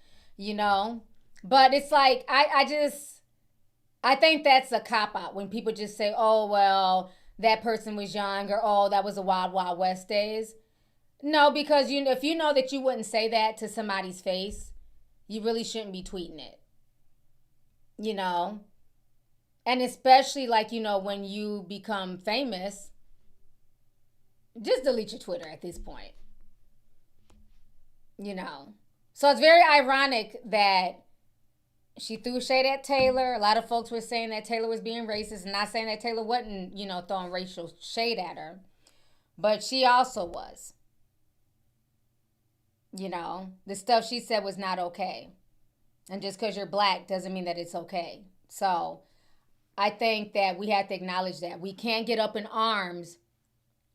But it's like, I think that's a cop-out when people just say, oh, well, that person was young, or, oh, that was the Wild Wild West days. No, because if you know that you wouldn't say that to somebody's face, you really shouldn't be tweeting it. And especially when you become famous, just delete your Twitter at this point. you know. So it's very ironic that she threw shade at Taylor. A lot of folks were saying that Taylor was being racist, and not saying that Taylor wasn't, you know, throwing racial shade at her. But she also was. You know, the stuff she said was not okay. And just because you're black doesn't mean that it's okay. So I think that we have to acknowledge that. We can't get up in arms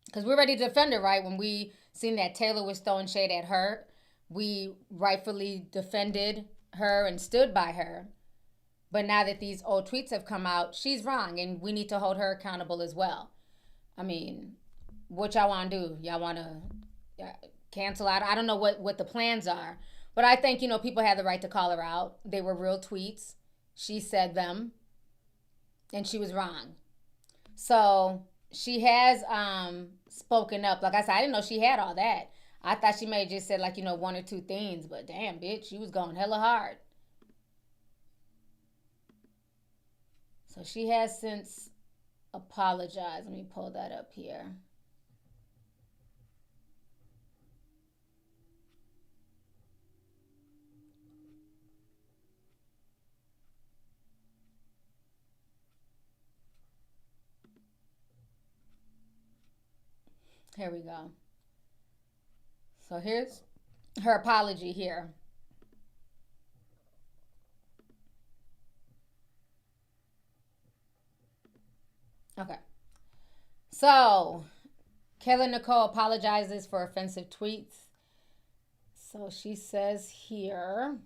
because we're ready to defend her, right? When we seen that Taylor was throwing shade at her, we rightfully defended her and stood by her. But now that these old tweets have come out, she's wrong, and we need to hold her accountable as well. I mean, what y'all want to do? Y'all want to cancel out? I don't know what the plans are. But I think, you know, people had the right to call her out. They were real tweets. She said them. And she was wrong. So she has spoken up. Like I said, I didn't know she had all that. I thought she may have just said, like, you know, one or two things. But damn, bitch, she was going hella hard. So she has since apologized. Let me pull that up here. Here we go. So here's her apology here. Okay. So Kayla Nicole apologizes for offensive tweets. So she says here,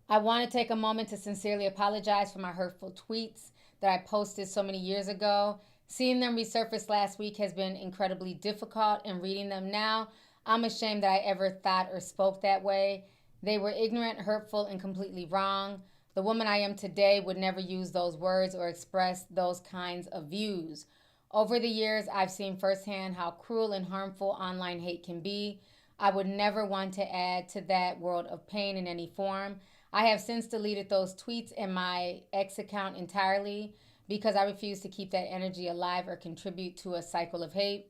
I want to take a moment to sincerely apologize for my hurtful tweets that I posted so many years ago. Seeing them resurface last week has been incredibly difficult, and reading them now, I'm ashamed that I ever thought or spoke that way. They were ignorant, hurtful, and completely wrong. The woman I am today would never use those words or express those kinds of views. Over the years, I've seen firsthand how cruel and harmful online hate can be. I would never want to add to that world of pain in any form. I have since deleted those tweets and my ex account entirely because I refuse to keep that energy alive or contribute to a cycle of hate.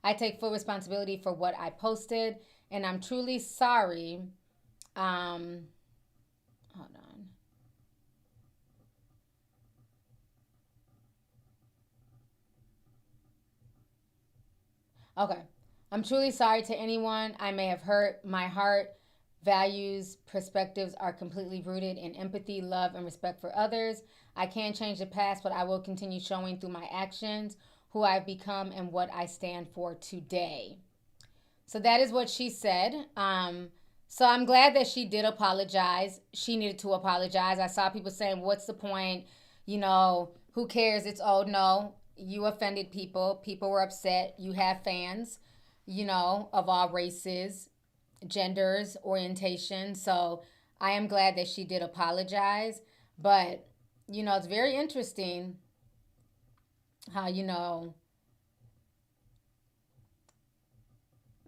I take full responsibility for what I posted, and I'm truly sorry. Hold on. Okay. I'm truly sorry to anyone I may have hurt. My heart, values, perspectives are completely rooted in empathy, love, and respect for others. I can't change the past, but I will continue showing through my actions who I've become and what I stand for today. So that is what she said. So I'm glad that she did apologize. She needed to apologize. I saw people saying, what's the point? You know, who cares? It's old. No, you offended people. People were upset. You have fans, you know, of all races, genders, orientation. So I am glad that she did apologize. But, you know, it's very interesting how, you know,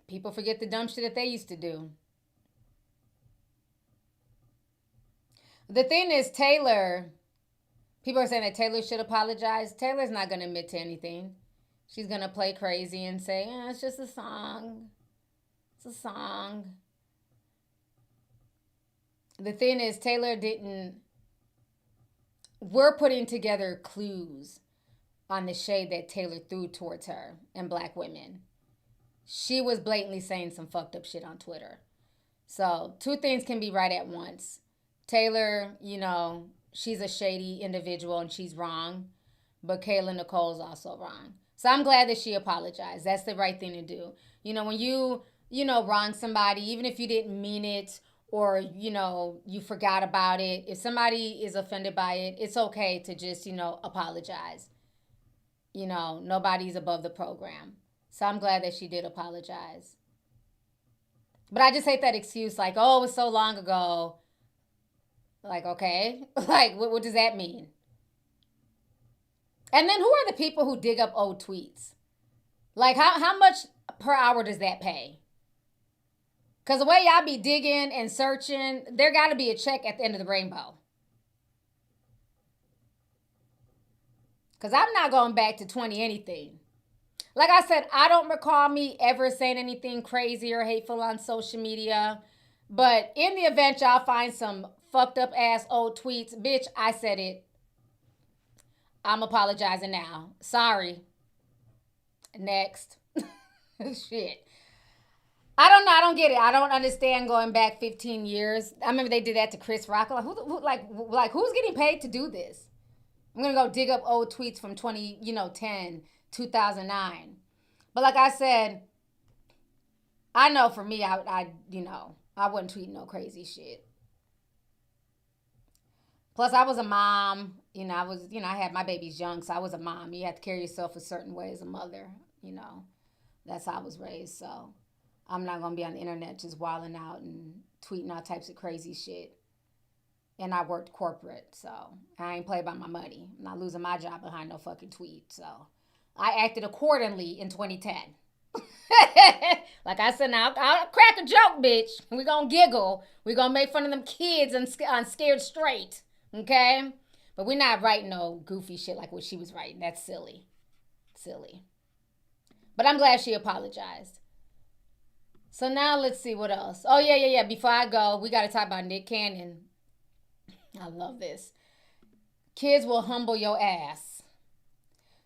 people forget the dumb shit that they used to do. The thing is, Taylor, people are saying that Taylor should apologize. Taylor's not going to admit to anything. She's going to play crazy and say, it's just a song. It's a song. The thing is, Taylor didn't. We're putting together clues on the shade that Taylor threw towards her and black women. She was blatantly saying some fucked up shit on Twitter. So, two things can be right at once. Taylor, you know, she's a shady individual and she's wrong. But Kayla Nicole's also wrong. So I'm glad that she apologized. That's the right thing to do. You know, when you wrong somebody, even if you didn't mean it or, you know, you forgot about it, if somebody is offended by it, it's okay to just, you know, apologize. You know, nobody's above the program. So I'm glad that she did apologize. But I just hate that excuse like, oh, it was so long ago. Like, okay. Like, what does that mean? And then who are the people who dig up old tweets? Like, how much per hour does that pay? Because the way y'all be digging and searching, there got to be a check at the end of the rainbow. Because I'm not going back to 20 anything. Like I said, I don't recall me ever saying anything crazy or hateful on social media. But in the event y'all find some fucked up ass old tweets, bitch, I said it. I'm apologizing now. Sorry. Next. Shit. I don't know. I don't get it. I don't understand going back 15 years. I remember they did that to Chris Rock. Like, who's getting paid to do this? I'm going to go dig up old tweets from 2010, 2009. But like I said, I know for me, I wouldn't tweet no crazy shit. Plus, I was a mom. I had my babies young, so I was a mom. You have to carry yourself a certain way as a mother. That's how I was raised. So I'm not going to be on the internet just wilding out and tweeting all types of crazy shit. And I worked corporate, so I ain't play by my money. I'm not losing my job behind no fucking tweet. So I acted accordingly in 2010. Like I said, now I'll crack a joke, bitch. We're going to giggle. We're going to make fun of them kids on Scared Straight. Okay? But we're not writing no goofy shit like what she was writing. That's silly. Silly. But I'm glad she apologized. So now let's see what else. Oh, yeah. Before I go, we got to talk about Nick Cannon. I love this. Kids will humble your ass.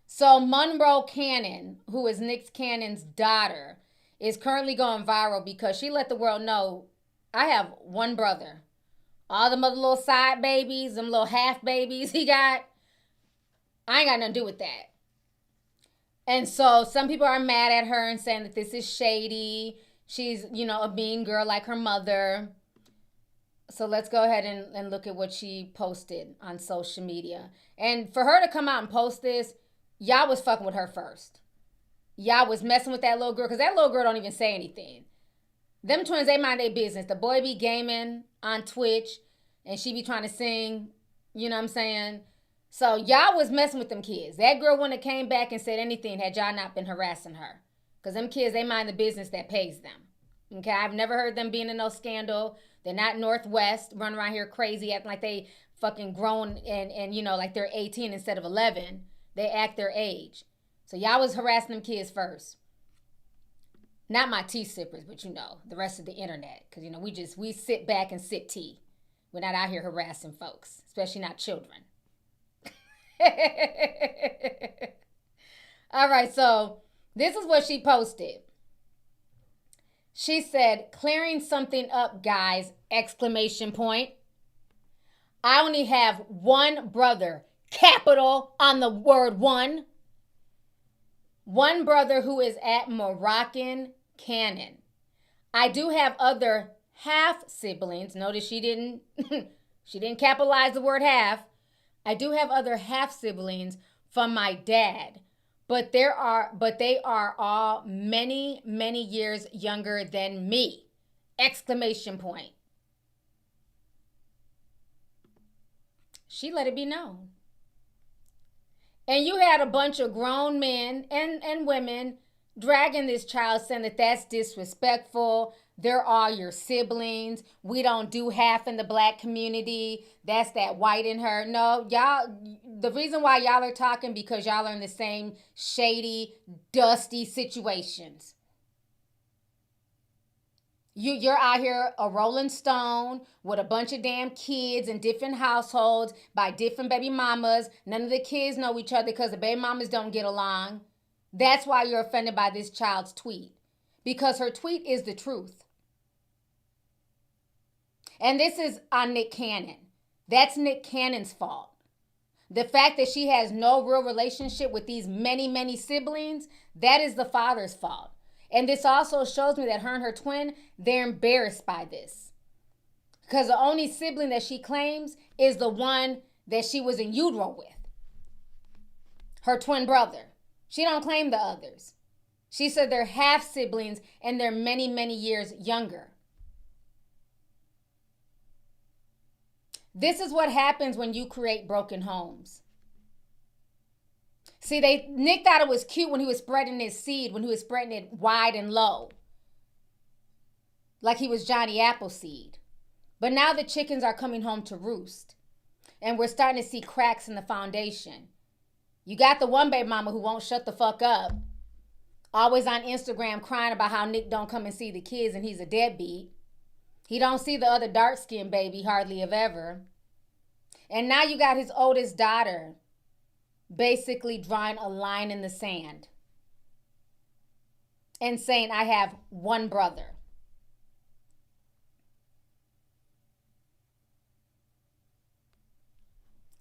So Monroe Cannon, who is Nick Cannon's daughter, is currently going viral because she let the world know, I have one brother. All them other little side babies, them little half babies he got, I ain't got nothing to do with that. And so some people are mad at her and saying that this is shady. She's, a mean girl like her mother. So let's go ahead and look at what she posted on social media. And for her to come out and post this, y'all was fucking with her first. Y'all was messing with that little girl because that little girl don't even say anything. Them twins, they mind their business. The boy be gaming on Twitch and she be trying to sing, you know what I'm saying? So y'all was messing with them kids. That girl wouldn't have came back and said anything had y'all not been harassing her. Because them kids, they mind the business that pays them. Okay, I've never heard them being in no scandal. They're not Northwest, running around here crazy, acting like they fucking grown and like they're 18 instead of 11. They act their age. So y'all was harassing them kids first. Not my tea sippers, but the rest of the internet. Because, we sit back and sip tea. We're not out here harassing folks, especially not children. All right, so this is what she posted. She said, clearing something up, guys, ! I only have one brother, capital on the word one. One brother who is at Moroccan Cannon. I do have other half siblings. Notice she didn't capitalize the word half. I do have other half siblings from my dad. But they are all many, many years younger than me! ! She let it be known. And you had a bunch of grown men and women dragging this child, saying that that's disrespectful. They're all your siblings. We don't do half in the black community. That's that white in her. No, y'all, the reason why y'all are talking because y'all are in the same shady, dusty situations. You're out here a Rolling Stone with a bunch of damn kids in different households by different baby mamas. None of the kids know each other because the baby mamas don't get along. That's why you're offended by this child's tweet. Because her tweet is the truth. And this is on Nick Cannon. That's Nick Cannon's fault. The fact that she has no real relationship with these many, many siblings, that is the father's fault. And this also shows me that her and her twin, they're embarrassed by this. Because the only sibling that she claims is the one that she was in utero with. Her twin brother. She don't claim the others. She said they're half siblings and they're many, many years younger. This is what happens when you create broken homes. See, Nick thought it was cute when he was spreading his seed, when he was spreading it wide and low. Like he was Johnny Appleseed. But now the chickens are coming home to roost. And we're starting to see cracks in the foundation. You got the one baby mama who won't shut the fuck up. always on Instagram crying about how Nick don't come and see the kids and he's a deadbeat. He don't see the other dark-skinned baby hardly if ever. And now you got his oldest daughter basically drawing a line in the sand and saying, I have one brother.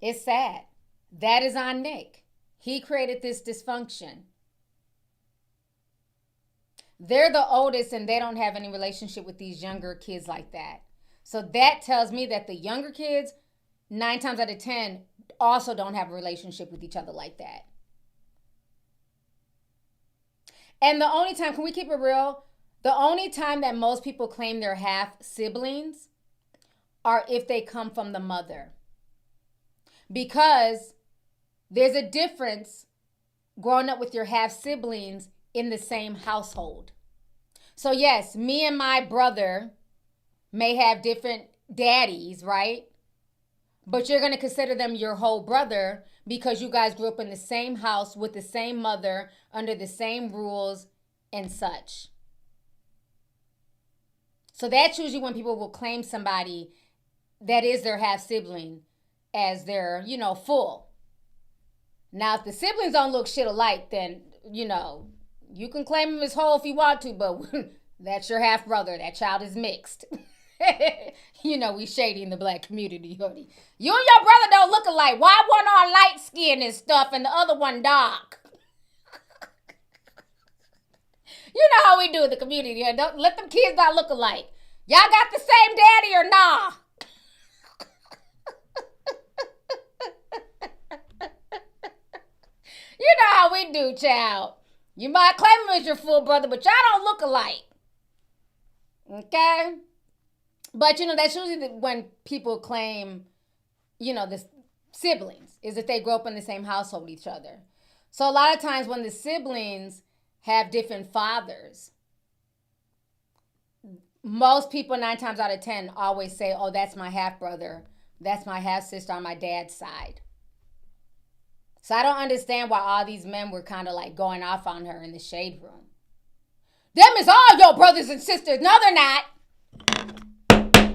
It's sad. That is on Nick. He created this dysfunction. They're the oldest and they don't have any relationship with these younger kids like that. So that tells me that the younger kids, 9 times out of 10, also don't have a relationship with each other like that. And the only time, can we keep it real? The only time that most people claim they're half siblings are if they come from the mother. Because there's a difference growing up with your half siblings in the same household. So yes, me and my brother may have different daddies, right? But you're going to consider them your whole brother because you guys grew up in the same house with the same mother, under the same rules and such. So that's usually when people will claim somebody that is their half sibling as their, full. Now, if the siblings don't look shit alike, then, you can claim him as whole if you want to, but that's your half brother. That child is mixed. We shady in the black community, honey. You and your brother don't look alike. Why one all light skin and stuff and the other one dark? You know how we do in the community. Don't let them kids not look alike. Y'all got the same daddy or nah? You know how we do, child. You might claim him as your full brother, but y'all don't look alike. Okay? But, that's usually when people claim, the siblings, is that they grow up in the same household with each other. So a lot of times when the siblings have different fathers, most people 9 times out of 10 always say, oh, that's my half brother. That's my half sister on my dad's side. So I don't understand why all these men were kind of like going off on her in the shade room. Them is all your brothers and sisters. No, they're not.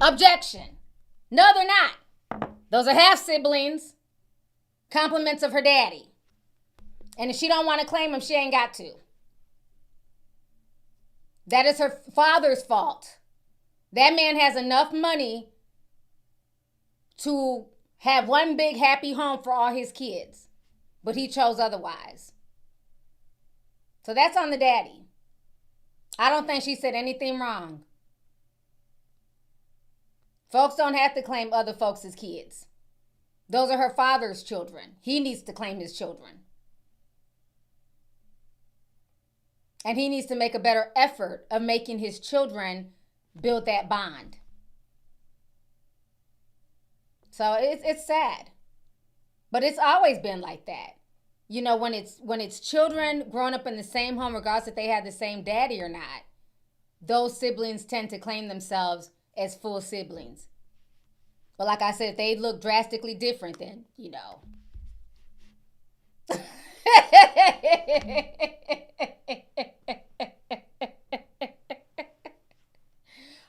Objection. No, they're not. Those are half siblings. Compliments of her daddy. And if she don't want to claim him, she ain't got to. That is her father's fault. That man has enough money to have one big happy home for all his kids. But he chose otherwise. So that's on the daddy. I don't think she said anything wrong. Folks don't have to claim other folks' kids. Those are her father's children. He needs to claim his children. And he needs to make a better effort of making his children build that bond. So it's sad. But it's always been like that. When it's children growing up in the same home, regardless if they have the same daddy or not, those siblings tend to claim themselves as full siblings. But like I said, if they look drastically different, then,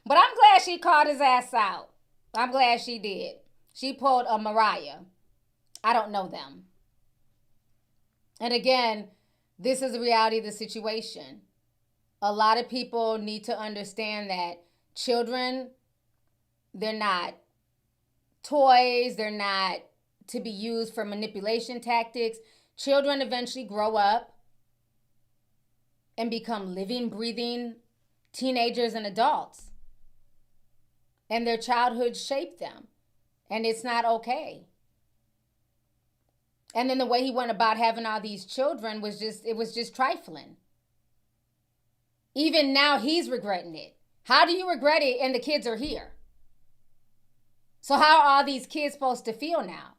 But I'm glad she called his ass out. I'm glad she did. She pulled a Mariah. I don't know them. And again, this is the reality of the situation. A lot of people need to understand that children, they're not toys. They're not to be used for manipulation tactics. Children eventually grow up and become living, breathing teenagers and adults. And their childhood shaped them. And it's not okay. And then the way he went about having all these children was just trifling. Even now he's regretting it. How do you regret it and the kids are here? So how are all these kids supposed to feel now?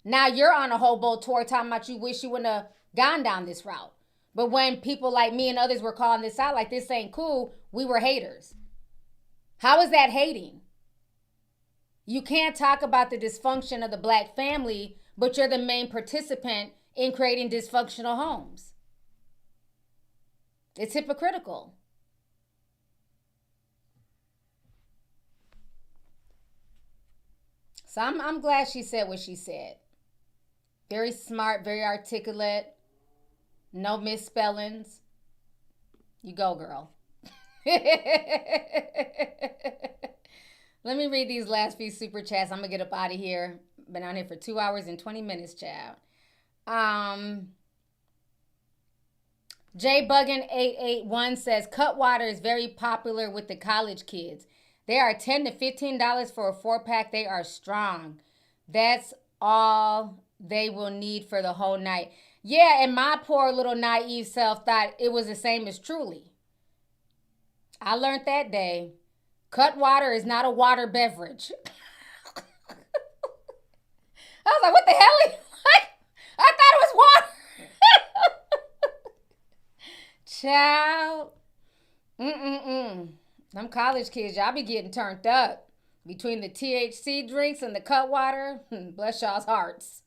Now you're on a hobo tour talking about you wish you wouldn't have gone down this route. But when people like me and others were calling this out, like this ain't cool, we were haters. How is that hating? You can't talk about the dysfunction of the black family, but you're the main participant in creating dysfunctional homes. It's hypocritical. So I'm glad she said what she said. Very smart, very articulate, no misspellings. You go, girl. Let me read these last few super chats. I'm gonna get up out of here. Been on here for 2 hours and 20 minutes, child. JBuggin881 says Cutwater is very popular with the college kids. They are $10 to $15 for a 4-pack. They are strong. That's all they will need for the whole night. Yeah, and my poor little naive self thought it was the same as Truly. I learned that day. Cutwater is not a water beverage. I was like, what the hell? I thought it was water. Child. Them college kids, y'all be getting turned up. Between the THC drinks and the Cutwater, bless y'all's hearts.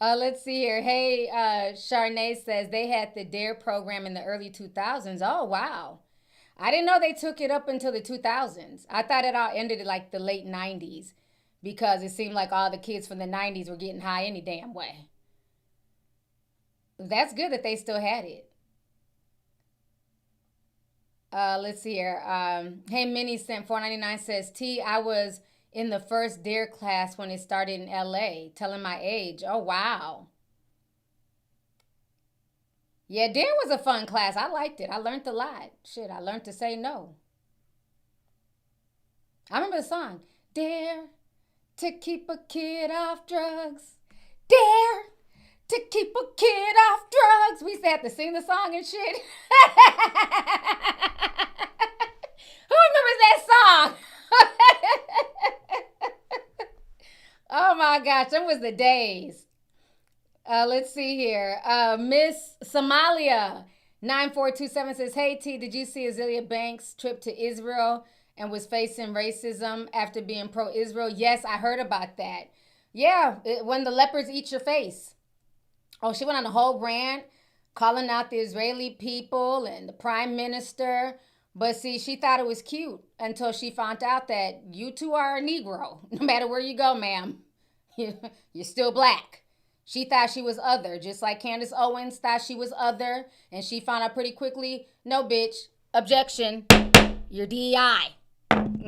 Let's see here. Hey, Charnay says they had the DARE program in the early 2000s. Oh, wow. I didn't know they took it up until the 2000s. I thought it all ended in like the late 90s because it seemed like all the kids from the 90s were getting high any damn way. That's good that they still had it. Let's see here. Hey, Minnie sent $4.99 says, T, I was in the first DARE class when it started in LA, telling my age. Oh, wow. Yeah, DARE was a fun class. I liked it. I learned a lot. Shit, I learned to say no. I remember the song. Dare to keep a kid off drugs. Dare to keep a kid off drugs. We used to have to sing the song and shit. Who remembers that song? Oh my gosh, them was the days. Let's see here. Miss Somalia 9427 says, hey T, did you see Azealia Banks' trip to Israel and was facing racism after being pro-Israel? Yes, I heard about that. Yeah, when the leopards eat your face. Oh, she went on a whole rant calling out the Israeli people and the prime minister. But see, she thought it was cute until she found out that you too are a Negro. No matter where you go, ma'am, you're still black. She thought she was other, just like Candace Owens thought she was other. And she found out pretty quickly, no, bitch, objection, you're DEI.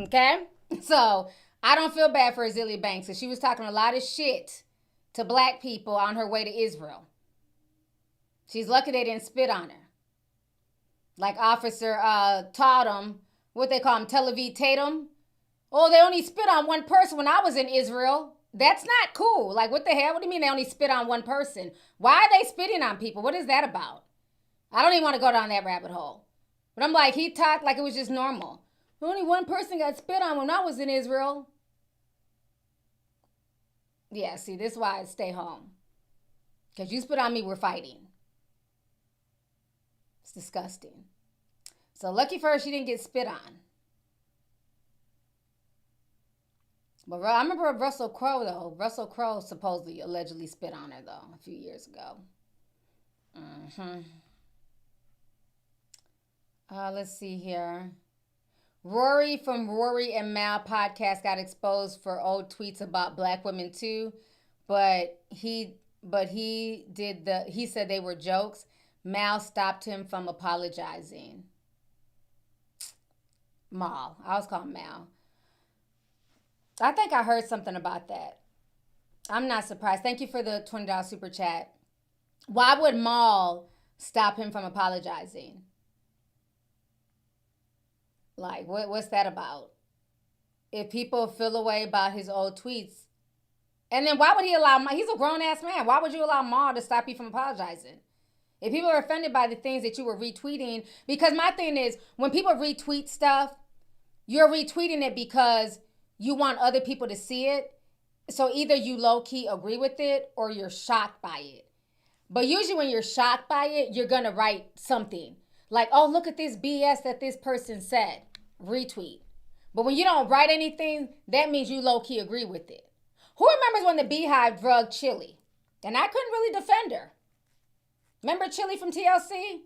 Okay? So I don't feel bad for Azealia Banks because she was talking a lot of shit to black people on her way to Israel. She's lucky they didn't spit on her. Like Officer Tatum, what they call him, Tel Aviv Tatum. Oh, they only spit on one person when I was in Israel. That's not cool. Like, what the hell? What do you mean they only spit on one person? Why are they spitting on people? What is that about? I don't even want to go down that rabbit hole. But I'm like, he talked like it was just normal. Only one person got spit on when I was in Israel. Yeah, see, this is why I stay home. Because you spit on me, we're fighting. It's disgusting. So lucky for her, she didn't get spit on. But I remember Russell Crowe, though. Russell Crowe supposedly, allegedly spit on her, though, a few years ago. Let's see here. Rory from Rory and Mal podcast got exposed for old tweets about black women too, but he said they were jokes. Mal stopped him from apologizing. Mal. I was calling Mal. I think I heard something about that. I'm not surprised. Thank you for the $20 super chat. Why would Mal stop him from apologizing? Like, what's that about? If people feel away about his old tweets, and then why would he allow, he's a grown-ass man. Why would you allow Mal to stop you from apologizing? If people are offended by the things that you were retweeting, because my thing is, when people retweet stuff, you're retweeting it because you want other people to see it. So either you low-key agree with it or you're shocked by it. But usually when you're shocked by it, you're going to write something. Like, oh, look at this BS that this person said. Retweet. But when you don't write anything, that means you low-key agree with it. Who remembers when the Beehive drugged Chili? And I couldn't really defend her. Remember Chili from TLC?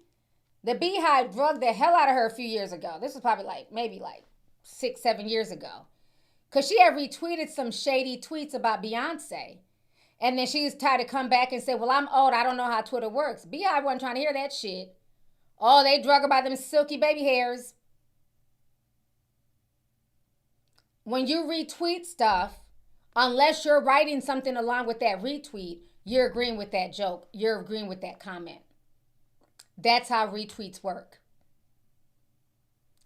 The Beehive drugged the hell out of her a few years ago. This was probably maybe 6-7 years ago. Because she had retweeted some shady tweets about Beyonce. And then she was tried to come back and say, well, I'm old. I don't know how Twitter works. Beehive wasn't trying to hear that shit. Oh, they drug her by them silky baby hairs. When you retweet stuff, unless you're writing something along with that retweet, you're agreeing with that joke. You're agreeing with that comment. That's how retweets work.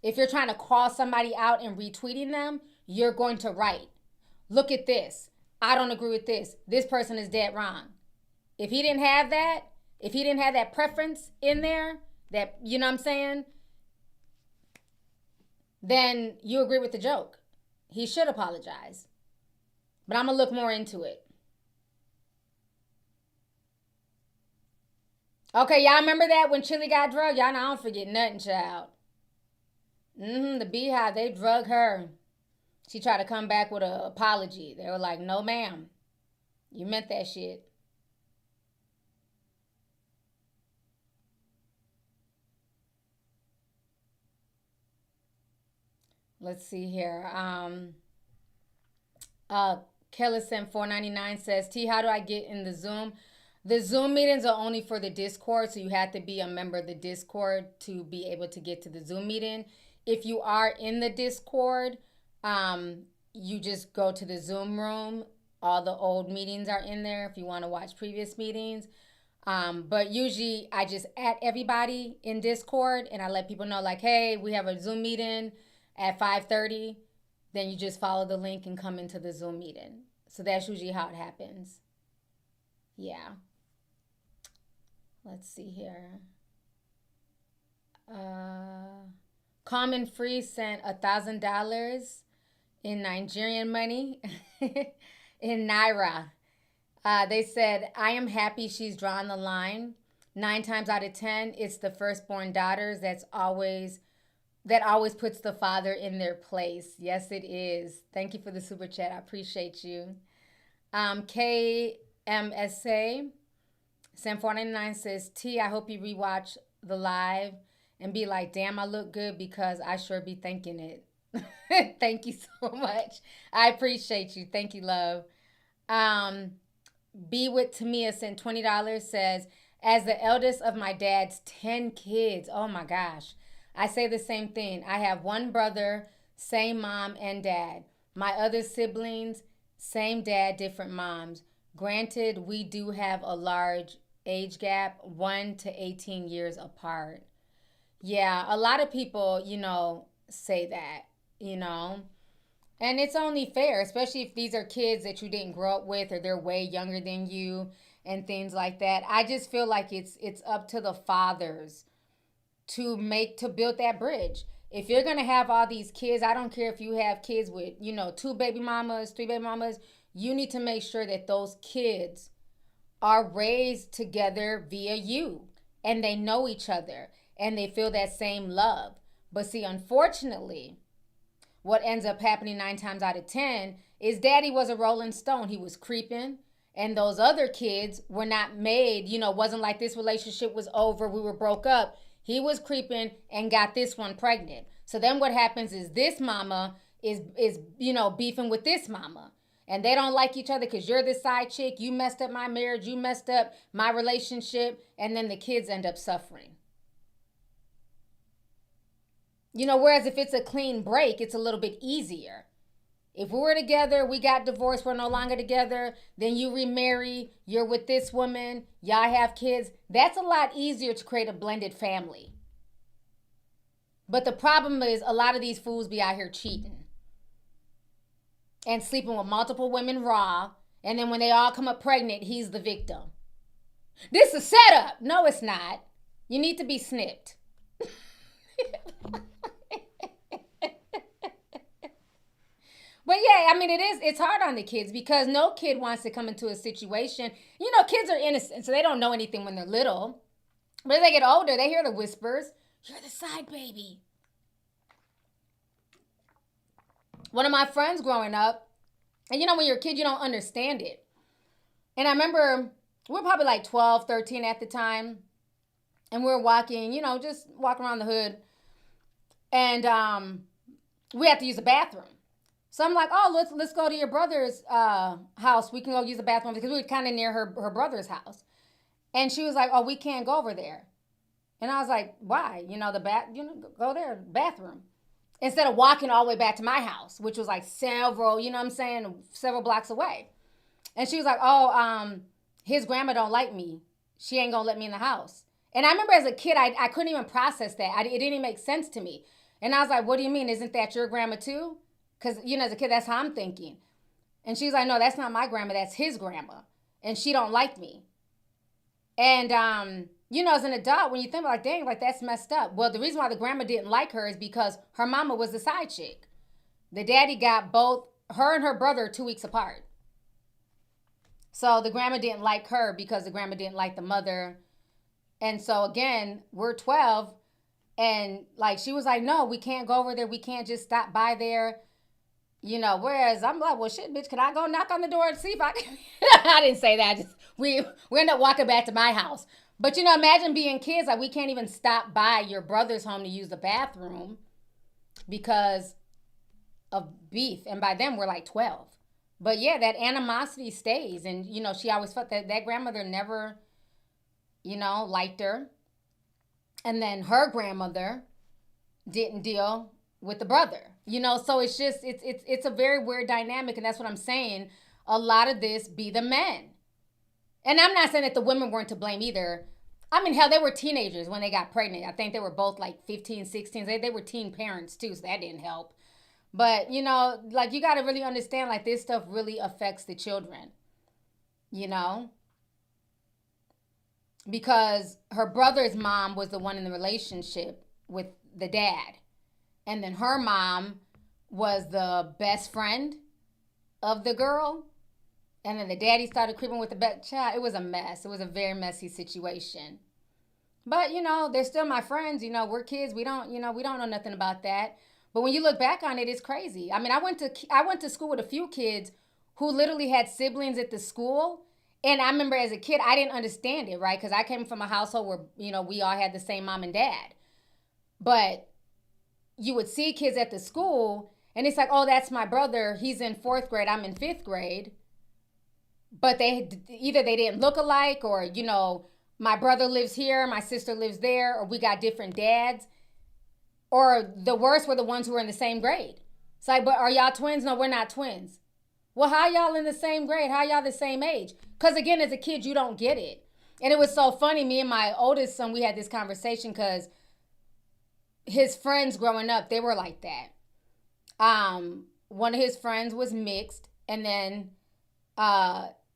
If you're trying to call somebody out and retweeting them, you're going to write, look at this. I don't agree with this. This person is dead wrong. If he didn't have that preference in there, that, you know what I'm saying, then you agree with the joke. He should apologize. But I'm going to look more into it. Okay, y'all remember that when Chili got drugged? Y'all know I don't forget nothing, child. The Beehive, they drug her. She tried to come back with an apology. They were like, no, ma'am. You meant that shit. Let's see here. Kellison 499 says, T, how do I get in the Zoom? The Zoom meetings are only for the Discord, so you have to be a member of the Discord to be able to get to the Zoom meeting. If you are in the Discord, you just go to the Zoom room. All the old meetings are in there if you want to watch previous meetings. But usually I just add everybody in Discord and I let people know like, hey, we have a Zoom meeting at 5:30. Then you just follow the link and come into the Zoom meeting. So that's usually how it happens. Yeah. Let's see here. Common Free sent $1,000 in Nigerian money in Naira. They said, I am happy she's drawn the line. 9 times out of 10, it's the firstborn daughters that always puts the father in their place. Yes, it is. Thank you for the super chat. I appreciate you. KMSA, Sam 499 says, T, I hope you rewatch the live and be like, damn, I look good because I sure be thinking it. Thank you so much. I appreciate you. Thank you, love. Be with Tamia sent $20, says, as the eldest of my dad's 10 kids, oh my gosh, I say the same thing. I have one brother, same mom and dad. My other siblings, same dad, different moms. Granted, we do have a large age gap, 1 to 18 years apart. Yeah, a lot of people, say that, And it's only fair, especially if these are kids that you didn't grow up with or they're way younger than you and things like that. I just feel like it's up to the fathers to build that bridge. If you're going to have all these kids, I don't care if you have kids with, 2 baby mamas, 3 baby mamas, you need to make sure that those kids are raised together via you and they know each other and they feel that same love. But see, unfortunately, what ends up happening 9 times out of 10 is daddy was a rolling stone. He was creeping. And those other kids were not made, wasn't like this relationship was over. We were broke up. He was creeping and got this one pregnant. So then what happens is this mama is beefing with this mama. And they don't like each other because you're the side chick. You messed up my marriage. You messed up my relationship. And then the kids end up suffering. Whereas if it's a clean break, it's a little bit easier. If we were together, we got divorced, we're no longer together, then you remarry, you're with this woman, y'all have kids. That's a lot easier to create a blended family. But the problem is a lot of these fools be out here cheating and sleeping with multiple women raw. And then when they all come up pregnant, he's the victim. This is a setup. No, it's not. You need to be snipped. But yeah, it's hard on the kids because no kid wants to come into a situation. Kids are innocent, so they don't know anything when they're little. But as they get older, they hear the whispers. You're the side baby. One of my friends growing up, and when you're a kid, you don't understand it. And I remember we were probably like 12, 13 at the time. And we're walking, just walking around the hood. And we have to use the bathroom. So I'm like, oh, let's go to your brother's house. We can go use the bathroom because we were kind of near her brother's house. And she was like, oh, we can't go over there. And I was like, why? Go there, bathroom. Instead of walking all the way back to my house, which was like several blocks away. And she was like, oh, his grandma don't like me. She ain't gonna let me in the house. And I remember as a kid, I couldn't even process that. It didn't even make sense to me. And I was like, what do you mean? Isn't that your grandma too? Because, as a kid, that's how I'm thinking. And she's like, no, that's not my grandma. That's his grandma. And she don't like me. And, as an adult, when you think about dang, that's messed up. Well, the reason why the grandma didn't like her is because her mama was the side chick. The daddy got both, her and her brother 2 weeks apart. So the grandma didn't like her because the grandma didn't like the mother. And so, again, we're 12. And, she was like, no, we can't go over there. We can't just stop by there. Whereas I'm like, well, shit, bitch, can I go knock on the door and see if I can? I didn't say that. We ended up walking back to my house. But, imagine being kids. We can't even stop by your brother's home to use the bathroom because of beef. And by then, we're 12. But, yeah, that animosity stays. And, she always felt that grandmother never, liked her. And then her grandmother didn't deal with the brother. So it's just, it's a very weird dynamic. And that's what I'm saying. A lot of this be the men. And I'm not saying that the women weren't to blame either. I mean, hell, they were teenagers when they got pregnant. I think they were both 15, 16. They were teen parents too, so that didn't help. But, you got to really understand, this stuff really affects the children, Because her brother's mom was the one in the relationship with the dad. And then her mom was the best friend of the girl. And then the daddy started creeping with the child. It was a mess. It was a very messy situation. But, they're still my friends. We're kids. We don't know nothing about that. But when you look back on it, it's crazy. I mean, I went to school with a few kids who literally had siblings at the school. And I remember as a kid, I didn't understand it, right? Because I came from a household where, we all had the same mom and dad. But you would see kids at the school, and it's like, oh, that's my brother. He's in 4th grade. I'm in 5th grade. But they didn't look alike, or, my brother lives here, my sister lives there, or we got different dads. Or the worst were the ones who were in the same grade. It's like, but are y'all twins? No, we're not twins. Well, how y'all in the same grade? How y'all the same age? Because, again, as a kid, you don't get it. And it was so funny. Me and my oldest son, we had this conversation because his friends growing up, they were like that. One of his friends was mixed, and then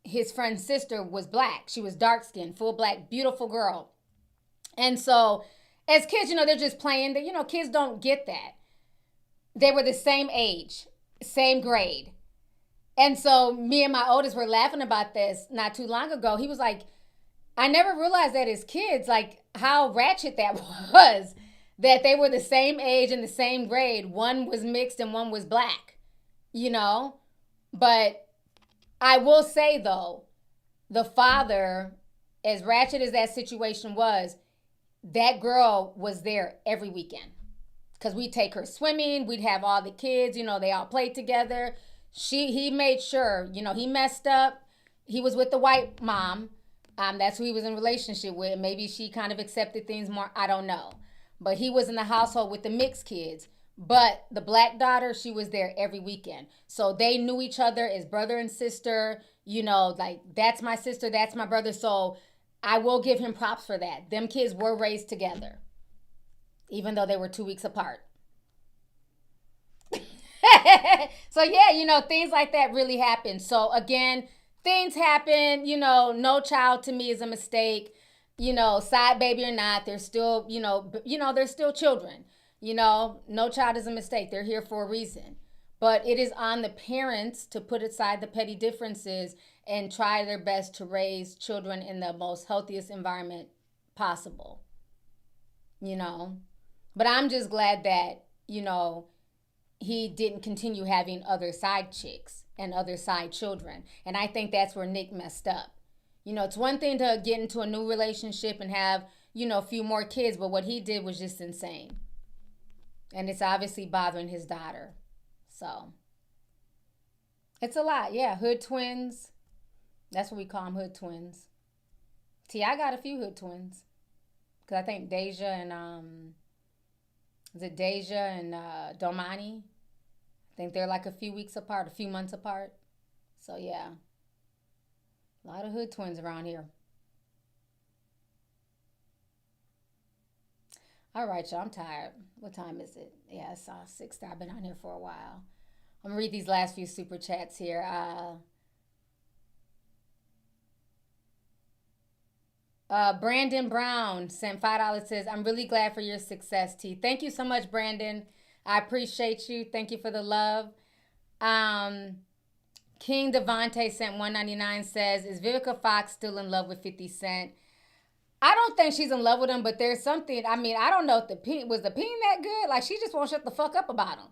his friend's sister was black. She was dark-skinned, full black, beautiful girl. And so as kids, they're just playing. Kids don't get that. They were the same age, same grade. And so me and my oldest were laughing about this not too long ago. He was like, I never realized that as kids, how ratchet that was, that they were the same age and the same grade. One was mixed and one was black, But I will say, though, the father, as ratchet as that situation was, that girl was there every weekend. Because we'd take her swimming. We'd have all the kids, they all played together. He made sure, he messed up. He was with the white mom. That's who he was in a relationship with. Maybe she kind of accepted things more. I don't know. But he was in the household with the mixed kids. But the black daughter, she was there every weekend. So they knew each other as brother and sister. That's my sister, that's my brother. So I will give him props for that. Them kids were raised together, even though they were 2 weeks apart. So, yeah, things like that really happen. So, again, things happen. No child to me is a mistake. Side baby or not, they're still, they're still children. No child is a mistake. They're here for a reason. But it is on the parents to put aside the petty differences and try their best to raise children in the most healthiest environment possible. But I'm just glad that, he didn't continue having other side chicks and other side children. And I think that's where Nick messed up. You know, it's one thing to get into a new relationship and have, you know, a few more kids, but what he did was just insane. And it's obviously bothering his daughter. So it's a lot. Yeah, hood twins. That's what we call them, hood twins. I got a few hood twins. Because I think Deja and, is it Deja and Domani? I think they're like a few weeks apart, a few months apart. So yeah, a lot of hood twins around here. All right, y'all, I'm tired. What time is it? Yeah, it's 6:00. I've been on here for a while. I'm gonna read these last few super chats here. Brandon Brown sent $5. Says, I'm really glad for your success, T. Thank you so much, Brandon. I appreciate you. Thank you for the love. King Devontae sent $1.99. Says, is Vivica Fox still in love with 50 Cent? I don't think she's in love with him, but there's something. I mean, I don't know if was the peen that good? Like, she just won't shut the fuck up about him.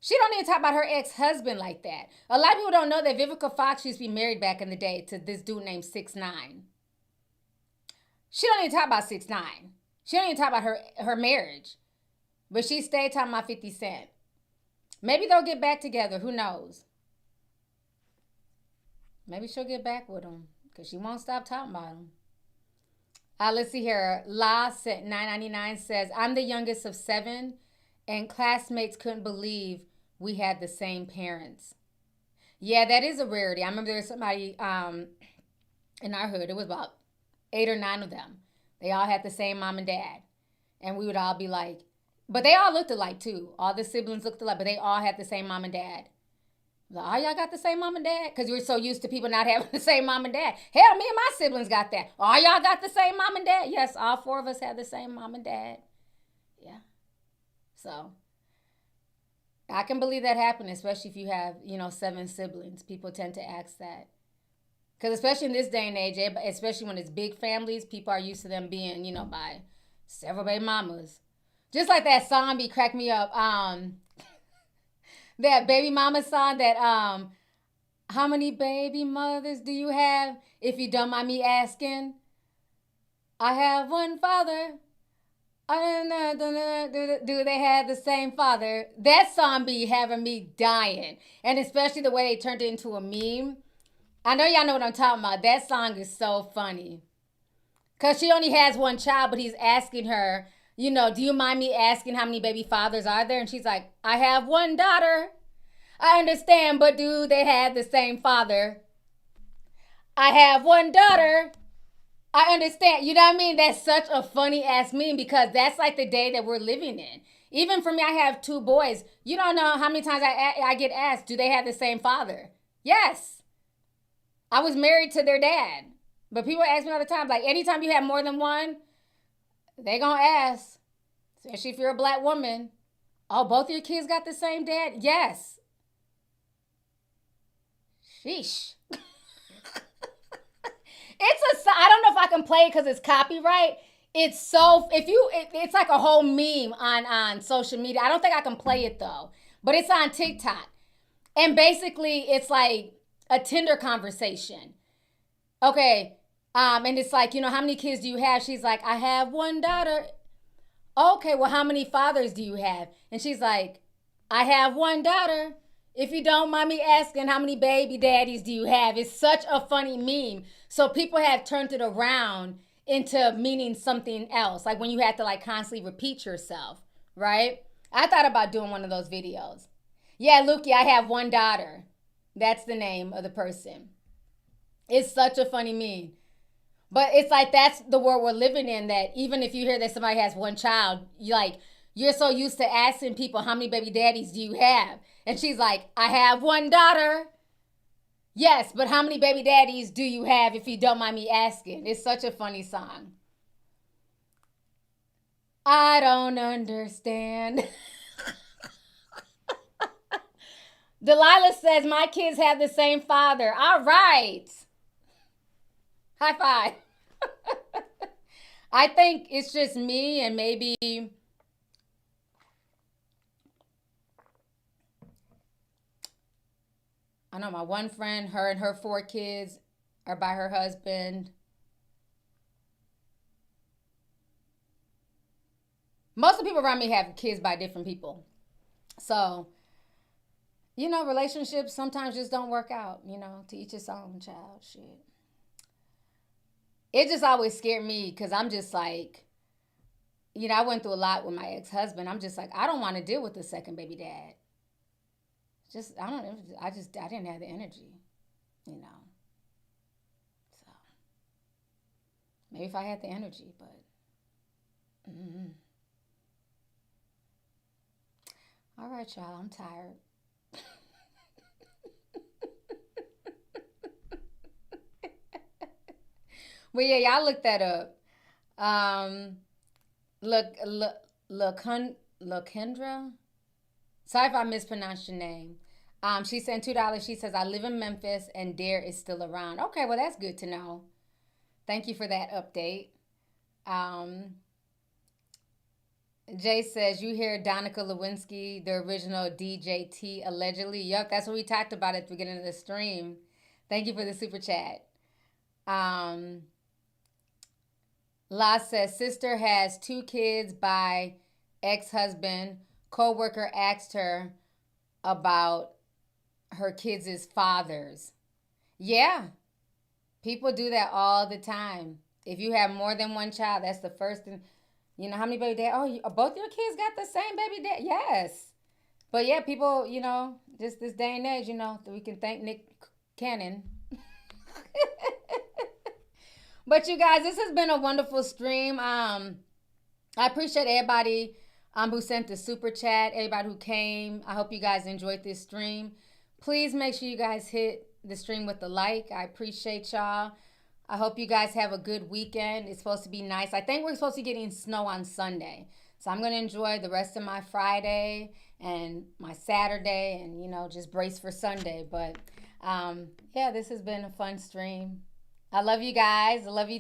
She don't even talk about her ex-husband like that. A lot of people don't know that Vivica Fox used to be married back in the day to this dude named 6ix9ine. She don't even talk about 6ix9ine. She don't even talk about her marriage. But she stayed talking about 50 Cent. Maybe they'll get back together. Who knows? Maybe she'll get back with him. Because she won't stop talking about him. Let's see here. La sent $9.99 says, I'm the youngest of 7. And classmates couldn't believe we had the same parents. Yeah, that is a rarity. I remember there was somebody in our hood. It was about 8 or 9 of them. They all had the same mom and dad. And we would all be like, but they all looked alike too. All the siblings looked alike, but they all had the same mom and dad. Like, oh, y'all got the same mom and dad? Because we're so used to people not having the same mom and dad. Hell, me and my siblings got that. Oh, y'all got the same mom and dad? Yes, all 4 of us have the same mom and dad. Yeah. So I can believe that happened, especially if you have, 7 siblings. People tend to ask that. Because especially in this day and age, especially when it's big families, people are used to them being, by several baby mamas. Just like that song be crack me up. That baby mama song that, how many baby mothers do you have? If you don't mind me asking. I have one father. Do they have the same father? That song be having me dying. And especially the way they turned it into a meme. I know y'all know what I'm talking about. That song is so funny. Because she only has one child, but he's asking her, do you mind me asking how many baby fathers are there? And she's like, I have one daughter. I understand, but do they have the same father? I have one daughter. I understand. You know what I mean? That's such a funny ass meme because that's like the day that we're living in. Even for me, I have 2 boys. You don't know how many times I get asked, do they have the same father? Yes. I was married to their dad. But people ask me all the time, like anytime you have more than one, they gonna ask, especially if you're a black woman, oh, both of your kids got the same dad? Yes. Sheesh. I don't know if I can play it because it's copyright. It's so, it's like a whole meme on social media. I don't think I can play it though, but it's on TikTok. And basically it's like a Tinder conversation. Okay. And it's like, how many kids do you have? She's like, I have one daughter. Okay, well, how many fathers do you have? And she's like, I have one daughter. If you don't mind me asking, how many baby daddies do you have? It's such a funny meme. So people have turned it around into meaning something else. Like when you have to like constantly repeat yourself, right? I thought about doing one of those videos. Yeah, Lukey, I have one daughter. That's the name of the person. It's such a funny meme. But it's like that's the world we're living in, that even if you hear that somebody has one child, you're so used to asking people, how many baby daddies do you have? And she's like, I have one daughter. Yes, but how many baby daddies do you have, if you don't mind me asking? It's such a funny song. I don't understand. Delilah says, my kids have the same father. All right. High five. I think it's just me and maybe I know my one friend, her and her 4 kids or by her husband. Most of the people around me have kids by different people. So, you know, relationships sometimes just don't work out, you know, to each his own, child. Shit. It just always scared me because I'm just like, you know, I went through a lot with my ex-husband. I'm just like, I don't want to deal with the second baby dad. I didn't have the energy, you know. So, maybe if I had the energy, but. All right, y'all, I'm tired. Well, yeah, y'all look that up. Lakendra. Sorry if I mispronounced your name. She sent $2. She says, I live in Memphis and Dare is still around. Okay, well, that's good to know. Thank you for that update. Jay says, you hear Donica Lewinsky, the original DJT, allegedly. Yup, that's what we talked about at the beginning of the stream. Thank you for the super chat. La says, sister has 2 kids by ex-husband. Co-worker asked her about her kids' fathers. Yeah, people do that all the time. If you have more than one child, that's the first thing. You know, how many baby dads? Oh, both your kids got the same baby dad? Yes. But yeah, people, you know, just this day and age, you know, we can thank Nick Cannon. But you guys, this has been a wonderful stream. I appreciate everybody who sent the super chat, everybody who came. I hope you guys enjoyed this stream. Please make sure you guys hit the stream with the like. I appreciate y'all. I hope you guys have a good weekend. It's supposed to be nice. I think we're supposed to be getting snow on Sunday. So I'm going to enjoy the rest of my Friday and my Saturday and, you know, just brace for Sunday. But, yeah, this has been a fun stream. I love you guys. I love you.